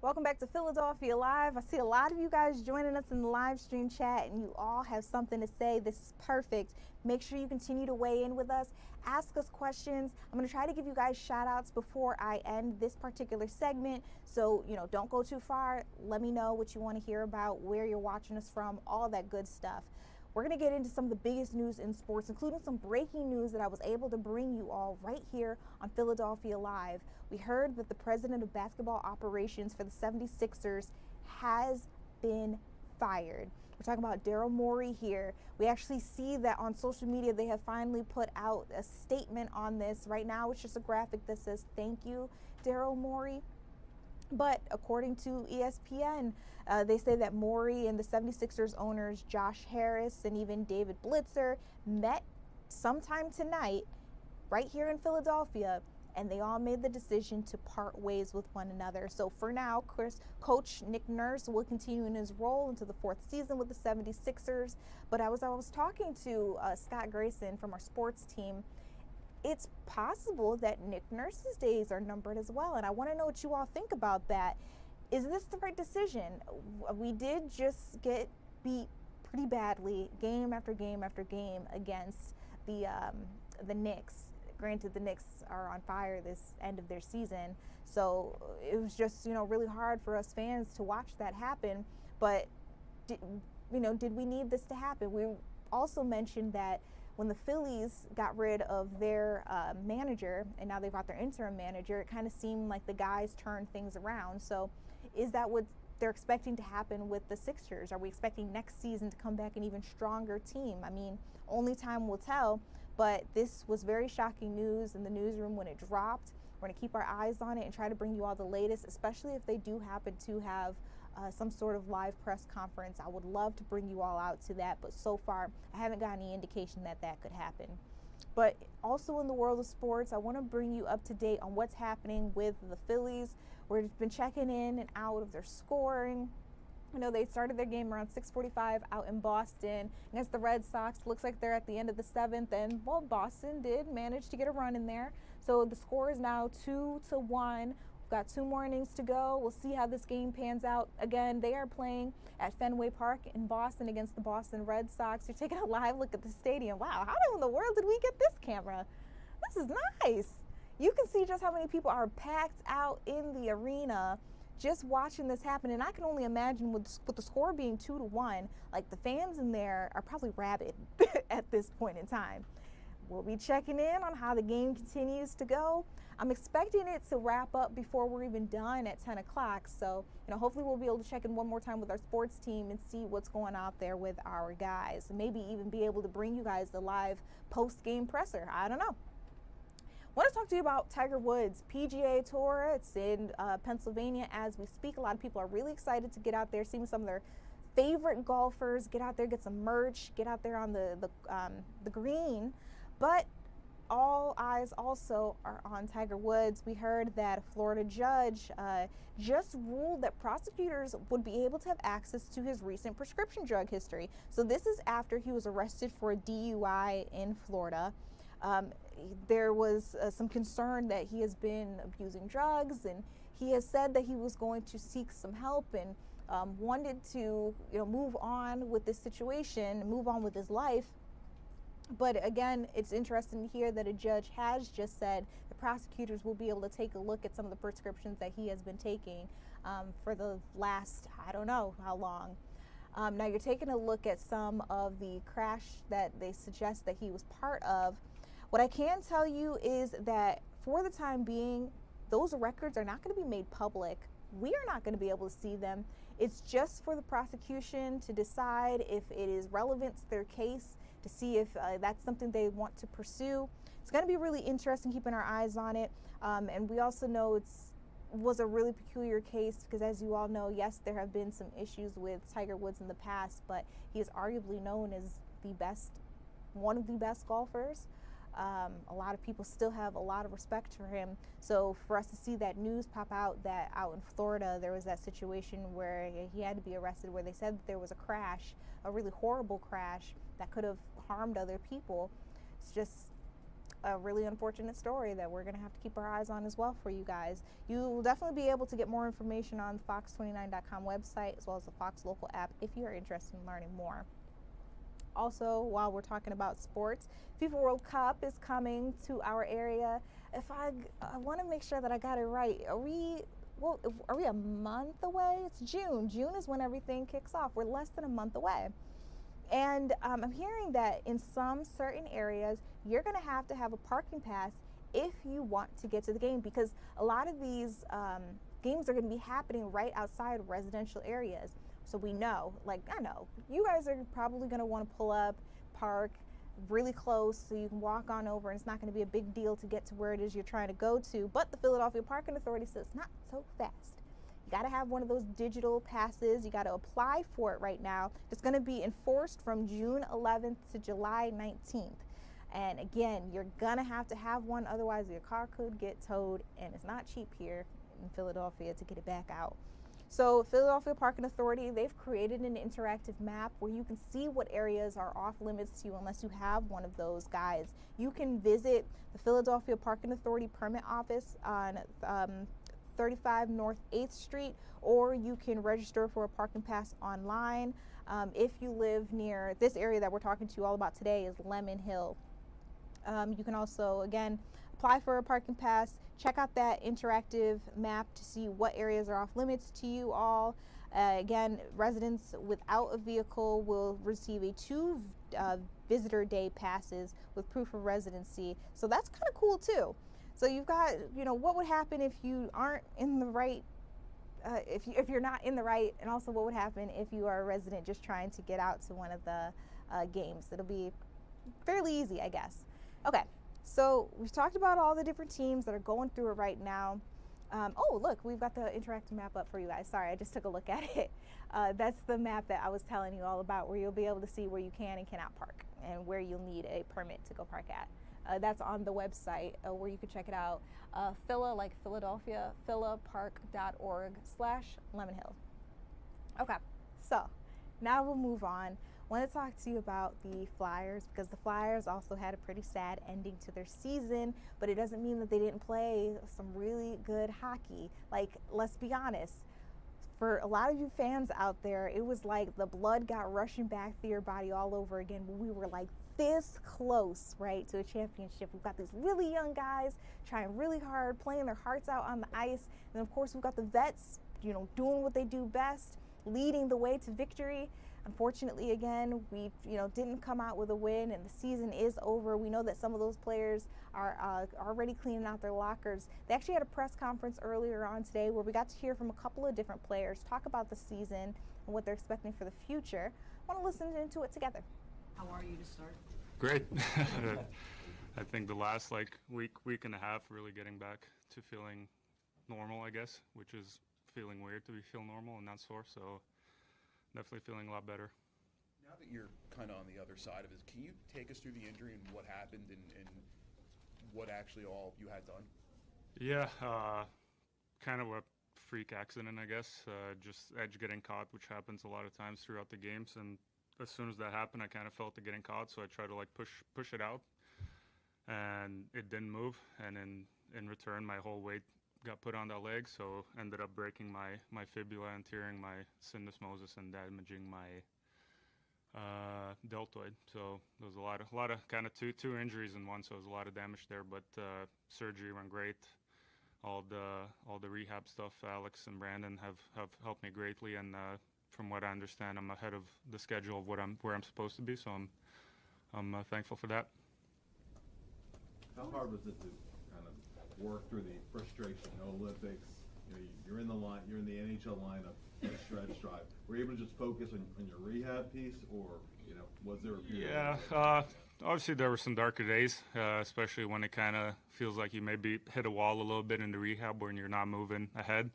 Welcome back to Philadelphia Live. I see a lot of you guys joining us in the live stream chat, and you all have something to say. This is perfect. Make sure you continue to weigh in with us. Ask us questions. I'm going to try to give you guys shout outs before I end this particular segment. So, don't go too far. Let me know what you want to hear about, where you're watching us from, all that good stuff. We're going to get into some of the biggest news in sports, including some breaking news that I was able to bring you all right here on Philadelphia Live. We heard that the president of basketball operations for the 76ers has been fired. We're talking about Daryl Morey here. We actually see that on social media they have finally put out a statement on this. Right now it's just a graphic that says, "Thank you, Daryl Morey." But according to ESPN, they say that Morey and the 76ers owners, Josh Harris and even David Blitzer, met sometime tonight right here in Philadelphia, and they all made the decision to part ways with one another. So for now, Coach Nick Nurse will continue in his role into the 4th season with the 76ers. But I was talking to Scott Grayson from our sports team. It's possible that Nick Nurse's days are numbered as well, and I want to know what you all think about that. Is this the right decision? We did just get beat pretty badly, game after game after game, against the Knicks. Granted, the Knicks are on fire this end of their season, so it was just really hard for us fans to watch that happen. But did we need this to happen? We also mentioned that when the Phillies got rid of their manager and now they've got their interim manager, it kind of seemed like the guys turned things around. So is that what they're expecting to happen with the Sixers? Are we expecting next season to come back an even stronger team? I mean, only time will tell, but this was very shocking news in the newsroom when it dropped. We're going to keep our eyes on it and try to bring you all the latest, especially if they do happen to have some sort of live press conference. I would love to bring you all out to that, but so far I haven't got any indication that that could happen. But also in the world of sports, I want to bring you up to date on what's happening with the Phillies. We've been checking in and out of their scoring. They started their game around 6:45 out in Boston against the Red Sox. Looks like they're at the end of the 7th, and Boston did manage to get a run in there. So the score is now 2-1. Got 2 more innings to go. We'll see how this game pans out. Again, they are playing at Fenway Park in Boston against the Boston Red Sox. You're taking a live look at the stadium. Wow, how in the world did we get this camera? This is nice. You can see just how many people are packed out in the arena just watching this happen. And I can only imagine with the score being 2-1, like the fans in there are probably rabid at this point in time. We'll be checking in on how the game continues to go. I'm expecting it to wrap up before we're even done at 10 o'clock. So, hopefully we'll be able to check in one more time with our sports team and see what's going out there with our guys. Maybe even be able to bring you guys the live post-game presser. I don't know. I want to talk to you about Tiger Woods PGA Tour. It's in Pennsylvania as we speak. A lot of people are really excited to get out there, seeing some of their favorite golfers, get out there, get some merch, get out there on the green. But all eyes also are on Tiger Woods. We heard that a Florida judge just ruled that prosecutors would be able to have access to his recent prescription drug history. So this is after he was arrested for a DUI in Florida. There was some concern that he has been abusing drugs, and he has said that he was going to seek some help and wanted to move on with this situation, move on with his life. But again, it's interesting to hear that a judge has just said the prosecutors will be able to take a look at some of the prescriptions that he has been taking for the last, I don't know how long. Now you're taking a look at some of the crash that they suggest that he was part of. What I can tell you is that for the time being, those records are not going to be made public. We are not going to be able to see them. It's just for the prosecution to decide if it is relevant to their case, to see if that's something they want to pursue. It's going to be really interesting keeping our eyes on it. And we also know it was a really peculiar case because, as you all know, yes, there have been some issues with Tiger Woods in the past, but he is arguably known as one of the best golfers. A lot of people still have a lot of respect for him. So for us to see that news pop out that out in Florida, there was that situation where he had to be arrested, where they said that there was a crash, a really horrible crash that could have harmed other people. It's just a really unfortunate story that we're going to have to keep our eyes on as well for you guys. You will definitely be able to get more information on the fox29.com website as well as the Fox Local app if you're interested in learning more. Also, while we're talking about sports, FIFA World Cup is coming to our area. If I want to make sure that I got it right. Are we a month away? It's June. June is when everything kicks off. We're less than a month away. And I'm hearing that in some certain areas, you're going to have a parking pass if you want to get to the game, because a lot of these games are going to be happening right outside residential areas. So we know, I know, you guys are probably going to want to pull up, park really close so you can walk on over, and it's not going to be a big deal to get to where it is you're trying to go to. But the Philadelphia Parking Authority says not so fast. You got to have one of those digital passes. You got to apply for it right now. It's going to be enforced from June 11th to July 19th. And again, you're going to have one, otherwise your car could get towed, and it's not cheap here in Philadelphia to get it back out. So Philadelphia Parking Authority, they've created an interactive map where you can see what areas are off limits to you unless you have one of those guides. You can visit the Philadelphia Parking Authority permit office on 35 North 8th Street, or you can register for a parking pass online. If you live near this area that we're talking to you all about today is Lemon Hill. You can also, again, apply for a parking pass, check out that interactive map to see what areas are off limits to you all. Again, residents without a vehicle will receive a 2 visitor day passes with proof of residency. So that's kind of cool too. So you've got, what would happen if you aren't in the right, if you're not in the right, and also what would happen if you are a resident just trying to get out to one of the games. It'll be fairly easy, I guess. Okay. So we've talked about all the different teams that are going through it right now. Oh, look, we've got the interactive map up for you guys. Sorry, I just took a look at it. That's the map that I was telling you all about, where you'll be able to see where you can and cannot park and where you'll need a permit to go park at. That's on the website where you can check it out. Phila, like Philadelphia, philapark.org/Lemon Hill. Okay, so now we'll move on. I want to talk to you about the Flyers, because the Flyers also had a pretty sad ending to their season, but it doesn't mean that they didn't play some really good hockey. Let's be honest, for a lot of you fans out there, it was like the blood got rushing back through your body all over again when we were this close, right, to a championship. We've got these really young guys trying really hard, playing their hearts out on the ice, and of course we've got the vets, doing what they do best, leading the way to victory. Unfortunately, again, we didn't come out with a win, and the season is over. We know that some of those players are already cleaning out their lockers. They actually had a press conference earlier on today where we got to hear from a couple of different players talk about the season and what they're expecting for the future. I want to listen into it together. How are you to start? Great. I think the last week and a half really getting back to feeling normal, I guess, which is feeling weird to feel normal and not sore. So definitely feeling a lot better. Now that you're kind of on the other side of it, can you take us through the injury and what happened and what actually all you had done? Yeah, kind of a freak accident, I guess. Just edge getting caught, which happens a lot of times throughout the games. And as soon as that happened, I kind of felt it getting caught, so I tried to push it out, and it didn't move. And in return, my whole weight got put on that leg, so ended up breaking my fibula and tearing my syndesmosis and damaging my deltoid. So there was a lot of kind of two injuries in one, so there was a lot of damage there. But surgery went great. All the rehab stuff, Alex and Brandon have helped me greatly, and from what I understand, I'm ahead of the schedule of where I'm supposed to be. So I'm thankful for that. How hard was it to kind of work through the frustration? No Olympics, you're in the NHL lineup, stretch drive. Were you able to just focus on your rehab piece, or was there a period? Yeah, obviously there were some darker days, especially when it kind of feels like you maybe hit a wall a little bit in the rehab when you're not moving ahead.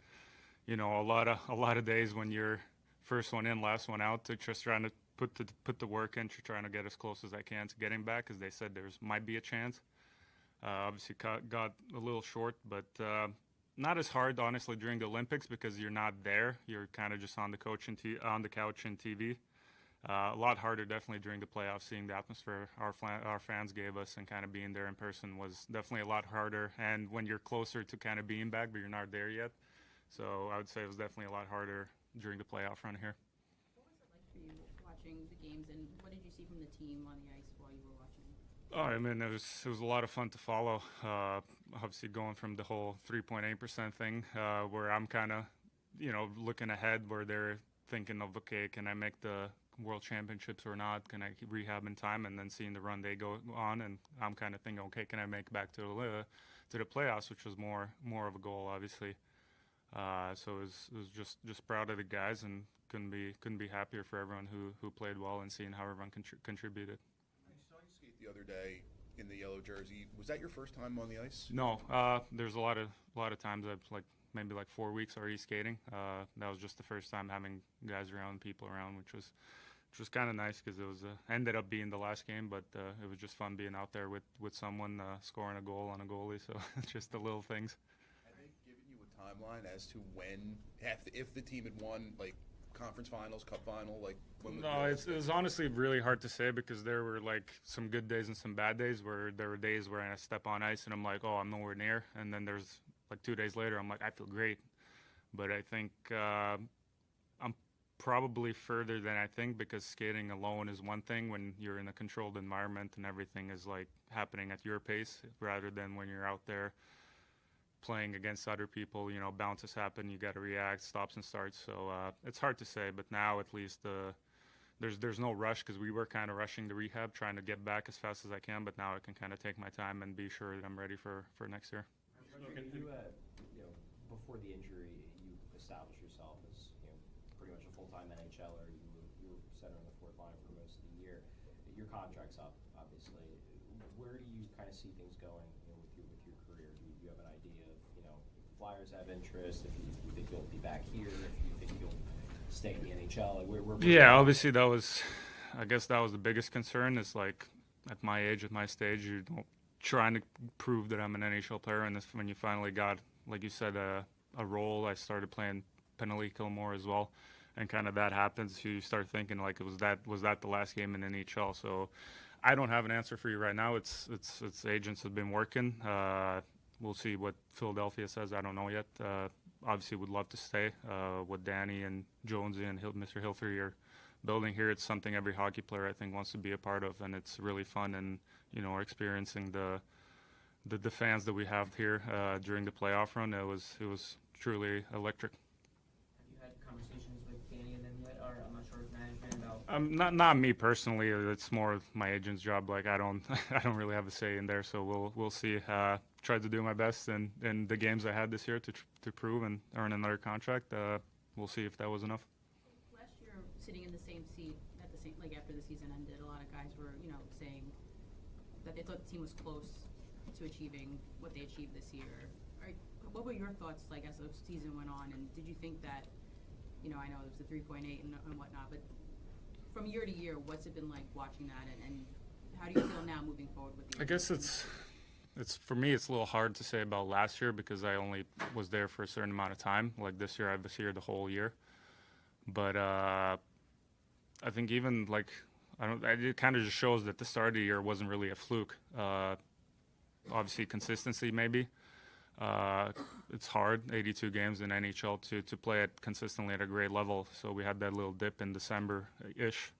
A lot of days when you're first one in, last one out, to just trying to put the work in, trying to get as close as I can to getting back, because they said there's might be a chance. Obviously got a little short, but not as hard, honestly, during the Olympics, because you're not there. You're kind of just on the couch and TV. a lot harder definitely during the playoffs, seeing the atmosphere our fans gave us and kind of being there in person was definitely a lot harder. And when you're closer to kind of being back, but you're not there yet. So I would say it was definitely a lot harder during the playoff run here. What was it like for you watching the games, and what did you see from the team on the ice while you were watching? Oh, I mean, it was a lot of fun to follow. Obviously, going from the whole 3.8% thing, where I'm kind of, looking ahead, where they're thinking of, okay, can I make the World Championships or not? Can I keep rehab in time? And then seeing the run they go on, and I'm kind of thinking, okay, can I make it back to the playoffs, which was more of a goal, obviously. So it was just proud of the guys, and couldn't be happier for everyone who played well and seeing how everyone contributed. I saw you skate the other day in the yellow jersey. Was that your first time on the ice? No, there's a lot of times I've maybe 4 weeks already skating. That was just the first time having guys around, people around, which was kind of nice because it was ended up being the last game, but it was just fun being out there with someone scoring a goal on a goalie. So just the little things. Have they given you a timeline as to when, if the team had won, conference finals, cup final, when? No, it was honestly really hard to say because there were some good days and some bad days. Where there were days where I step on ice and I'm like, oh, I'm nowhere near, and then there's 2 days later I'm like, I feel great. But I think I'm probably further than I think, because skating alone is one thing when you're in a controlled environment and everything is happening at your pace, rather than when you're out there playing against other people. Bounces happen, you got to react, stops and starts. So it's hard to say, but now at least there's no rush, because we were kind of rushing the rehab, trying to get back as fast as I can. But now I can kind of take my time and be sure that I'm ready for next year. Before the injury, you established yourself as pretty much a full-time NHLer. You were center in the fourth line for most of the year. Your contract's up, obviously. Where do you kind of see things going with your career? Do you have an idea of if the Flyers have interest, if you think you'll be back here, if you think you'll stay in the NHL? Yeah, obviously I guess that was the biggest concern. Is at my age, at my stage, you don't trying to prove that I'm an NHL player, and when you finally got, like you said, a role. I started playing penalty kill more as well, and kind of that happens. You start thinking was that the last game in NHL? So I don't have an answer for you right now. It's agents have been working. We'll see what Philadelphia says. I don't know yet. Obviously would love to stay. What Danny and Jonesy and Mr. Hilfery are building here, it's something every hockey player I think wants to be a part of, and it's really fun. And experiencing the fans that we have here during the playoff run, it was truly electric. Have you had conversations with Danny and them yet, or I'm not sure with management about? Not me personally. It's more my agent's job. I don't really have a say in there. So we'll see. Tried to do my best in the games I had this year to prove and earn another contract. We'll see if that was enough. Last year, sitting in the same seat after the season ended, a lot of guys were saying that they thought the team was close to achieving what they achieved this year. What were your thoughts as the season went on, and did you think that, I know it was the 3.8 and whatnot, but from year to year, what's it been like watching that, and how do you feel now moving forward with the? I guess it's for me, it's a little hard to say about last year because I only was there for a certain amount of time. This year, I was here the whole year, but I think even it kind of just shows that the start of the year wasn't really a fluke. Obviously, consistency maybe. It's hard, 82 games in NHL to play it consistently at a great level. So we had that little dip in December-ish.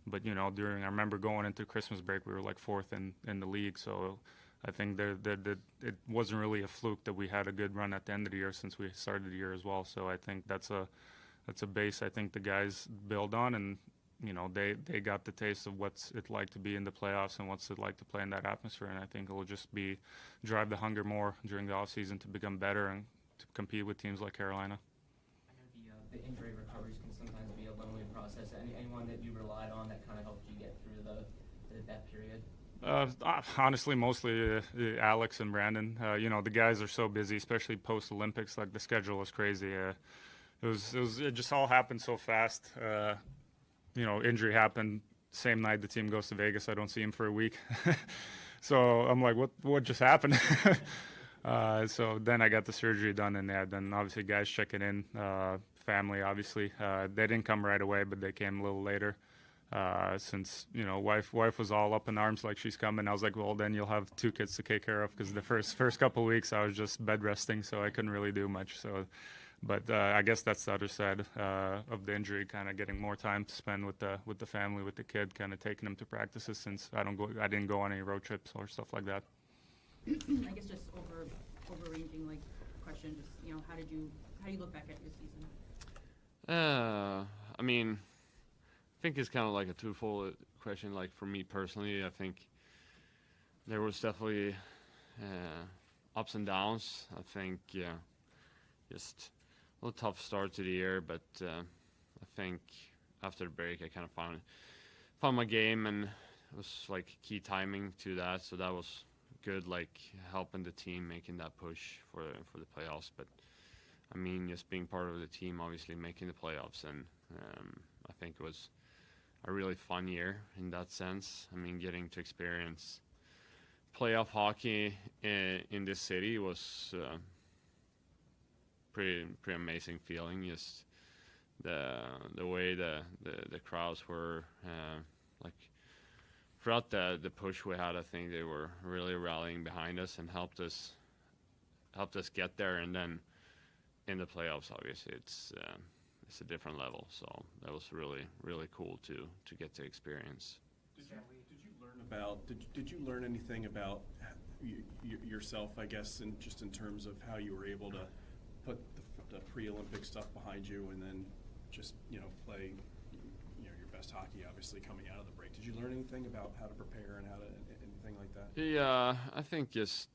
But, I remember going into Christmas break, we were fourth in the league. So I think it wasn't really a fluke that we had a good run at the end of the year, since we started the year as well. So I think that's a base I think the guys build on, and they got the taste of what's it like to be in the playoffs and what's it like to play in that atmosphere. And I think it'll just drive the hunger more during the offseason to become better and to compete with teams like Carolina. I know the injury recoveries can sometimes be a lonely process. Anyone that you relied on that kind of helped you get through that period? Honestly, mostly Alex and Brandon. The guys are so busy, especially post-Olympics. The schedule was crazy. It just all happened so fast. Injury happened same night the team goes to Vegas. I don't see him for a week. So I'm like, what just happened? So then I got the surgery done, and then obviously guys checking in, family obviously. They didn't come right away, but they came a little later. since wife was all up in arms like she's coming. I was like, well, then you'll have 2 kids to take care of, because the first couple of weeks I was just bed resting, so I couldn't really do much. So, but I guess that's the other side of the injury, kind of getting more time to spend with the family, with the kid, kind of taking them to practices, since I didn't go on any road trips or stuff like that. I guess just overranging question, just how do you look back at your season? I mean, I think it's kind of like a twofold question. Like for me personally, I think there was definitely ups and downs. I think just a little tough start to the year, but I think after the break I kind of found my game, and it was like key timing to that. So that was good, like helping the team making that push for the playoffs. But I mean, just being part of the team, obviously making the playoffs, and I think it was a really fun year in that sense. I mean, getting to experience playoff hockey in this city was pretty amazing feeling. Just the way the crowds were like throughout the push we had. I think they were really rallying behind us and helped us get there. And then in the playoffs, obviously it's a different level. So that was really cool to get to experience. Did you learn anything about yourself, I guess, just in terms of how you were able to put the pre-Olympic stuff behind you, and then just play your best hockey, obviously coming out of the break? Did you learn anything about how to prepare and how to anything like that? Yeah, I think just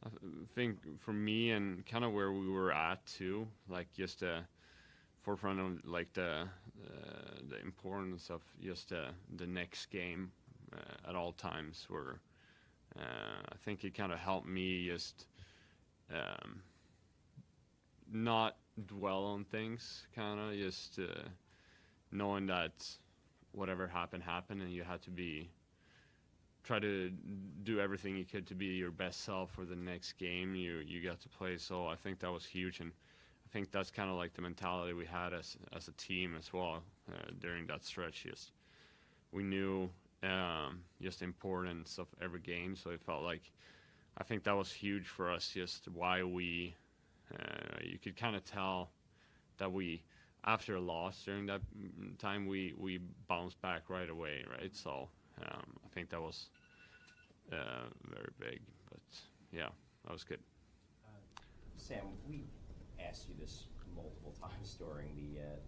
I think for me and kind of where we were at too, like just the forefront of like the importance of just the next game at all times. Where I think it kind of helped me just not dwell on things, kind of just knowing that whatever happened, and you had to try to do everything you could to be your best self for the next game you got to play. So I think that was huge, and I think that's kind of like the mentality we had as a team as well during that stretch. Just we knew just the importance of every game, so it felt like I think that was huge for us. Just why we you could kind of tell that we, after a loss during that time, we bounced back right away, right? So I think that was very big, but yeah, that was good. Sam, we asked you this multiple times during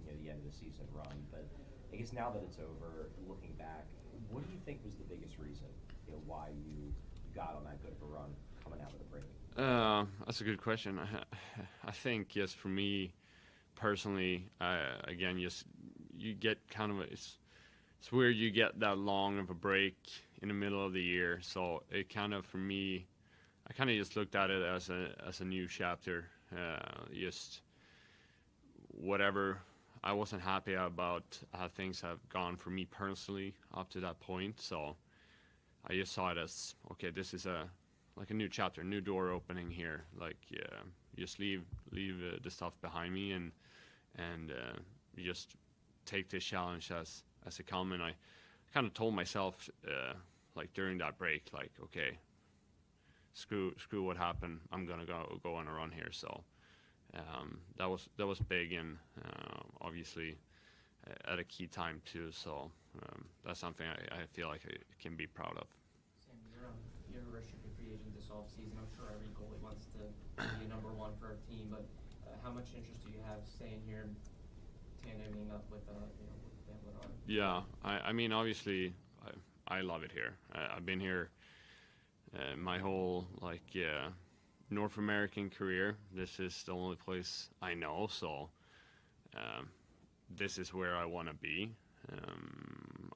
the end of the season run, but I guess now that it's over, looking back, what do you think was the biggest reason why you got on that good of a run coming out of the break? That's a good question. I think, yes, for me personally, again, just you get kind of it's weird you get that long of a break in the middle of the year. So it kind of, for me, I kind of just looked at it as a new chapter. Just whatever I wasn't happy about how things have gone for me personally up to that point. So I just saw it as, okay, this is like a new chapter, new door opening here. Like, just leave the stuff behind me and just take this challenge as it comes. And I kind of told myself, like during that break, like, okay, screw what happened. I'm gonna go on a run here. So that was big, and obviously at a key time too. So that's something I feel like I can be proud of. Sam, you're a restricted free agent this offseason. I'm sure every goalie wants to be number one for our team, but how much interest do you have staying here, tandeming up with Van? Yeah, I mean, obviously, I love it here. I've been here my whole North American career. This is the only place I know, so this is where I want to be.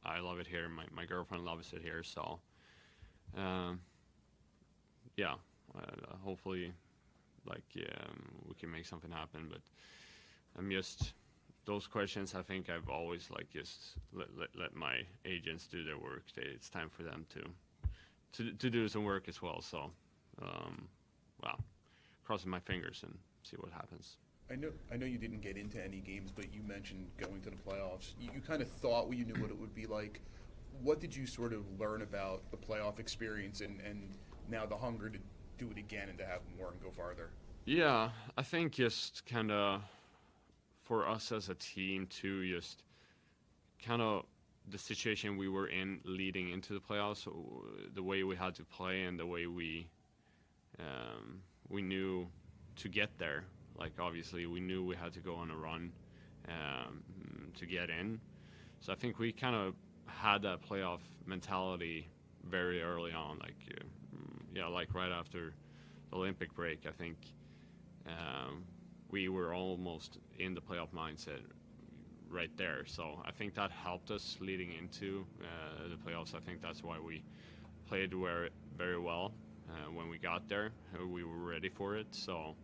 I love it here. My girlfriend loves it here, so yeah, hopefully we can make something happen. But I'm just, those questions, I think I've always just let my agents do their work. It's time for them to do some work as well. So well, crossing my fingers and see what happens. I know you didn't get into any games, but you mentioned going to the playoffs. You kind of thought you knew what it would be like. What did you sort of learn about the playoff experience and now the hunger to do it again and to have more and go farther? Yeah, I think just kind of for us as a team too, just kind of the situation we were in leading into the playoffs, the way we had to play and the way we knew to get there. Like obviously we knew we had to go on a run to get in. So I think we kind of had that playoff mentality very early on, like right after the Olympic break. I think we were almost in the playoff mindset right there. So I think that helped us leading into the playoffs. I think that's why we played very well when we got there. We were ready for it. So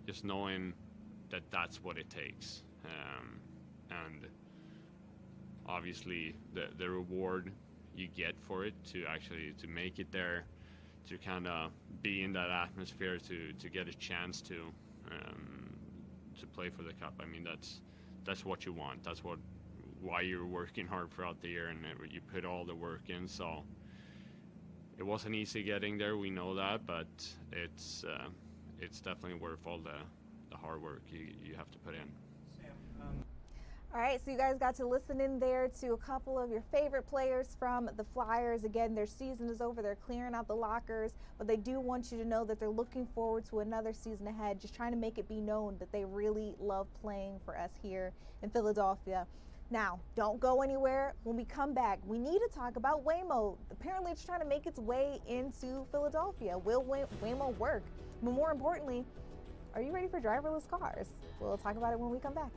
just knowing that that's what it takes. And obviously the reward you get for it to make it there, to kind of be in that atmosphere, to get a chance to play for the cup. I mean, that's what you want. That's why you're working hard throughout the year and you put all the work in. So it wasn't easy getting there. We know that, but it's definitely worth all the hard work you have to put in. All right, so you guys got to listen in there to a couple of your favorite players from the Flyers. Again, their season is over. They're clearing out the lockers, but they do want you to know that they're looking forward to another season ahead, just trying to make it be known that they really love playing for us here in Philadelphia. Now, don't go anywhere. When we come back, we need to talk about Waymo. Apparently, it's trying to make its way into Philadelphia. Will Waymo work? But more importantly, are you ready for driverless cars? We'll talk about it when we come back.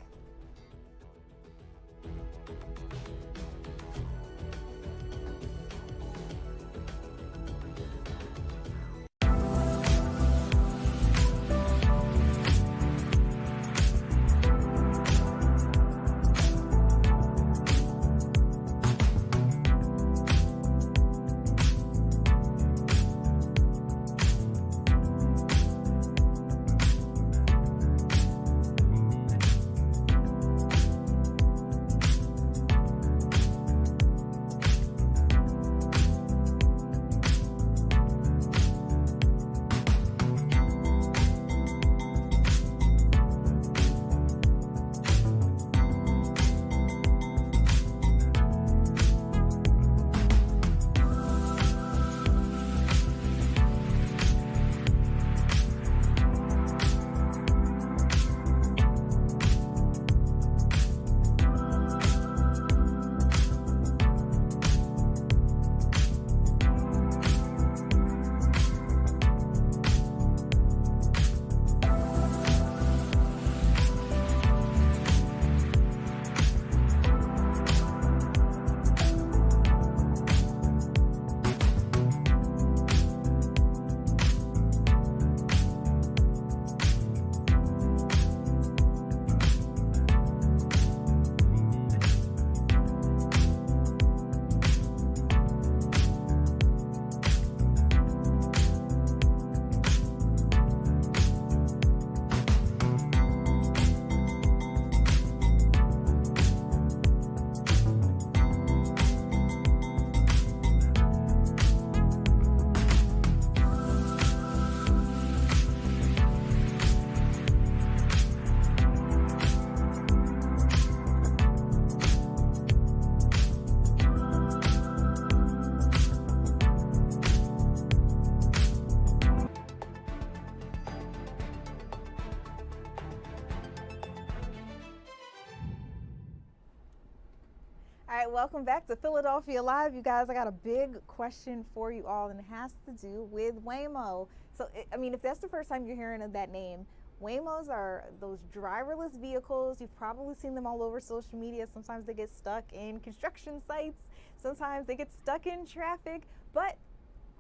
All right, welcome back to Philadelphia Live. You guys, I got a big question for you all, and it has to do with Waymo. So, if that's the first time you're hearing of that name, Waymos are those driverless vehicles. You've probably seen them all over social media. Sometimes they get stuck in construction sites. Sometimes they get stuck in traffic. But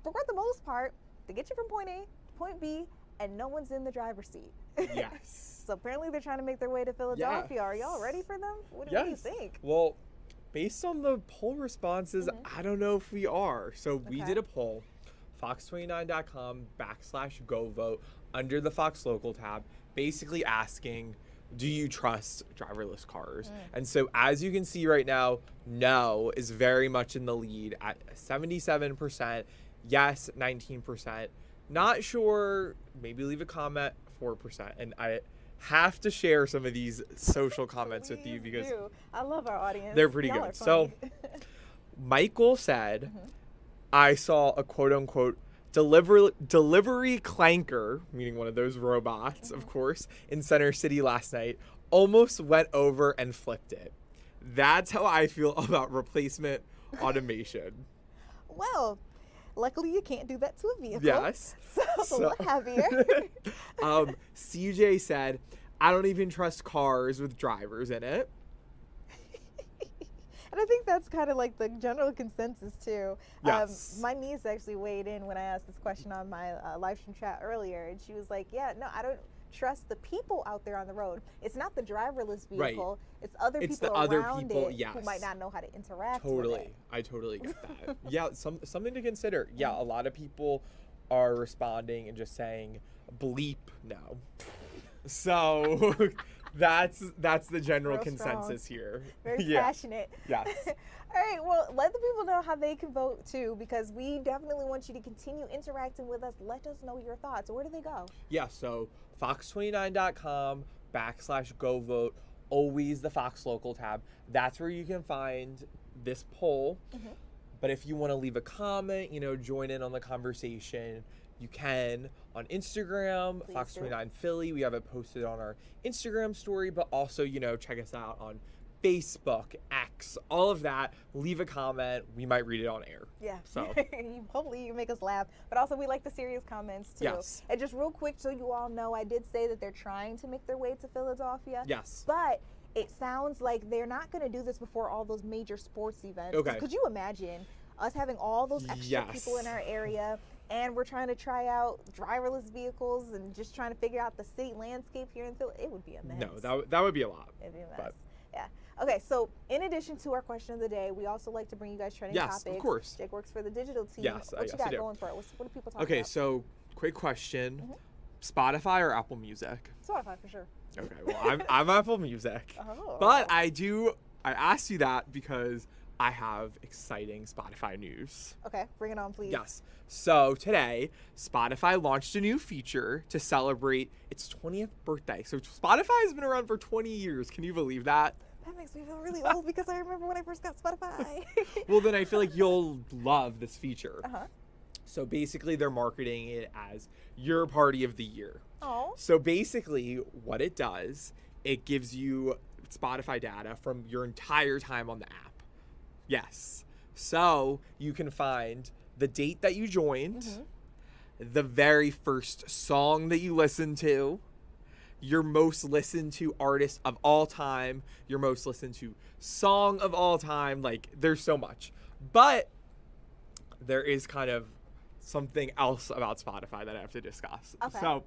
for the most part, they get you from point A to point B, and no one's in the driver's seat. Yes. So apparently they're trying to make their way to Philadelphia. Yes. Are y'all ready for them? What do you think? Well, based on the poll responses, I don't know if we are. So we did a poll. fox29.com/go vote under the Fox Local tab, basically asking, do you trust driverless cars? And so as you can see right now, no is very much in the lead at 77%, yes 19%, not sure, maybe leave a comment 4%. And I have to share some of these social comments with you because I love our audience. they're pretty Y'all good. are So funny. Michael said, I saw a quote unquote delivery clanker, meaning one of those robots, of course, in Center City last night, almost went over and flipped it. That's how I feel about replacement automation. Well, luckily you can't do that to a vehicle. Yes. So it's a lot heavier. CJ said, I don't even trust cars with drivers in it. And I think that's kind of like the general consensus too. Yes. My niece actually weighed in when I asked this question on my live stream chat earlier, and she was like, yeah, no, I don't trust the people out there on the road. It's not the driverless vehicle. It's other people around it who might not know how to interact with it. I totally get that. Yeah, something to consider. Yeah, a lot of people are responding and just saying bleep no. So that's the general Real consensus strong. here. Very passionate. Yes. All right, well, let the people know how they can vote too, because we definitely want you to continue interacting with us. Let us know your thoughts. Where do they go? Yeah, so fox29.com/go vote, always the Fox Local tab. That's where you can find this poll. But if you want to leave a comment, join in on the conversation, you can on Instagram, Fox29 Philly. We have it posted on our Instagram story, but also, check us out on Facebook, X, all of that. Leave a comment. We might read it on air. Yeah. So hopefully you make us laugh. But also we like the serious comments too. Yes. And just real quick, so you all know, I did say that they're trying to make their way to Philadelphia. Yes. But it sounds like they're not going to do this before all those major sports events. Okay. Could you imagine us having all those extra people in our area, and we're trying to try out driverless vehicles and just trying to figure out the city landscape here in Philly? It would be a mess. No, that would be a lot. It'd be a mess. Yeah. Okay, so in addition to our question of the day, we also like to bring you guys trending topics. Yes, of course. Jake works for the digital team. Yes, what you yes, got I do. going for it? What do people talk Okay, about? so quick question. Spotify or Apple Music? Spotify for sure. Okay, well, I'm Apple Music. Oh. But I asked you that because I have exciting Spotify news. Okay, bring it on, please. Yes. So today, Spotify launched a new feature to celebrate its 20th birthday. So Spotify has been around for 20 years. Can you believe that? That makes me feel really old because I remember when I first got Spotify. Well, then I feel like you'll love this feature. Uh-huh. So basically, they're marketing it as your party of the year. Oh. So basically, what it does, it gives you Spotify data from your entire time on the app. Yes. So you can find the date that you joined, the very first song that you listened to, your most listened to artist of all time, your most listened to song of all time. Like, there's so much. But there is kind of something else about Spotify that I have to discuss. Okay. So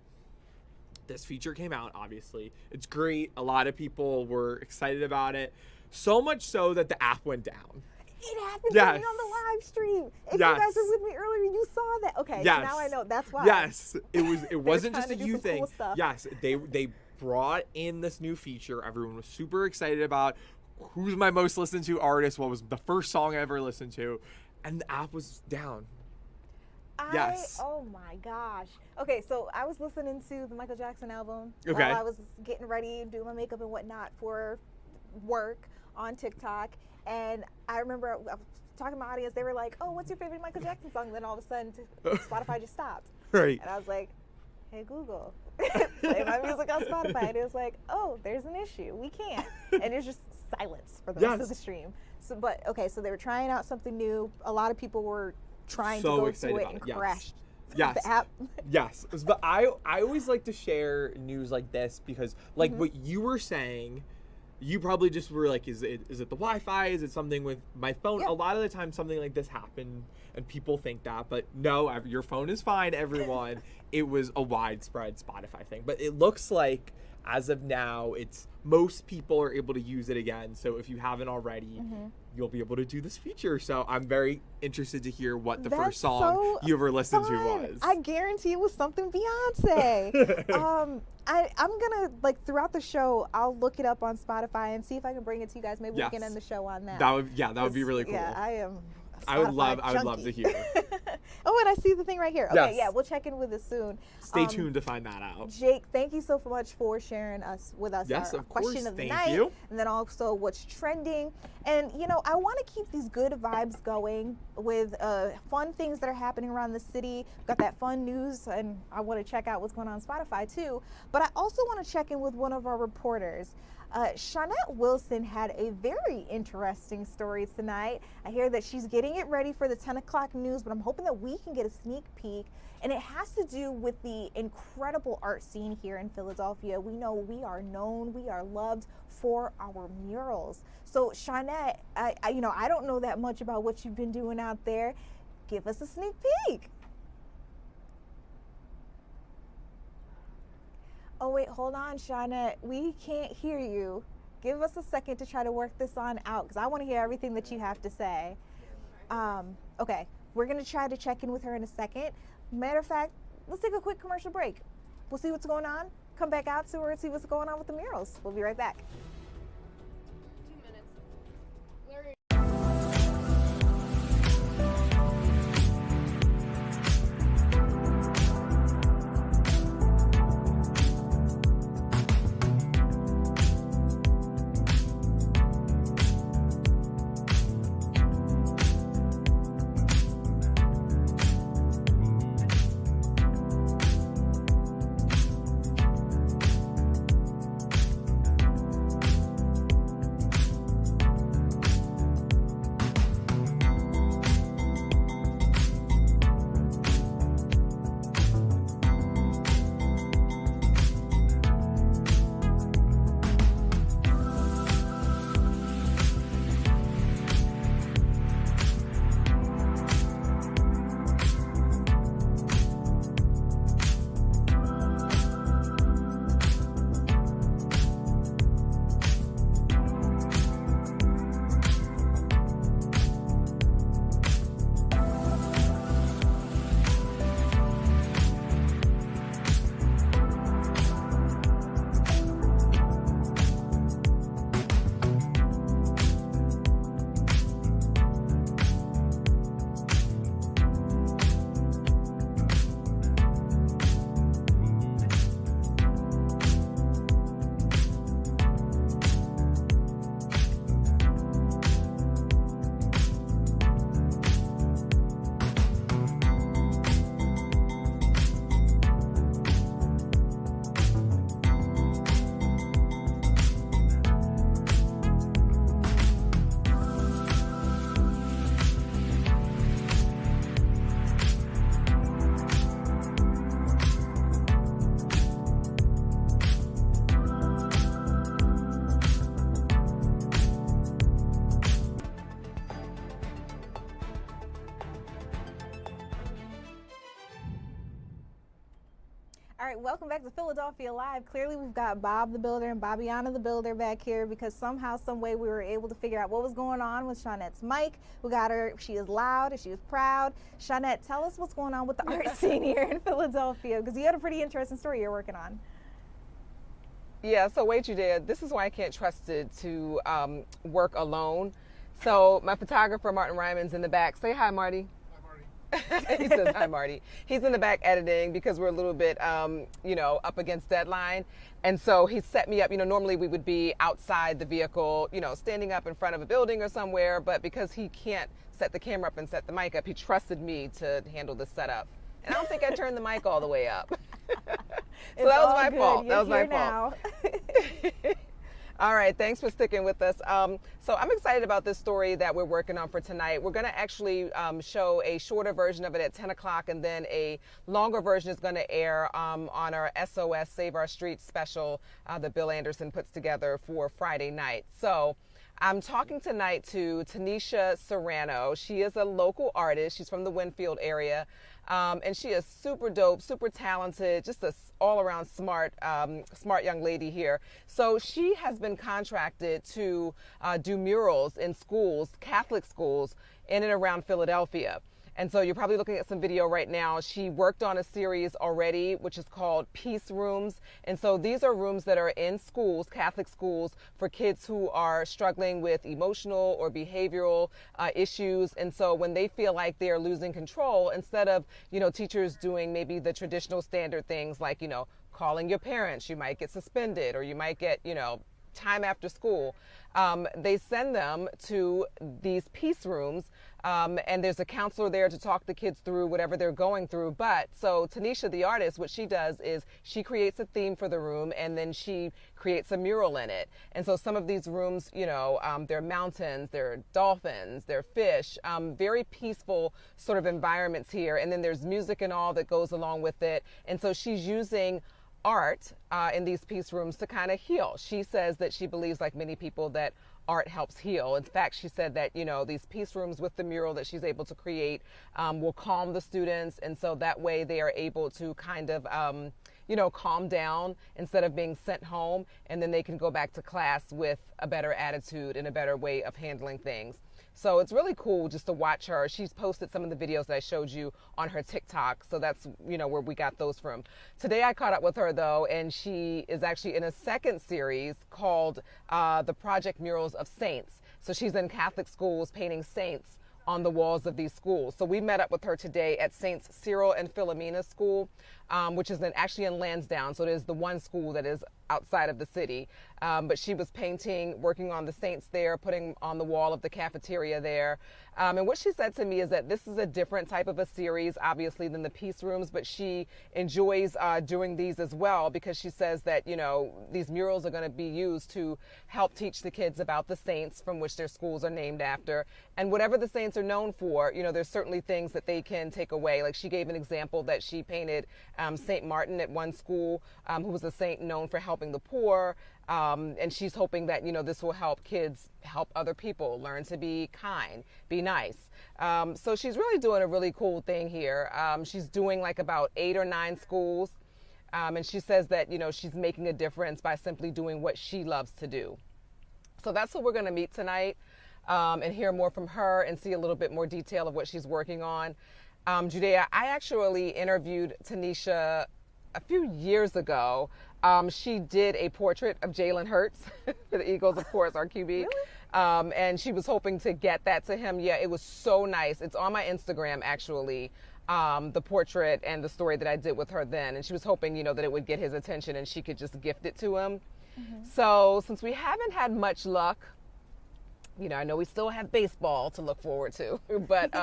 this feature came out, obviously. It's great. A lot of people were excited about it. So much so that the app went down. It happened to me on the live stream. If you guys were with me earlier, you saw that. Okay, so now I know. That's why. Yes, it wasn't just a trying to do you some thing. cool stuff. Yes, they brought in this new feature. Everyone was super excited about who's my most listened to artist, what was the first song I ever listened to, and the app was down. Yes. Oh my gosh. Okay, so I was listening to the Michael Jackson album Okay. while I was getting ready, doing my makeup and whatnot for work on TikTok. And I remember I was talking to my audience, they were like, oh, what's your favorite Michael Jackson song? And then all of a sudden, Spotify just stopped. Right. And I was like, hey, Google, play my music on Spotify. And it was like, oh, there's an issue. We can't. And there's just silence for the rest of the stream. So, but, okay, so they were trying out something new. A lot of people were trying to go to it and crashed the app. Yes. But I always like to share news like this because, like what you were saying, you probably just were like, is it the Wi-Fi? Is it something with my phone? A lot of the time something like this happened and people think that, but no, your phone is fine, everyone. It was a widespread Spotify thing. But it looks like as of now, it's most people are able to use it again. So if you haven't already, you'll be able to do this feature. So I'm very interested to hear what the first song you ever listened to was. I guarantee it was something Beyonce. I'm gonna, like, throughout the show, I'll look it up on Spotify and see if I can bring it to you guys. Maybe we can end the show on that. That would be really cool. Yeah, I am. I would love junkie. to hear. Oh, and I see the thing right here. Okay, Yes. yeah, we'll check in with it soon. Stay tuned to find that out. Jake, thank you so much for sharing with us Yes, our of course. question of the Thank night, you. and then also what's trending. And I want to keep these good vibes going with fun things that are happening around the city. We've got that fun news, and I want to check out what's going on Spotify too. But I also want to check in with one of our reporters. Shawnette Wilson had a very interesting story tonight. I hear that she's getting it ready for the 10 o'clock news, but I'm hoping that we can get a sneak peek. And it has to do with the incredible art scene here in Philadelphia. We know we are known, we are loved for our murals. So Shawnette, I don't know that much about what you've been doing out there. Give us a sneak peek. Oh, wait, hold on, Shawnette. We can't hear you. Give us a second to try to work this on out, because I want to hear everything that you have to say. Okay, we're going to try to check in with her in a second. Matter of fact, let's take a quick commercial break. We'll see what's going on, come back out to her and see what's going on with the murals. We'll be right back. All right, welcome back to Philadelphia Live. Clearly, we've got Bob the Builder and Bobbiana the Builder back here because somehow, some way, we were able to figure out what was going on with Shawnette's mic. We got her. She is loud and she is proud. Shawnette, tell us what's going on with the art scene here in Philadelphia, because you had a pretty interesting story you're working on. Yeah, so wait, you did. This is why I can't trust it to work alone. So my photographer, Martin Ryman's in the back. Say hi, Marty. He says hi, Marty. He's in the back editing because we're a little bit, up against deadline. And so he set me up. Normally we would be outside the vehicle, standing up in front of a building or somewhere. But because he can't set the camera up and set the mic up, he trusted me to handle the setup. And I don't think I turned the mic all the way up. So that was my fault. That was my fault. All right, thanks for sticking with us. So I'm excited about this story that we're working on for tonight. We're going to actually show a shorter version of it at 10 o'clock, and then a longer version is going to air on our SOS Save Our Streets special that Bill Anderson puts together for Friday night. So I'm talking tonight to Tanisha Serrano. She is a local artist. She's from the Winfield area. And she is super dope, super talented, just a all-around smart young lady here. So she has been contracted to do murals in schools, Catholic schools, in and around Philadelphia. And so you're probably looking at some video right now. She worked on a series already, which is called Peace Rooms. And so these are rooms that are in schools, Catholic schools, for kids who are struggling with emotional or behavioral issues. And so when they feel like they're losing control, instead of, teachers doing maybe the traditional standard things like, calling your parents, you might get suspended or you might get, time after school. They send them to these peace rooms, and there's a counselor there to talk the kids through whatever they're going through. But so Tanisha, the artist, what she does is she creates a theme for the room, and then she creates a mural in it. And so some of these rooms, they're mountains, they're dolphins, they're fish, very peaceful sort of environments here. And then there's music and all that goes along with it. And so she's using art in these peace rooms to kind of heal. She says that she believes, like many people, that art helps heal. In fact, she said that, these peace rooms with the mural that she's able to create will calm the students. And so that way they are able to kind of, calm down instead of being sent home. And then they can go back to class with a better attitude and a better way of handling things. So it's really cool just to watch her. She's posted some of the videos that I showed you on her TikTok. So that's, where we got those from. Today I caught up with her though, and she is actually in a second series called The Project Murals of Saints. So she's in Catholic schools painting saints on the walls of these schools. So we met up with her today at Saints Cyril and Philomena School, which is actually in Lansdowne. So it is the one school that is outside of the city. But she was painting, working on the saints there, putting on the wall of the cafeteria there. And what she said to me is that this is a different type of a series, obviously, than the peace rooms, but she enjoys doing these as well because she says that, these murals are going to be used to help teach the kids about the saints from which their schools are named after. And whatever the saints are known for, there's certainly things that they can take away. Like she gave an example that she painted St. Martin at one school, who was a saint known for helping the poor. And she's hoping that, this will help kids help other people learn to be kind, be nice. So she's really doing a really cool thing here. She's doing like about 8 or 9 schools. And she says that, she's making a difference by simply doing what she loves to do. So that's what we're going to meet tonight and hear more from her and see a little bit more detail of what she's working on. Judea, I actually interviewed Tanisha a few years ago. She did a portrait of Jalen Hurts for the Eagles, of course, our QB. Really? And she was hoping to get that to him. Yeah, it was so nice. It's on my Instagram, actually, the portrait and the story that I did with her then. And she was hoping, that it would get his attention and she could just gift it to him. Mm-hmm. So since we haven't had much luck, I know we still have baseball to look forward to, but,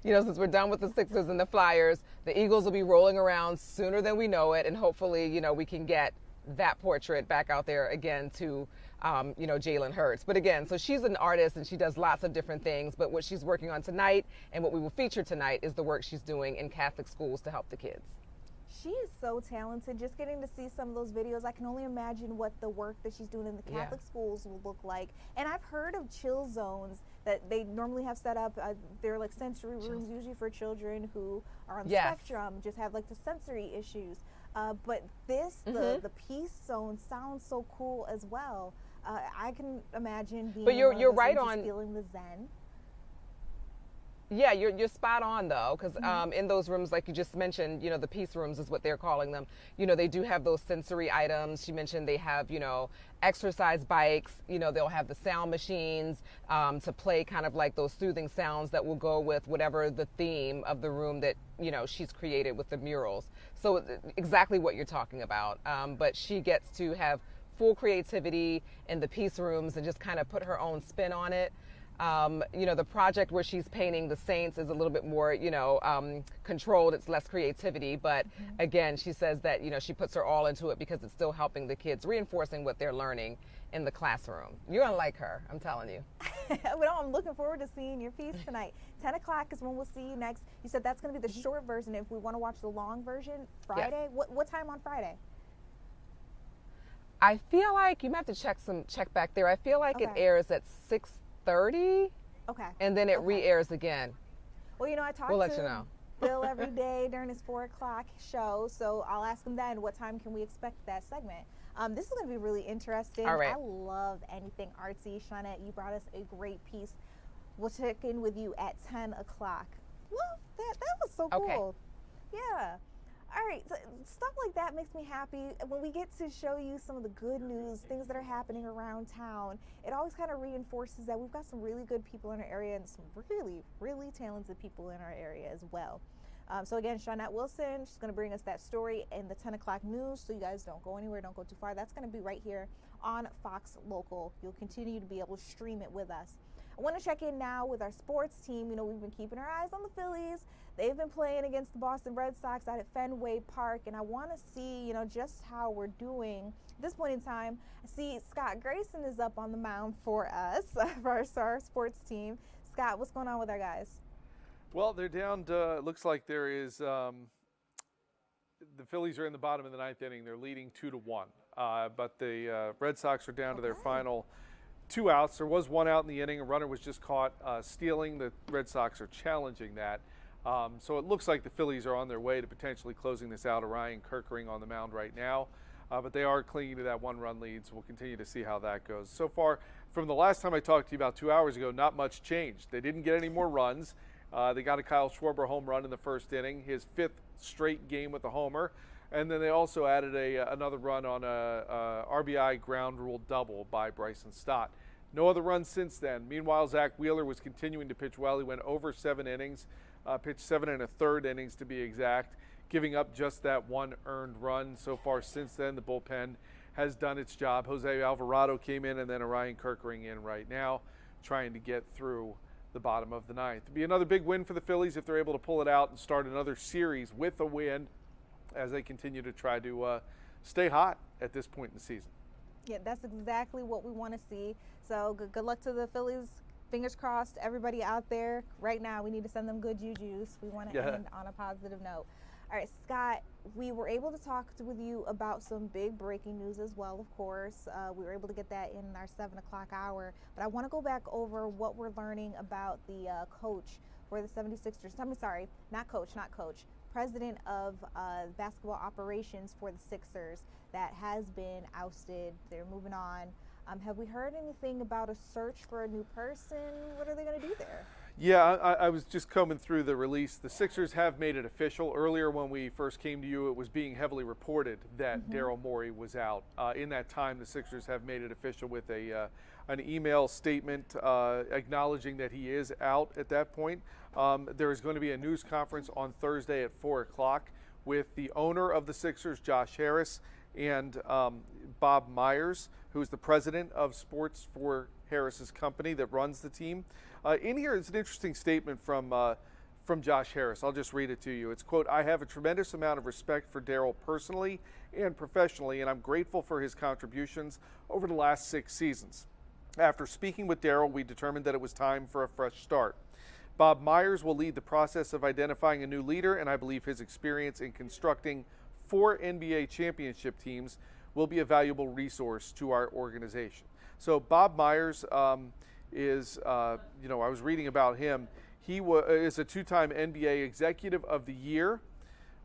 since we're done with the Sixers and the Flyers, the Eagles will be rolling around sooner than we know it. And hopefully, we can get that portrait back out there again to, Jalen Hurts. But again, so she's an artist and she does lots of different things. But what she's working on tonight and what we will feature tonight is the work she's doing in Catholic schools to help the kids. She is so talented. Just getting to see some of those videos, I can only imagine what the work that she's doing in the Catholic schools will look like. And I've heard of chill zones that they normally have set up. They're like sensory rooms, usually for children who are on the spectrum, just have like the sensory issues. But this, the peace zone, sounds so cool as well. I can imagine being you're right on feeling the zen. Yeah, you're spot on though, because in those rooms, like you just mentioned, the peace rooms is what they're calling them. They do have those sensory items. She mentioned they have, exercise bikes. They'll have the sound machines to play kind of like those soothing sounds that will go with whatever the theme of the room that, she's created with the murals. So exactly what you're talking about. But she gets to have full creativity in the peace rooms and just kind of put her own spin on it. The project where she's painting the saints is a little bit more, controlled. It's less creativity. But again, she says that, she puts her all into it because it's still helping the kids, reinforcing what they're learning in the classroom. You're going to like her, I'm telling you. Well, I'm looking forward to seeing your piece tonight. 10 o'clock is when we'll see you next. You said that's going to be the short version. If we want to watch the long version, Friday, what time on Friday? I feel like you might have to check back there. I feel like it airs at 6:30. Okay. And then it re-airs again. Well, I talked We'll let you know. Phil every day during his 4 o'clock show. So I'll ask him then, what time can we expect that segment? This is going to be really interesting. All right. I love anything artsy. Shawnette, you brought us a great piece. We'll check in with you at 10 o'clock. Well, that was so cool. Okay. Yeah. All right, so stuff like that makes me happy. When we get to show you some of the good news, things that are happening around town, it always kind of reinforces that we've got some really good people in our area and some really, really talented people in our area as well. So again, Shawnette Wilson, she's going to bring us that story in the 10 o'clock news, so you guys don't go anywhere, don't go too far. That's going to be right here on Fox Local. You'll continue to be able to stream it with us. I want to check in now with our sports team. You know, we've been keeping our eyes on the Phillies. They've been playing against the Boston Red Sox out at Fenway Park, and I want to see, you know, just how we're doing at this point in time. I see Scott Grayson is up on the mound for us, for our sports team. Scott, what's going on with our guys? Well, they're down to, it looks like there is, the Phillies are in the bottom of the 9th inning. They're leading 2-1. But the Red Sox are down to their final 2 outs. There was 1 out in the inning. A runner was just caught stealing. The Red Sox are challenging that. So it looks like the Phillies are on their way to potentially closing this out. Orion Kirkering on the mound right now. But they are clinging to that 1-run lead, so we'll continue to see how that goes. So far, from the last time I talked to you about 2 hours ago, not much changed. They didn't get any more runs. They got a Kyle Schwarber home run in the first inning, his 5th straight game with a homer. And then they also added another run on a RBI ground rule double by Bryson Stott. No other runs since then. Meanwhile, Zach Wheeler was continuing to pitch well. He went over 7 innings, pitched 7 1/3 innings to be exact, giving up just that 1 earned run. So far since then, the bullpen has done its job. Jose Alvarado came in, and then Orion Kirkering in right now, trying to get through the bottom of the 9th. It'd be another big win for the Phillies if they're able to pull it out and start another series with a win as they continue to try to stay hot at this point in the season. Yeah, that's exactly what we want to see. So good luck to the Phillies. Fingers crossed, everybody out there. Right now, we need to send them good juju's. We want to end on a positive note. All right, Scott, we were able to talk with you about some big breaking news as well, of course. We were able to get that in our 7 o'clock hour. But I want to go back over what we're learning about the coach for the 76ers. I'm sorry, not coach, president of basketball operations for the Sixers that has been ousted. They're moving on. Have we heard anything about a search for a new person? What are they going to do there? Yeah, I was just combing through the release. The Sixers have made it official. Earlier when we first came to you, it was being heavily reported that Daryl Morey was out. In that time, the Sixers have made it official with an email statement acknowledging that he is out at that point. There is going to be a news conference on Thursday at 4 o'clock with the owner of the Sixers, Josh Harris, and Bob Myers, who's the president of sports for Harris's company that runs the team. In here is an interesting statement from Josh Harris. I'll just read it to you. It's, quote, "I have a tremendous amount of respect for Daryl personally and professionally, and I'm grateful for his contributions over the last 6 seasons. After speaking with Daryl, we determined that it was time for a fresh start. Bob Myers will lead the process of identifying a new leader, and I believe his experience in constructing 4 NBA championship teams will be a valuable resource to our organization." So Bob Myers is, I was reading about him. He is a 2-time NBA Executive of the Year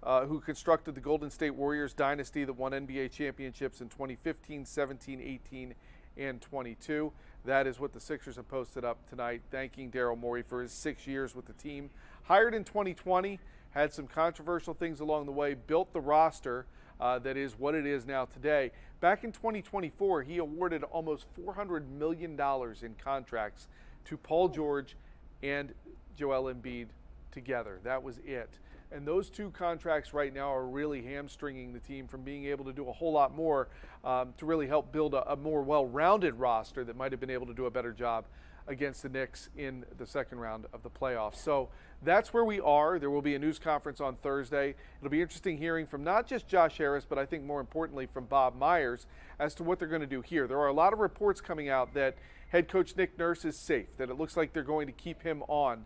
who constructed the Golden State Warriors dynasty that won NBA championships in 2015, 17, 18, and 22. That is what the Sixers have posted up tonight, thanking Daryl Morey for his 6 years with the team. Hired in 2020, had some controversial things along the way, built the roster that is what it is now today. Back in 2024, he awarded almost $400 million in contracts to Paul George and Joel Embiid together. That was it. And those 2 contracts right now are really hamstringing the team from being able to do a whole lot more to really help build a more well-rounded roster that might have been able to do a better job against the Knicks in the second round of the playoffs. So that's where we are. There will be a news conference on Thursday. It'll be interesting hearing from not just Josh Harris, but I think more importantly from Bob Myers as to what they're going to do here. There are a lot of reports coming out that head coach Nick Nurse is safe, that it looks like they're going to keep him on.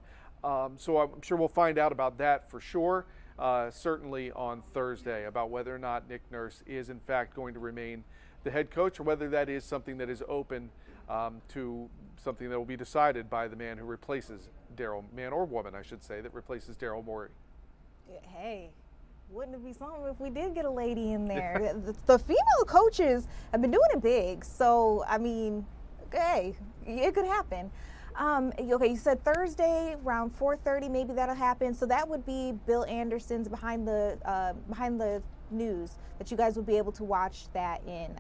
So I'm sure we'll find out about that for sure, certainly on Thursday, about whether or not Nick Nurse is in fact going to remain the head coach or whether that is something that is open to something that will be decided by the man who replaces Daryl, man or woman, I should say, that replaces Daryl Morey. Hey, wouldn't it be something if we did get a lady in there? The female coaches have been doing it big, so I mean, hey, it could happen. Okay, you said Thursday around 4:30, maybe that'll happen. So that would be Bill Anderson's behind the news that you guys will be able to watch that in.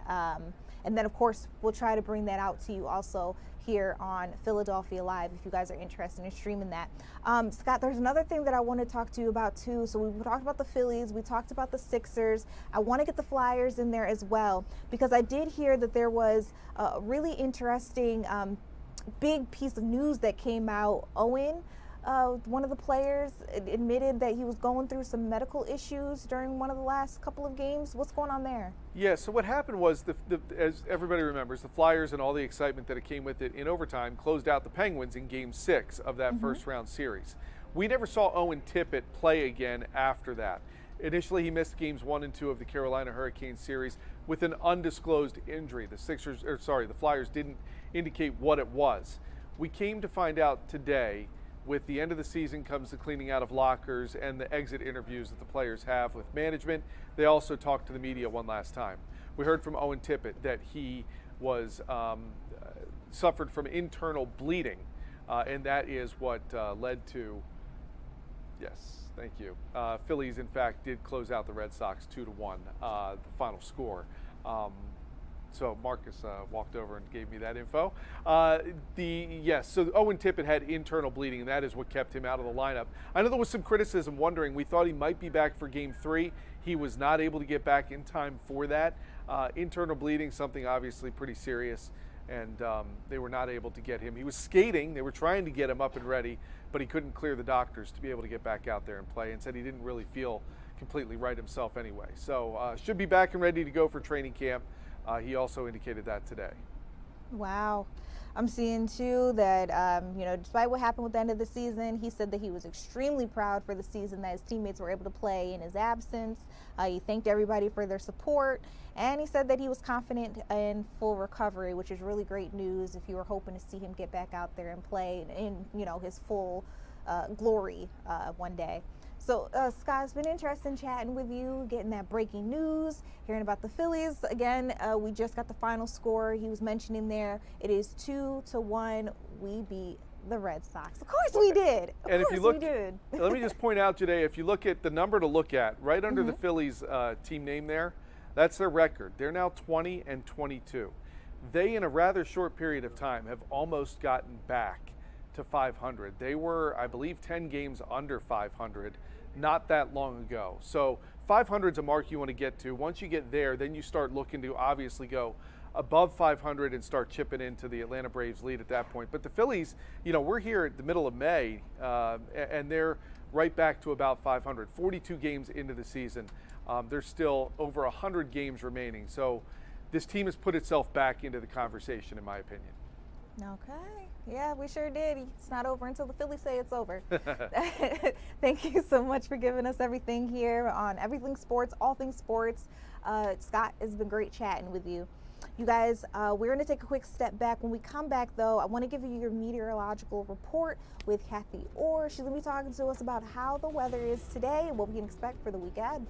And then of course we'll try to bring that out to you also here on Philadelphia Live if you guys are interested in streaming that. Scott, there's another thing that I want to talk to you about too. So we talked about the Phillies, we talked about the Sixers. I want to get the Flyers in there as well because I did hear that there was a really interesting big piece of news that came out. Owen, one of the players, admitted that he was going through some medical issues during one of the last couple of games. What's going on there? Yeah, so what happened was, as everybody remembers, the Flyers and all the excitement that it came with it in overtime closed out the Penguins in Game 6 of that first round series. We never saw Owen Tippett play again after that. Initially, he missed Games 1 and 2 of the Carolina Hurricanes series with an undisclosed injury. The Flyers didn't indicate what it was. We came to find out today, with the end of the season comes the cleaning out of lockers and the exit interviews that the players have with management. They also talked to the media one last time. We heard from Owen Tippett that he was suffered from internal bleeding, and that is what led to, yes, thank you. Phillies, in fact, did close out the Red Sox 2-1, the final score. So Marcus walked over and gave me that info. So Owen Tippett had internal bleeding, and that is what kept him out of the lineup. I know there was some criticism wondering, we thought he might be back for Game 3. He was not able to get back in time for that. Internal bleeding, something obviously pretty serious, and they were not able to get him. He was skating. They were trying to get him up and ready, but he couldn't clear the doctors to be able to get back out there and play, and said he didn't really feel completely right himself anyway. So should be back and ready to go for training camp. He also indicated that today. Wow. I'm seeing too that, despite what happened with the end of the season, he said that he was extremely proud for the season that his teammates were able to play in his absence. He thanked everybody for their support, and he said that he was confident in full recovery, which is really great news if you were hoping to see him get back out there and play in, his full glory one day. So, Scott, it's been interesting chatting with you, getting that breaking news, hearing about the Phillies. Again, we just got the final score. He was mentioning there, it is 2-1. We beat the Red Sox. Of course we did. Of course we did. Let me just point out, Jade, if you look at the number to look at, right under the Phillies team name there, that's their record. They're now 20-22. They, in a rather short period of time, have almost gotten back to 500. They were, I believe, 10 games under 500 not that long ago. So 500 is a mark you want to get to. Once you get there, then you start looking to obviously go above 500 and start chipping into the Atlanta Braves lead at that point. But the Phillies, we're here at the middle of May, and they're right back to about 500. 42 games into the season. There's still over 100 games remaining. So this team has put itself back into the conversation, in my opinion. Okay. Yeah, we sure did. It's not over until the Phillies say it's over. Thank you so much for giving us everything here on Everything Sports, All Things Sports. Scott, it's been great chatting with you. You guys, we're going to take a quick step back. When we come back, though, I want to give you your meteorological report with Kathy Orr. She's going to be talking to us about how the weather is today and what we can expect for the week ahead.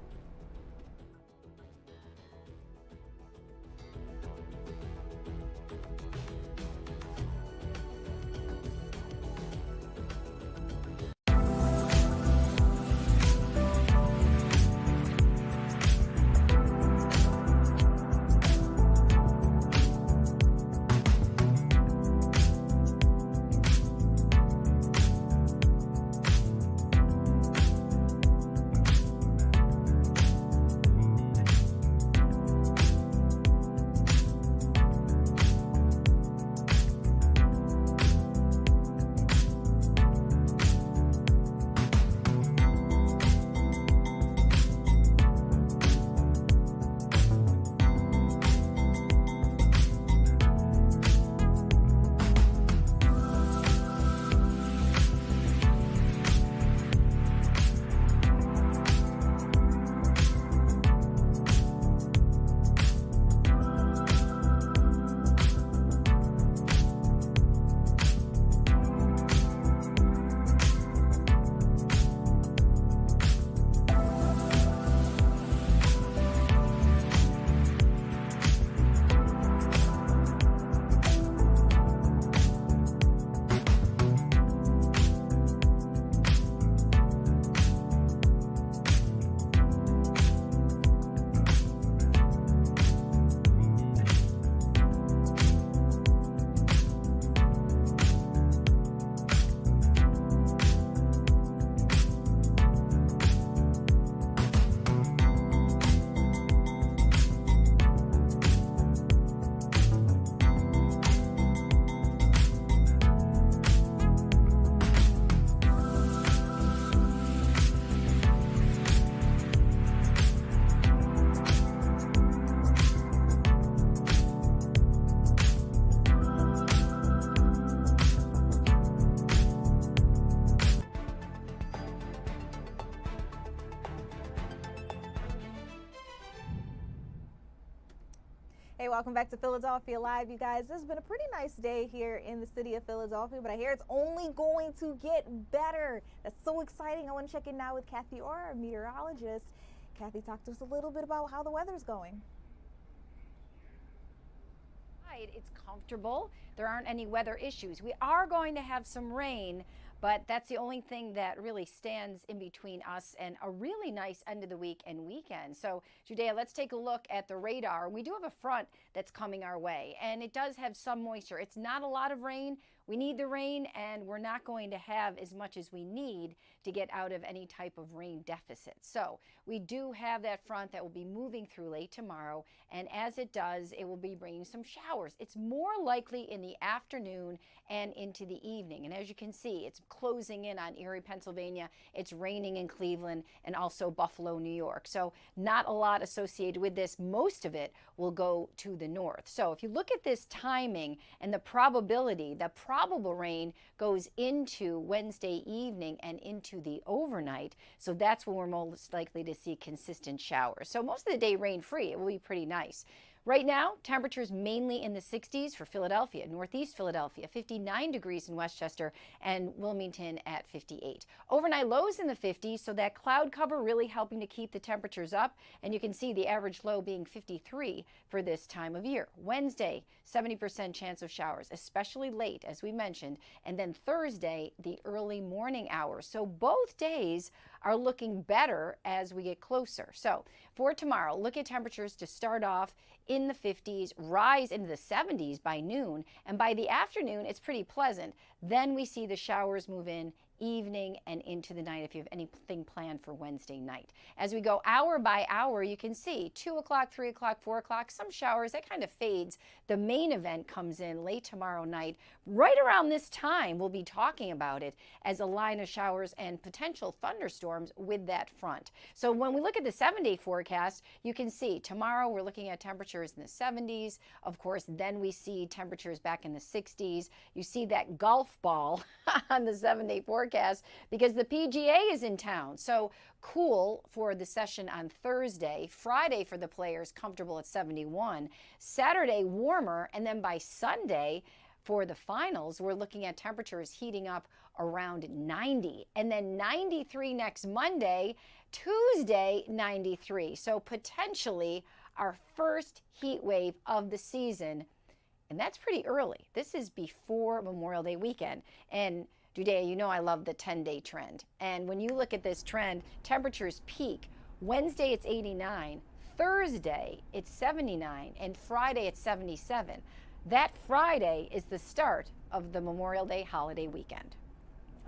Hey, welcome back to Philadelphia Live, you guys. This has been a pretty nice day here in the city of Philadelphia, but I hear it's only going to get better. That's so exciting. I want to check in now with Kathy Orr, our meteorologist. Kathy, talk to us a little bit about how the weather's going. Right, it's comfortable. There aren't any weather issues. We are going to have some rain, but that's the only thing that really stands in between us and a really nice end of the week and weekend. So, Judea, let's take a look at the radar. We do have a front that's coming our way, and it does have some moisture. It's not a lot of rain. We need the rain, and we're not going to have as much as we need to get out of any type of rain deficit. So we do have that front that will be moving through late tomorrow, and as it does, it will be bringing some showers. It's more likely in the afternoon and into the evening, and as you can see, it's closing in on Erie, Pennsylvania. It's raining in Cleveland and also Buffalo, New York. So not a lot associated with this. Most of it will go to the north. So if you look at this timing and the probability, the probable rain goes into Wednesday evening and into the overnight. So that's when we're most likely to see consistent showers. So most of the day rain free. It will be pretty nice. Right now, temperatures mainly in the 60s for Philadelphia, Northeast Philadelphia, 59 degrees in Westchester, and Wilmington at 58. Overnight lows in the 50s, so that cloud cover really helping to keep the temperatures up, and you can see the average low being 53 for this time of year. Wednesday, 70% chance of showers, especially late, as we mentioned, and then Thursday, the early morning hours. So both days are looking better as we get closer. So for tomorrow, look at temperatures to start off in the 50s, rise into the 70s by noon, and by the afternoon, it's pretty pleasant. Then we see the showers move in evening and into the night if you have anything planned for Wednesday night. As we go hour by hour, you can see 2 o'clock, 3 o'clock, 4 o'clock, some showers, that kind of fades. The main event comes in late tomorrow night. Right around this time, we'll be talking about it as a line of showers and potential thunderstorms with that front. So when we look at the 7-day forecast, you can see tomorrow we're looking at temperatures in the 70s. Of course, then we see temperatures back in the 60s. You see that golf ball on the 7-day forecast because the PGA is in town. So cool for the session on Thursday. Friday for the players, comfortable at 71. Saturday, warmer. And then by Sunday, for the finals, we're looking at temperatures heating up around 90. And then 93 next Monday. Tuesday, 93. So potentially our first heat wave of the season. And that's pretty early. This is before Memorial Day weekend. And Judea, you know I love the 10-day trend. And when you look at this trend, temperatures peak. Wednesday, it's 89. Thursday, it's 79. And Friday, it's 77. That Friday is the start of the Memorial Day holiday weekend.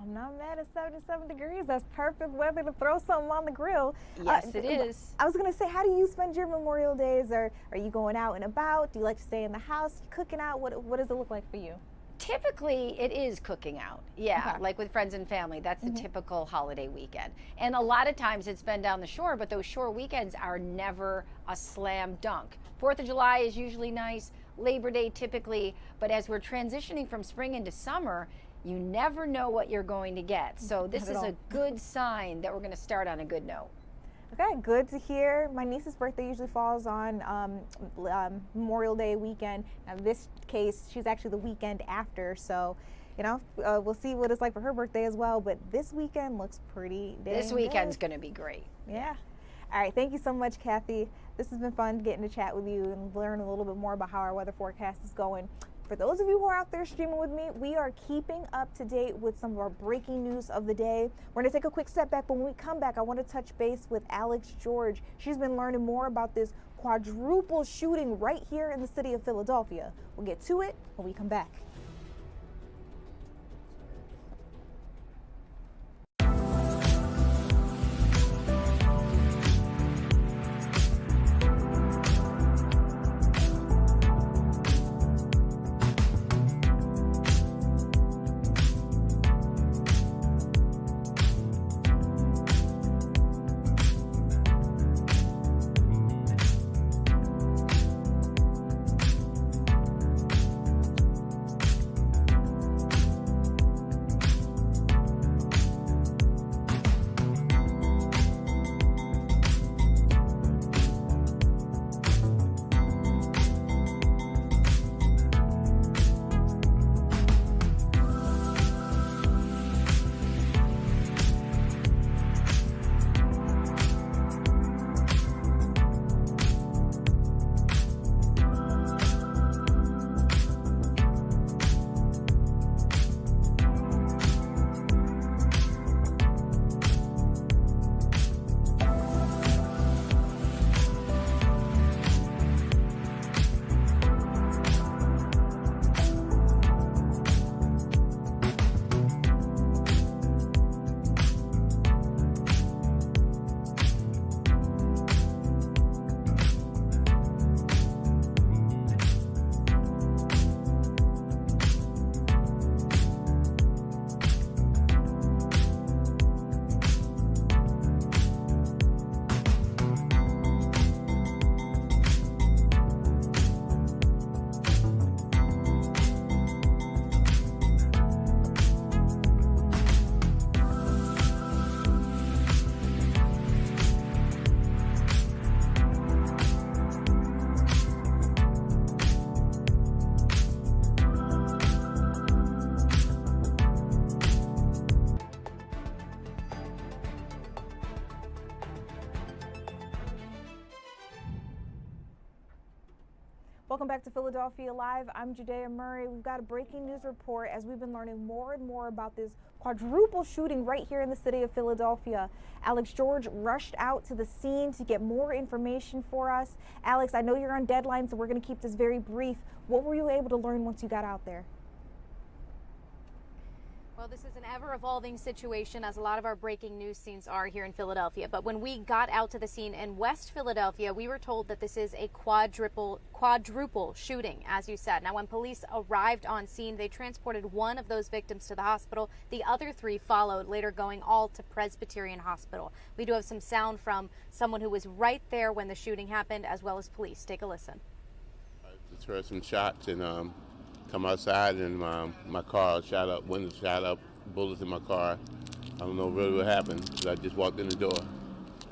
I'm not mad at 77 degrees. That's perfect weather to throw something on the grill. Yes, it is. I was going to say, how do you spend your Memorial Days? Are you going out and about? Do you like to stay in the house, cooking out? What does it look like for you? Typically, it is cooking out. Yeah, like with friends and family. That's the typical holiday weekend. And a lot of times it's been down the shore, but those shore weekends are never a slam dunk. 4th of July is usually nice, Labor Day typically, but as we're transitioning from spring into summer, you never know what you're going to get. So this is a good sign that we're going to start on a good note. Okay, good to hear. My niece's birthday usually falls on Memorial Day weekend. Now, in this case, she's actually the weekend after, so you know, we'll see what it's like for her birthday as well. But this weekend looks pretty dang This weekend's good. going to be great. Yeah. All right, thank you so much, Kathy. This has been fun getting to chat with you and learn a little bit more about how our weather forecast is going. For those of you who are out there streaming with me, we are keeping up to date with some of our breaking news of the day. We're going to take a quick step back, but when we come back, I want to touch base with Alex George. She's been learning more about this quadruple shooting right here in the city of Philadelphia. We'll get to it when we come back. Welcome back to Philadelphia Live. I'm Judea Murray. We've got a breaking news report as we've been learning more and more about this quadruple shooting right here in the city of Philadelphia. Alex George rushed out to the scene to get more information for us. Alex, I know you're on deadline, so we're going to keep this very brief. What were you able to learn once you got out there? Well, this is an ever-evolving situation, as a lot of our breaking news scenes are here in Philadelphia. But when we got out to the scene in West Philadelphia, we were told that this is a quadruple shooting, as you said. Now, when police arrived on scene, they transported one of those victims to the hospital. The other three followed, later going all to Presbyterian Hospital. We do have some sound from someone who was right there when the shooting happened, as well as police. Take a listen. I just heard some shots and come outside and my car shot up, windows shot up, bullets in my car. I don't know really what happened because I just walked in the door.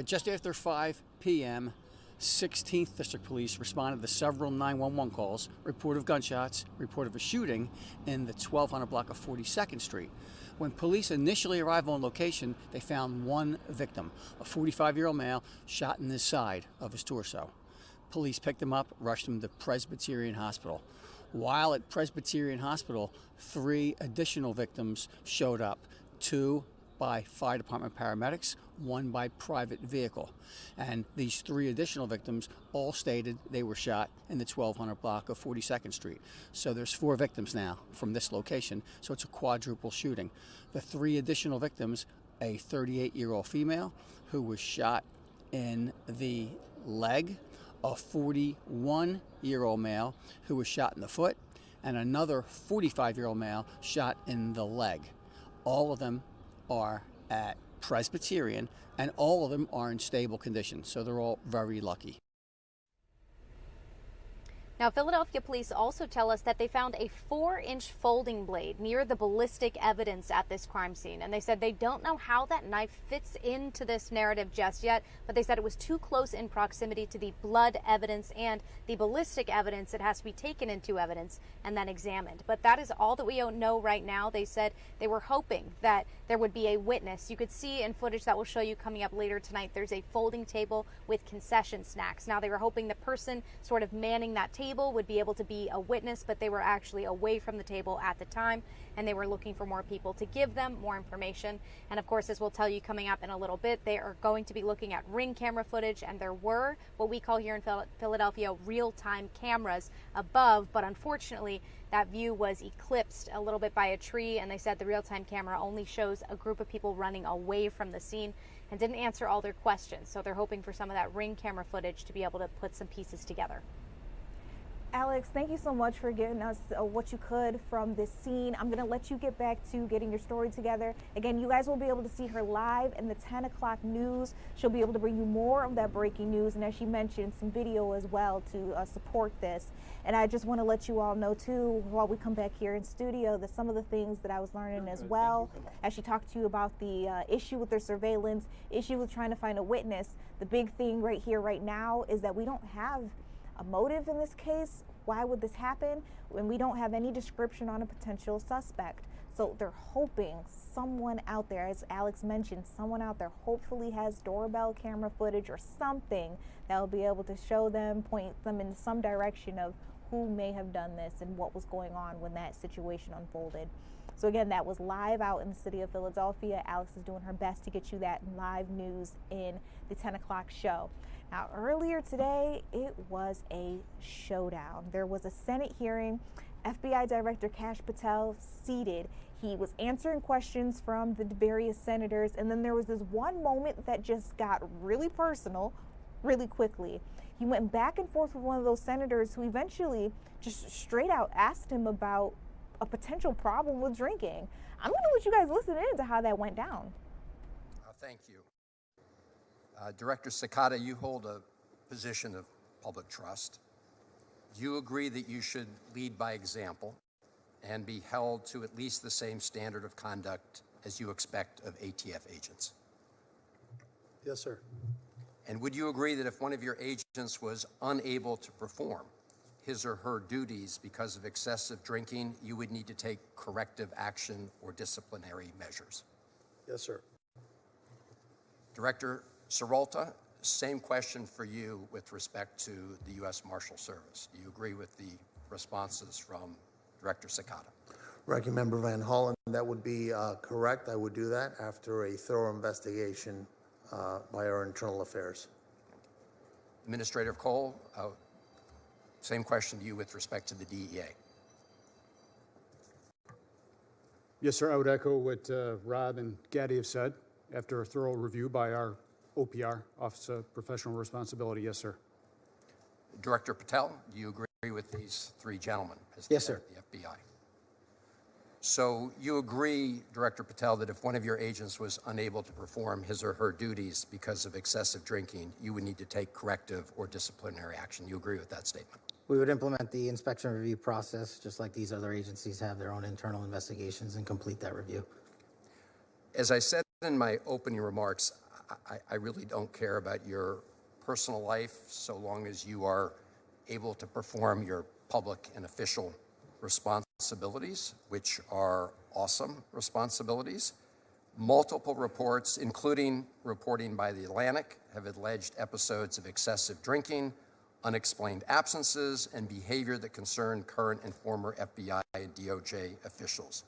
Just after 5 p.m., 16th District Police responded to several 911 calls, report of gunshots, report of a shooting in the 1200 block of 42nd Street. When police initially arrived on location, they found one victim, a 45-year-old male shot in the side of his torso. Police picked him up, rushed him to Presbyterian Hospital. While at Presbyterian Hospital, 3 additional victims showed up, 2 by fire department paramedics, 1 by private vehicle. And these 3 additional victims all stated they were shot in the 1200 block of 42nd Street. So there's 4 victims now from this location, so it's a quadruple shooting. The 3 additional victims, a 38-year-old female who was shot in the leg, a 41-year-old male who was shot in the foot, and another 45-year-old male shot in the leg. All of them are at Presbyterian, and all of them are in stable condition, so they're all very lucky. Now, Philadelphia police also tell us that they found a 4-inch folding blade near the ballistic evidence at this crime scene. And they said they don't know how that knife fits into this narrative just yet, but they said it was too close in proximity to the blood evidence and the ballistic evidence. It has to be taken into evidence and then examined. But that is all that we know right now. They said they were hoping that there would be a witness. You could see in footage that we'll show you coming up later tonight, there's a folding table with concession snacks. Now, they were hoping the person sort of manning that table would be able to be a witness, but they were actually away from the table at the time, and they were looking for more people to give them more information. And of course, as we'll tell you coming up in a little bit, they are going to be looking at ring camera footage, and there were what we call here in Philadelphia real-time cameras above, but unfortunately that view was eclipsed a little bit by a tree, and they said the real-time camera only shows a group of people running away from the scene and didn't answer all their questions. So they're hoping for some of that ring camera footage to be able to put some pieces together. Alex, thank you so much for giving us what you could from this scene. I'm going to let you get back to getting your story together. Again, you guys will be able to see her live in the 10 o'clock news. She'll be able to bring you more of that breaking news, and as she mentioned, some video as well to support this. And I just want to let you all know, too, while we come back here in studio, that some of the things that I was learning as well, as she talked to you about the issue with their surveillance, issue with trying to find a witness, the big thing right here, right now, is that we don't have a motive in this case. Why would this happen when we don't have any description on a potential suspect? So they're hoping someone out there, as Alex mentioned, someone out there hopefully has doorbell camera footage or something that will be able to show them, point them in some direction of who may have done this and what was going on when that situation unfolded. So again, that was live out in the city of Philadelphia. Alex is doing her best to get you that live news in the 10 o'clock show. Now, earlier today, it was a showdown. There was a Senate hearing. FBI Director Kash Patel seated. He was answering questions from the various senators, and then there was this one moment that just got really personal really quickly. He went back and forth with one of those senators who eventually just straight out asked him about a potential problem with drinking. I'm going to let you guys listen in to how that went down. Thank you. Director Sakata, you hold a position of public trust. Do you agree that you should lead by example and be held to at least the same standard of conduct as you expect of ATF agents? Yes, sir. And would you agree that if one of your agents was unable to perform his or her duties because of excessive drinking, you would need to take corrective action or disciplinary measures? Yes, sir. Director Seralta, Same question for you with respect to the U.S. Marshal Service. Do you agree with the responses from Director Cicada? Ranking Member Van Hollen, that would be correct. I would do that after a thorough investigation by our internal affairs. Administrator Cole, same question to you with respect to the DEA. Yes, sir. I would echo what Rob and Gaddy have said. After a thorough review by our OPR, Office of Professional Responsibility, yes, sir. Director Patel, do you agree with these three gentlemen? Yes, sir. The FBI. So you agree, Director Patel, that if one of your agents was unable to perform his or her duties because of excessive drinking, you would need to take corrective or disciplinary action. You agree with that statement? We would implement the inspection review process, just like these other agencies have their own internal investigations, and complete that review. As I said in my opening remarks, I really don't care about your personal life so long as you are able to perform your public and official responsibilities, which are awesome responsibilities. Multiple reports, including reporting by The Atlantic, have alleged episodes of excessive drinking, unexplained absences, and behavior that concern current and former FBI and DOJ officials.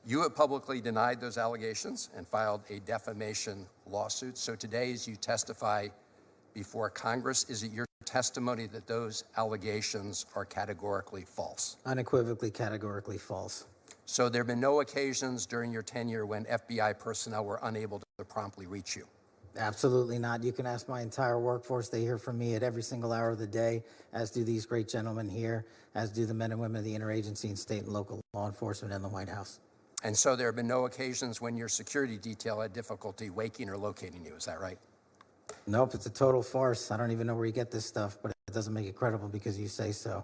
You have publicly denied those allegations and filed a defamation lawsuit. So today, as you testify before Congress, is it your testimony that those allegations are categorically false? Unequivocally, categorically false. So there have been no occasions during your tenure when FBI personnel were unable to promptly reach you? Absolutely not. You can ask my entire workforce. They hear from me at every single hour of the day, as do these great gentlemen here, as do the men and women of the interagency and state and local law enforcement and the White House. And so there have been no occasions when your security detail had difficulty waking or locating you, is that right? Nope, it's a total farce. I don't even know where you get this stuff, but it doesn't make it credible because you say so.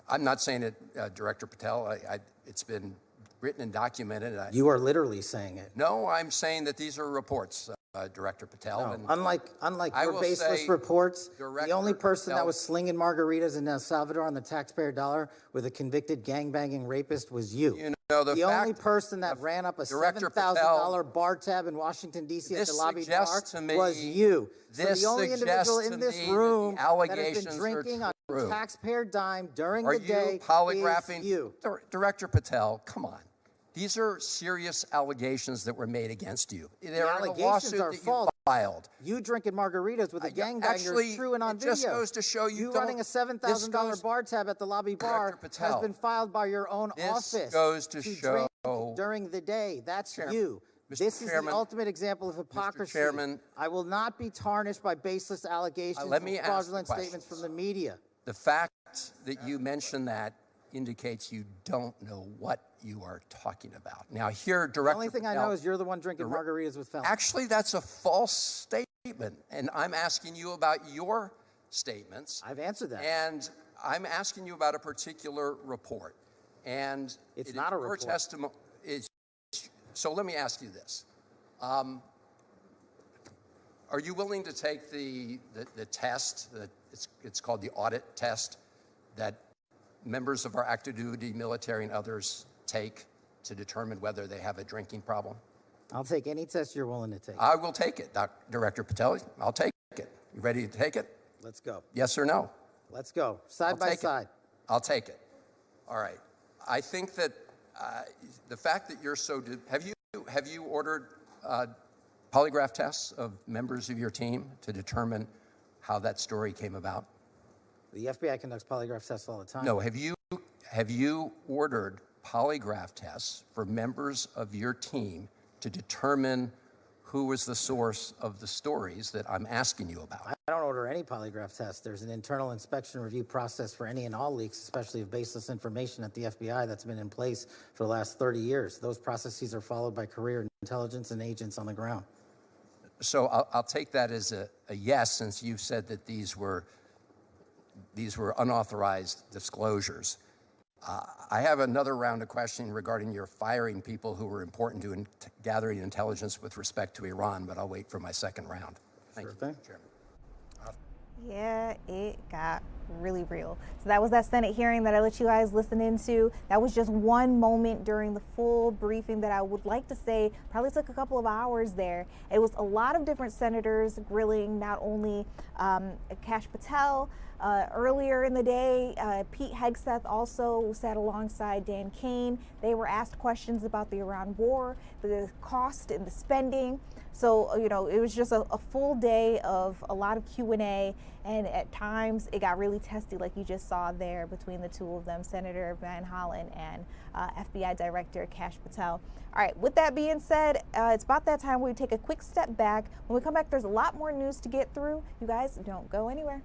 I'm not saying it, Director Patel. It's been written and documented. You are literally saying it. No, I'm saying that these are reports, Director Patel. No, and unlike your baseless reports, the only person Patel, that was slinging margaritas in El Salvador on the taxpayer dollar with a convicted gangbanging rapist was you. You know, the only person that ran up a $7,000 bar tab in Washington, D.C. at the lobby bar was you. So the only individual in this room that has been drinking on taxpayer dime during the day is you. Director Patel, come on. These are serious allegations that were made against you. The allegations are false. Filed. You drinking margaritas with a gangbanger is true and on video. It just goes to show you running a $7,000 bar tab at the lobby bar has been filed by your own office. This goes to show drink during the day. That's you. This is the ultimate example of hypocrisy. Mr. Chairman, I will not be tarnished by baseless allegations and fraudulent statements from the media. The fact that you mentioned that indicates you don't know what you are talking about. Now, here, Director The only thing I know is you're the one drinking margaritas with felons. Actually, that's a false statement, and I'm asking you about your statements. I've answered that. And I'm asking you about a particular report. And it's not a report. Your testimony is, so let me ask you this. Are you willing to take the test, it's called the audit test, that members of our active duty military and others take to determine whether they have a drinking problem? I'll take any test you're willing to take. I will take it, Director Patel. I'll take it. You ready to take it? Let's go. Yes or no? Let's go. Side by side. I'll take it. All right. I think that the fact that you're so... Have you ordered polygraph tests of members of your team to determine how that story came about? The FBI conducts polygraph tests all the time. No, have you ordered polygraph tests for members of your team to determine who was the source of the stories that I'm asking you about? I don't order any polygraph tests. There's an internal inspection review process for any and all leaks, especially of baseless information at the FBI, that's been in place for the last 30 years. Those processes are followed by career intelligence and agents on the ground. So I'll take that as a yes, since you said that these were unauthorized disclosures. I have another round of questioning regarding your firing people who were important to gathering intelligence with respect to Iran, but I'll wait for my second round. Thank you, Chairman. Yeah, it got really real. So that was that Senate hearing that I let you guys listen into. That was just one moment during the full briefing that I would like to say probably took a couple of hours there. It was a lot of different senators grilling not only Kash Patel. Earlier in the day, Pete Hegseth also sat alongside Dan Kane. They were asked questions about the Iran war, the cost and the spending. So, you know, it was just a full day of a lot of Q&A, and at times it got really testy, like you just saw there between the two of them, Senator Van Hollen and FBI Director Kash Patel. All right, with that being said, it's about that time we take a quick step back. When we come back, there's a lot more news to get through. You guys don't go anywhere.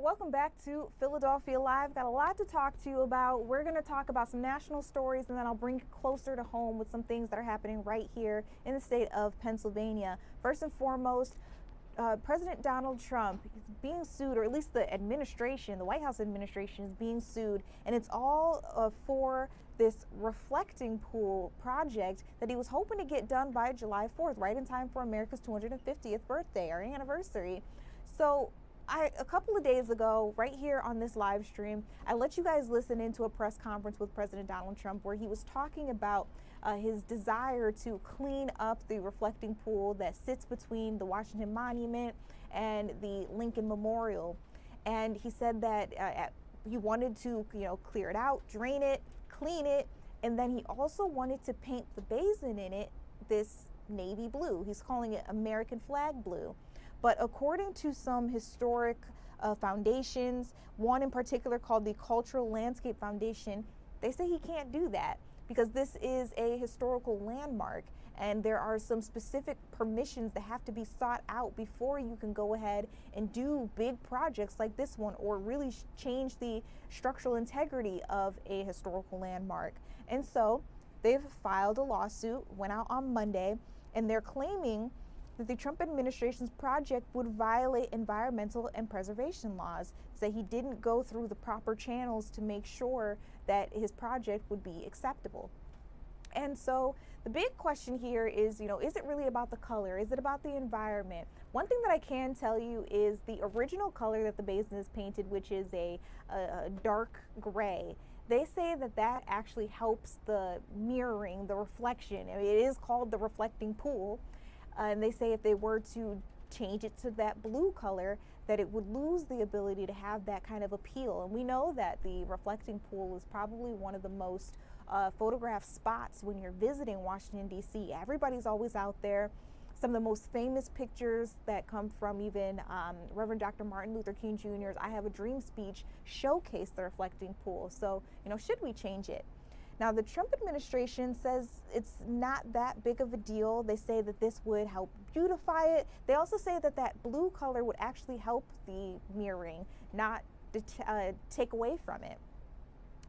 Welcome back to Philadelphia Live. Got a lot to talk to you about. We're going to talk about some national stories, and then I'll bring you closer to home with some things that are happening right here in the state of Pennsylvania. First and foremost, President Donald Trump is being sued, or at least the administration, the White House administration is being sued, and it's all for this reflecting pool project that he was hoping to get done by July 4th, right in time for America's 250th birthday, our anniversary. So a couple of days ago, right here on this live stream, I let you guys listen into a press conference with President Donald Trump where he was talking about his desire to clean up the reflecting pool that sits between the Washington Monument and the Lincoln Memorial. And he said that he wanted to, clear it out, drain it, clean it, and then he also wanted to paint the basin in it this navy blue. He's calling it American flag blue. But according to some historic foundations, one in particular called the Cultural Landscape Foundation, they say he can't do that because this is a historical landmark and there are some specific permissions that have to be sought out before you can go ahead and do big projects like this one or really change the structural integrity of a historical landmark. And so they've filed a lawsuit, went out on Monday, and they're claiming that the Trump administration's project would violate environmental and preservation laws, that he didn't go through the proper channels to make sure that his project would be acceptable. And so the big question here is, is it really about the color? Is it about the environment? One thing that I can tell you is the original color that the basin is painted, which is a dark gray. They say that actually helps the mirroring, the reflection. I mean, it is called the reflecting pool. And they say if they were to change it to that blue color, that it would lose the ability to have that kind of appeal. And we know that the reflecting pool is probably one of the most photographed spots when you're visiting Washington, D.C. Everybody's always out there. Some of the most famous pictures that come from even Reverend Dr. Martin Luther King Jr.'s I Have a Dream speech showcase the reflecting pool. So, should we change it? Now, the Trump administration says it's not that big of a deal. They say that this would help beautify it. They also say that that blue color would actually help the mirroring, not take away from it.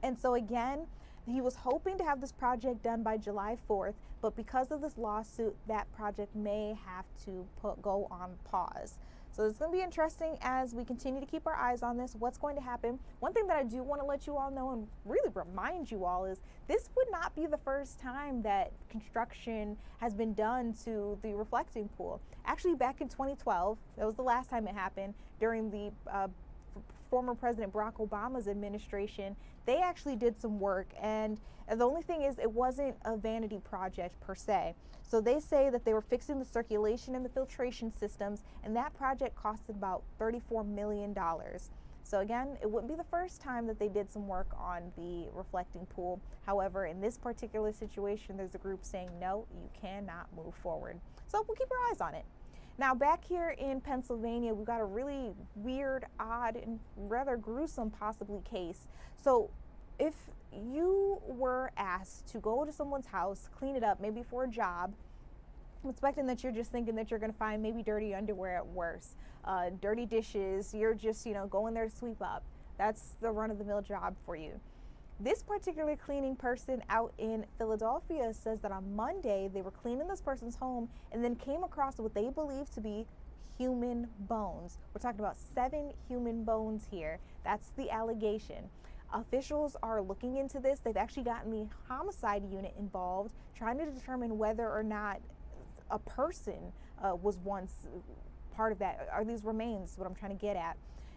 And so again, he was hoping to have this project done by July 4th, but because of this lawsuit, that project may have to go on pause. So it's going to be interesting as we continue to keep our eyes on this, what's going to happen. One thing that I do want to let you all know and really remind you all is this would not be the first time that construction has been done to the reflecting pool. Actually, back in 2012, that was the last time it happened during the former President Barack Obama's administration. They actually did some work, and the only thing is it wasn't a vanity project per se. So they say that they were fixing the circulation and the filtration systems, and that project costed about $34 million. So again, it wouldn't be the first time that they did some work on the reflecting pool. However, in this particular situation, there's a group saying, no, you cannot move forward. So we'll keep our eyes on it. Now, back here in Pennsylvania, we've got a really weird, odd, and rather gruesome possibly case. So if you were asked to go to someone's house, clean it up, maybe for a job, I'm expecting that you're just thinking that you're going to find maybe dirty underwear at worst, dirty dishes, you're just, going there to sweep up. That's the run-of-the-mill job for you. This particular cleaning person out in Philadelphia says that on Monday they were cleaning this person's home and then came across what they believe to be human bones. We're talking about 7 human bones here. That's the allegation. Officials are looking into this. They've actually gotten the homicide unit involved, trying to determine whether or not a person was once part of that. Are these remains? What I'm trying to get at.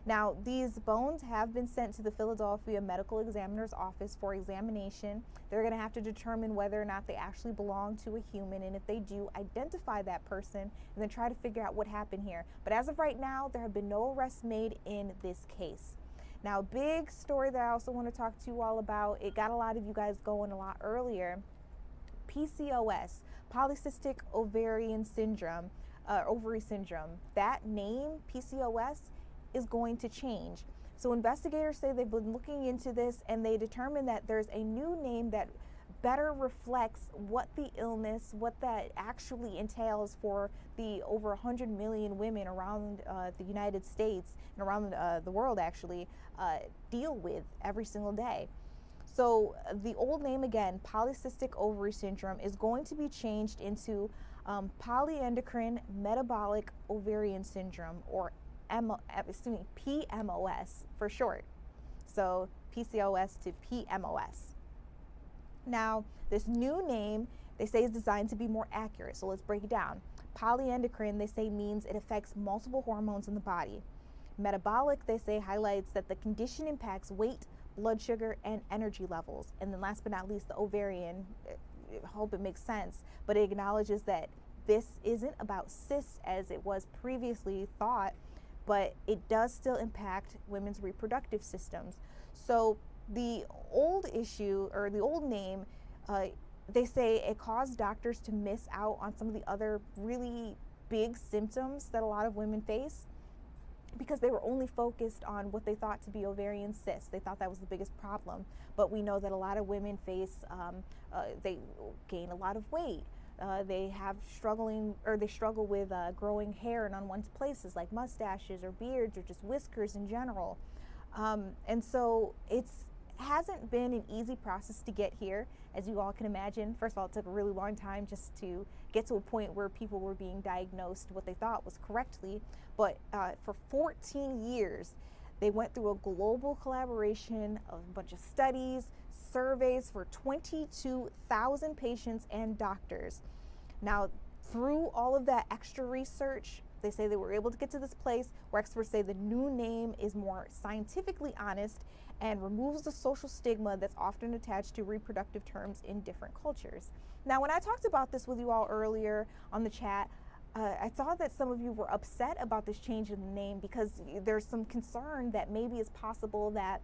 Now, these bones have been sent to the Philadelphia Medical Examiner's office for examination. They're going to have to determine whether or not they actually belong to a human, and if they do, identify that person and then try to figure out what happened here. But as of right now, there have been no arrests made in this case. Now, big story that I also want to talk to you all about, it got a lot of you guys going a lot earlier. PCOS, polycystic ovarian syndrome, ovary syndrome. That name, PCOS, is going to change. So investigators say they've been looking into this and they determined that there's a new name that better reflects what the illness, what that actually entails for the over 100 million women around the United States and around the world actually deal with every single day. So the old name again, polycystic ovary syndrome, is going to be changed into polyendocrine metabolic ovarian syndrome, or PMOS for short. So PCOS to PMOS. Now, this new name, they say, is designed to be more accurate. So let's break it down. Polyendocrine, they say, means it affects multiple hormones in the body. Metabolic, they say, highlights that the condition impacts weight, blood sugar, and energy levels. And then last but not least, the ovarian, I hope it makes sense, but it acknowledges that this isn't about cysts as it was previously thought, but it does still impact women's reproductive systems. So the old issue, or the old name, they say it caused doctors to miss out on some of the other really big symptoms that a lot of women face, because they were only focused on what they thought to be ovarian cysts. They thought that was the biggest problem. But we know that a lot of women face, they gain a lot of weight. They struggle with growing hair in unwanted places like mustaches or beards or just whiskers in general. And so it hasn't been an easy process to get here, as you all can imagine. First of all, it took a really long time just to get to a point where people were being diagnosed what they thought was correctly. But for 14 years, they went through a global collaboration of a bunch of studies, surveys for 22,000 patients and doctors. Now, through all of that extra research, they say they were able to get to this place where experts say the new name is more scientifically honest and removes the social stigma that's often attached to reproductive terms in different cultures. Now, when I talked about this with you all earlier on the chat, I saw that some of you were upset about this change in the name because there's some concern that maybe it's possible that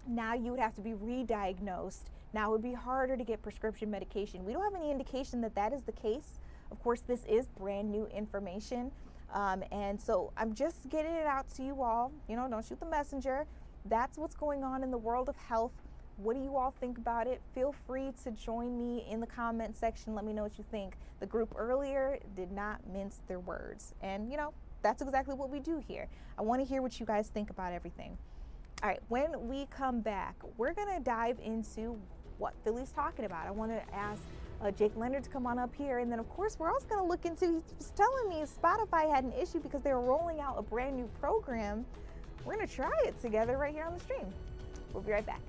now you would have to be re-diagnosed. Now it would be harder to get prescription medication. We don't have any indication that that is the case. Of course, this is brand new information. And so I'm just getting it out to you all. You know, don't shoot the messenger. That's what's going on in the world of health. What do you all think about it? Feel free to join me in the comment section. Let me know what you think. The group earlier did not mince their words. And, you know, that's exactly what we do here. I want to hear what you guys think about everything. All right, when we come back, we're going to dive into what Philly's talking about. I want to ask Jake Leonard to come on up here. And then, of course, we're also going to look into, he was telling me Spotify had an issue because they were rolling out a brand new program. We're going to try it together right here on the stream. We'll be right back.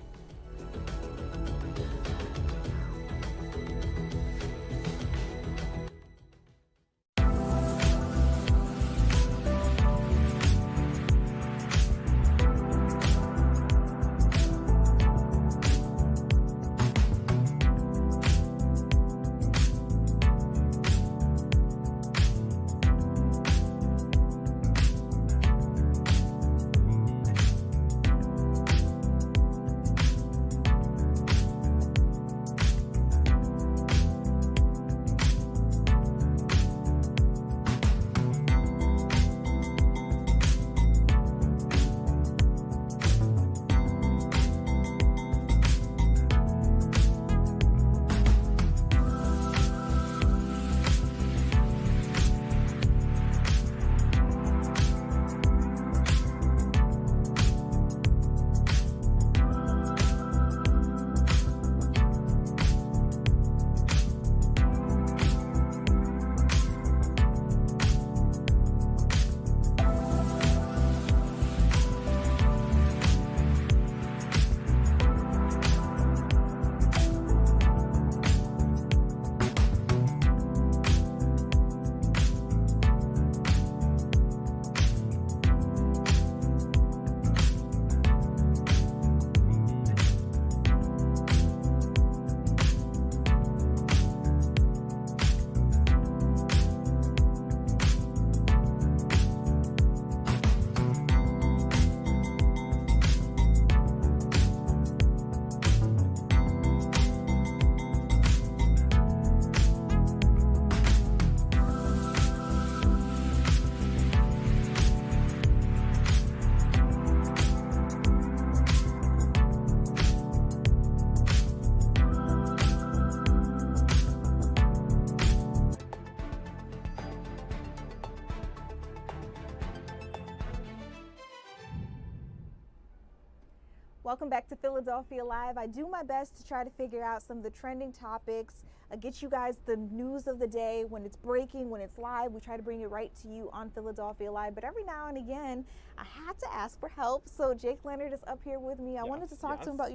Welcome back to Philadelphia Live. I do my best to try to figure out some of the trending topics, get you guys the news of the day when it's breaking, when it's live. We try to bring it right to you on Philadelphia Live. But every now and again, I had to ask for help. So Jake Leonard is up here with me. I wanted to talk to him about,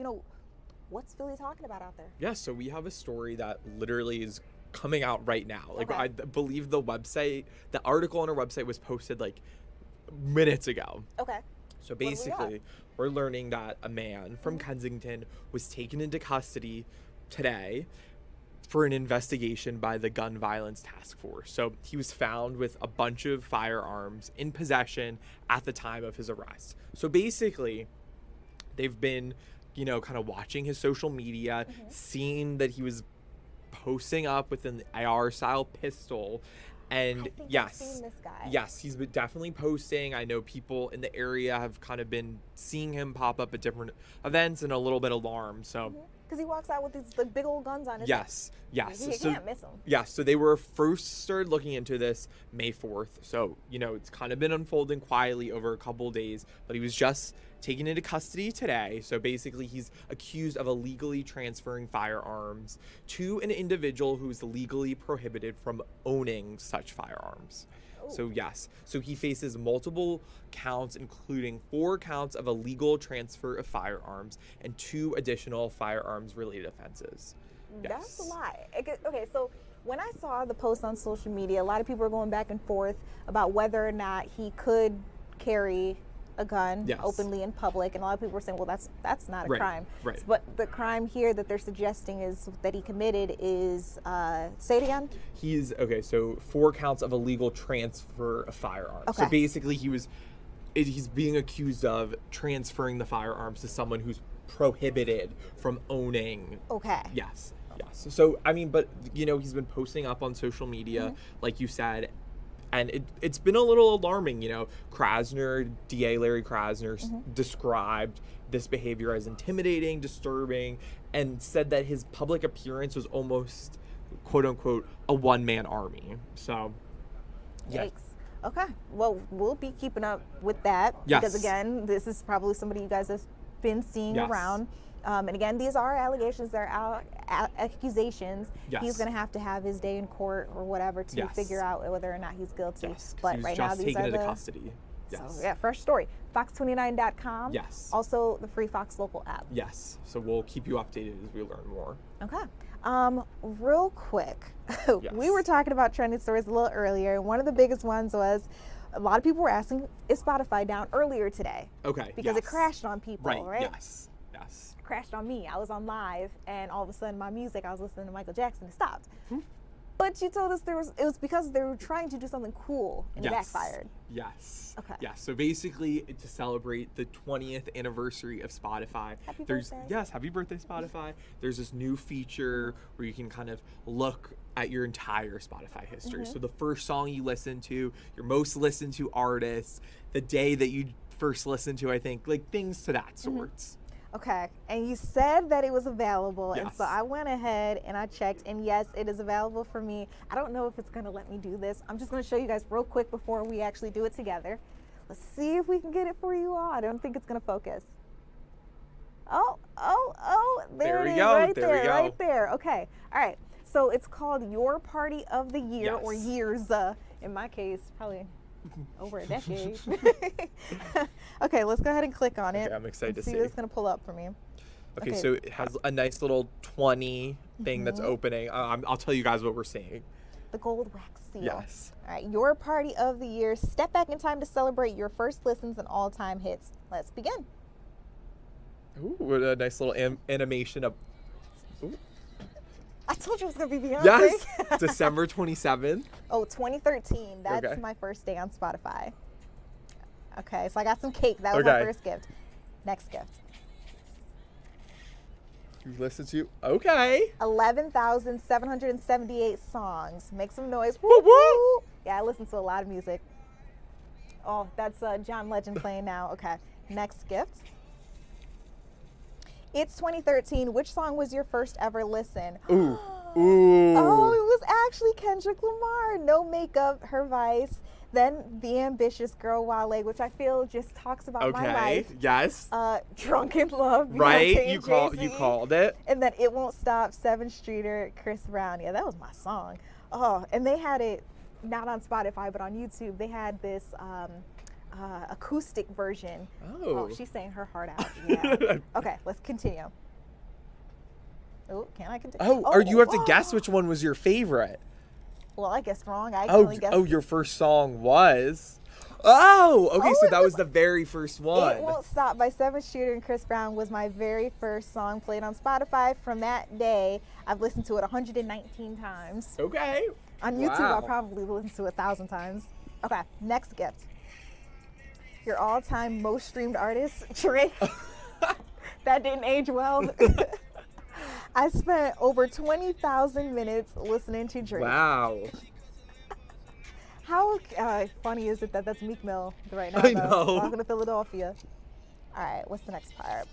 what's Philly talking about out there? Yeah, so we have a story that literally is coming out right now. Like, I believe the article on our website was posted like minutes ago. Okay. So basically, we're learning that a man from Kensington was taken into custody today for an investigation by the Gun Violence Task Force. So he was found with a bunch of firearms in possession at the time of his arrest. So basically, they've been, kind of watching his social media, seeing that he was posting up with an AR-style pistol. And I've seen this guy. Yes, he's been definitely posting. I know people in the area have kind of been seeing him pop up at different events and a little bit alarmed. So, because he walks out with these big old guns on his head. Yes. You can't miss him. Yes, so they were first started looking into this May 4th. So, it's kind of been unfolding quietly over a couple of days, but he was just taken into custody today. So basically he's accused of illegally transferring firearms to an individual who's legally prohibited from owning such firearms. So yes, so he faces multiple counts, including 4 counts of illegal transfer of firearms and 2 additional firearms related offenses. That's a lot. Okay, so when I saw the post on social media, a lot of people were going back and forth about whether or not he could carry a gun Yes. openly in public, and a lot of people were saying, well, that's not a Right, crime. right. But the crime here that they're suggesting is that he committed is, say it again? So 4 counts of illegal transfer of firearms. So Okay. basically he's being accused of transferring the firearms to someone who's prohibited from owning. Okay. Yes. So, I mean, but, he's been posting up on social media, like you said, and it's been a little alarming. Krasner, DA Larry Krasner described this behavior as intimidating, disturbing, and said that his public appearance was almost, quote unquote, a one-man army. So, yeah. Yikes. Okay. Well, we'll be keeping up with that. Yes. Because, again, this is probably somebody you guys have been seeing Yes. around. And again, these are allegations, they're accusations. Yes. He's going to have his day in court or whatever to Yes. figure out whether or not he's guilty. Yes, 'cause But he was right just now, these taken are into the custody. Yes. So, yeah, fresh story. Fox29.com. Yes. Also, the free Fox Local app. Yes. So we'll keep you updated as we learn more. Okay. Real quick, we were talking about trending stories a little earlier. One of the biggest ones was a lot of people were asking, is Spotify down earlier today? Okay. Because it yes. crashed on people, right? Yes. It crashed on me. I was on live, and all of a sudden my music, I was listening to Michael Jackson, it stopped. But you told us it was because they were trying to do something cool and it backfired. Yes. Okay. Yes. So basically, to celebrate the 20th anniversary of Spotify, Happy birthday. Yes, happy birthday, Spotify. There's this new feature where you can kind of look at your entire Spotify history. So the first song you listen to, your most listened to artists, the day that you first listened to, I think, like things to that sorts. Okay, and you said that it was available, and Yes. so I went ahead and I checked, and yes, it is available for me. I don't know if it's gonna let me do this. I'm just gonna show you guys real quick before we actually do it together. Let's see if we can get it for you all. I don't think it's gonna focus. Oh, there it we is, go, right there we there, go. right there. Okay, all right, so it's called Your Party of the Year, or Yes. Years, in my case, probably over a decade. Okay, let's go ahead and click on it. Okay, I'm excited and to see what it's gonna pull up for me. Okay, so it has a nice little 20 thing that's opening. I'll tell you guys what we're seeing. The gold wax seal. Yes. All right, Your Party of the Year. Step back in time to celebrate your first listens and all-time hits. Let's begin. Ooh, what a nice little animation of. Ooh. I told you it was gonna be Beyonce. Yes, December 27th. Oh, 2013. That's Okay. my first day on Spotify. Okay, so I got some cake. That was my Okay. first gift. Next gift. You listen to. Okay. 11,778 songs. Make some noise. Woo, woo. Yeah, I listen to a lot of music. Oh, that's John Legend playing now. Okay, next gift. It's 2013. Which song was your first ever listen? Ooh. Ooh. Oh, it was actually Kendrick Lamar. No Makeup, Her Vice. Then The Ambitious Girl, Wale, which I feel just talks about my life. Yes. Drunk in Love, Beyonce Right. and You Jay-Z. called it. And then It Won't Stop, 7th Streeter, Chris Brown. Yeah, that was my song. Oh, and they had it not on Spotify, but on YouTube. They had this acoustic version. Oh. She's saying her heart out. Yeah. Okay, let's continue. Oh, can I continue? Oh, or you have to guess which one was your favorite. Well, I guessed wrong. I accidentally guessed. Your first song was. Oh, okay. So that was the very first one. It Won't Stop by 7th Streeter and Chris Brown was my very first song played on Spotify. From that day, I've listened to it 119 times. Okay. On YouTube, Wow. I'll probably listen to it 1,000 times. Okay, next gift. Your all-time most streamed artist, Drake. That didn't age well. I spent over 20,000 minutes listening to Drake. Wow. How funny is it that that's Meek Mill right now? I though? know. Welcome to Philadelphia. All right, what's the next part?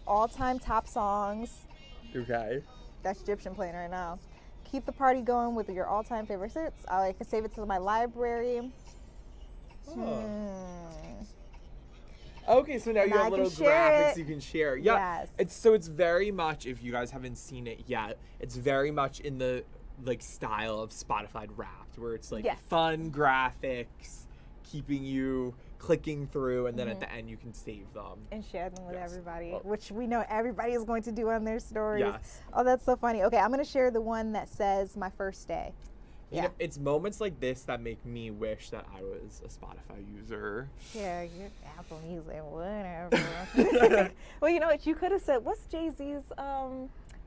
All-time top songs. Okay. That's Egyptian playing right now. Keep the party going with your all-time favorite hits. I can save it to my library. Okay, so now And you I have can little share graphics it. you can share. Yeah. Yes. It's very much, if you guys haven't seen it yet, it's very much in the style of Spotify Wrapped, where it's like Yes. fun graphics, keeping you clicking through, and then at the end you can save them. And share them with everybody, Well- which we know everybody is going to do on their stories. Yes. Oh, that's so funny. Okay, I'm going to share the one that says my first day. You know, it's moments like this that make me wish that I was a Spotify user. Yeah, you're Apple Music, whatever. Well, you know what? You could have said, what's Jay-Z's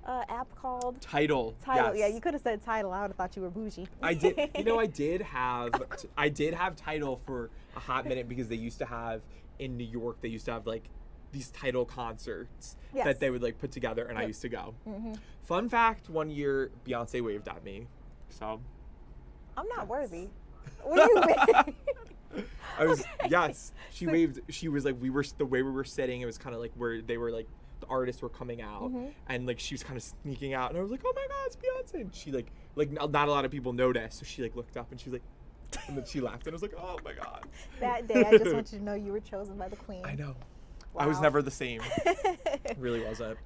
app called? Tidal. Tidal. Yes. Yeah, you could have said Tidal. I would have thought you were bougie. I did. You know, I did have Tidal for a hot minute because they used to have in New York. They used to have like these Tidal concerts that they would like put together, and I used to go. Fun fact: one year, Beyonce waved at me. So. I'm not worthy. What do you mean? I was she waved. She was like, the way we were sitting, it was kind of like where they were like the artists were coming out, and like she was kind of sneaking out, and I was like, oh my god, it's Beyonce. And she like not a lot of people noticed, so she like looked up and she was like, and then she laughed, and I was like, oh my god. That day, I just want you to know you were chosen by the queen. I know. Wow. I was never the same. Really wasn't.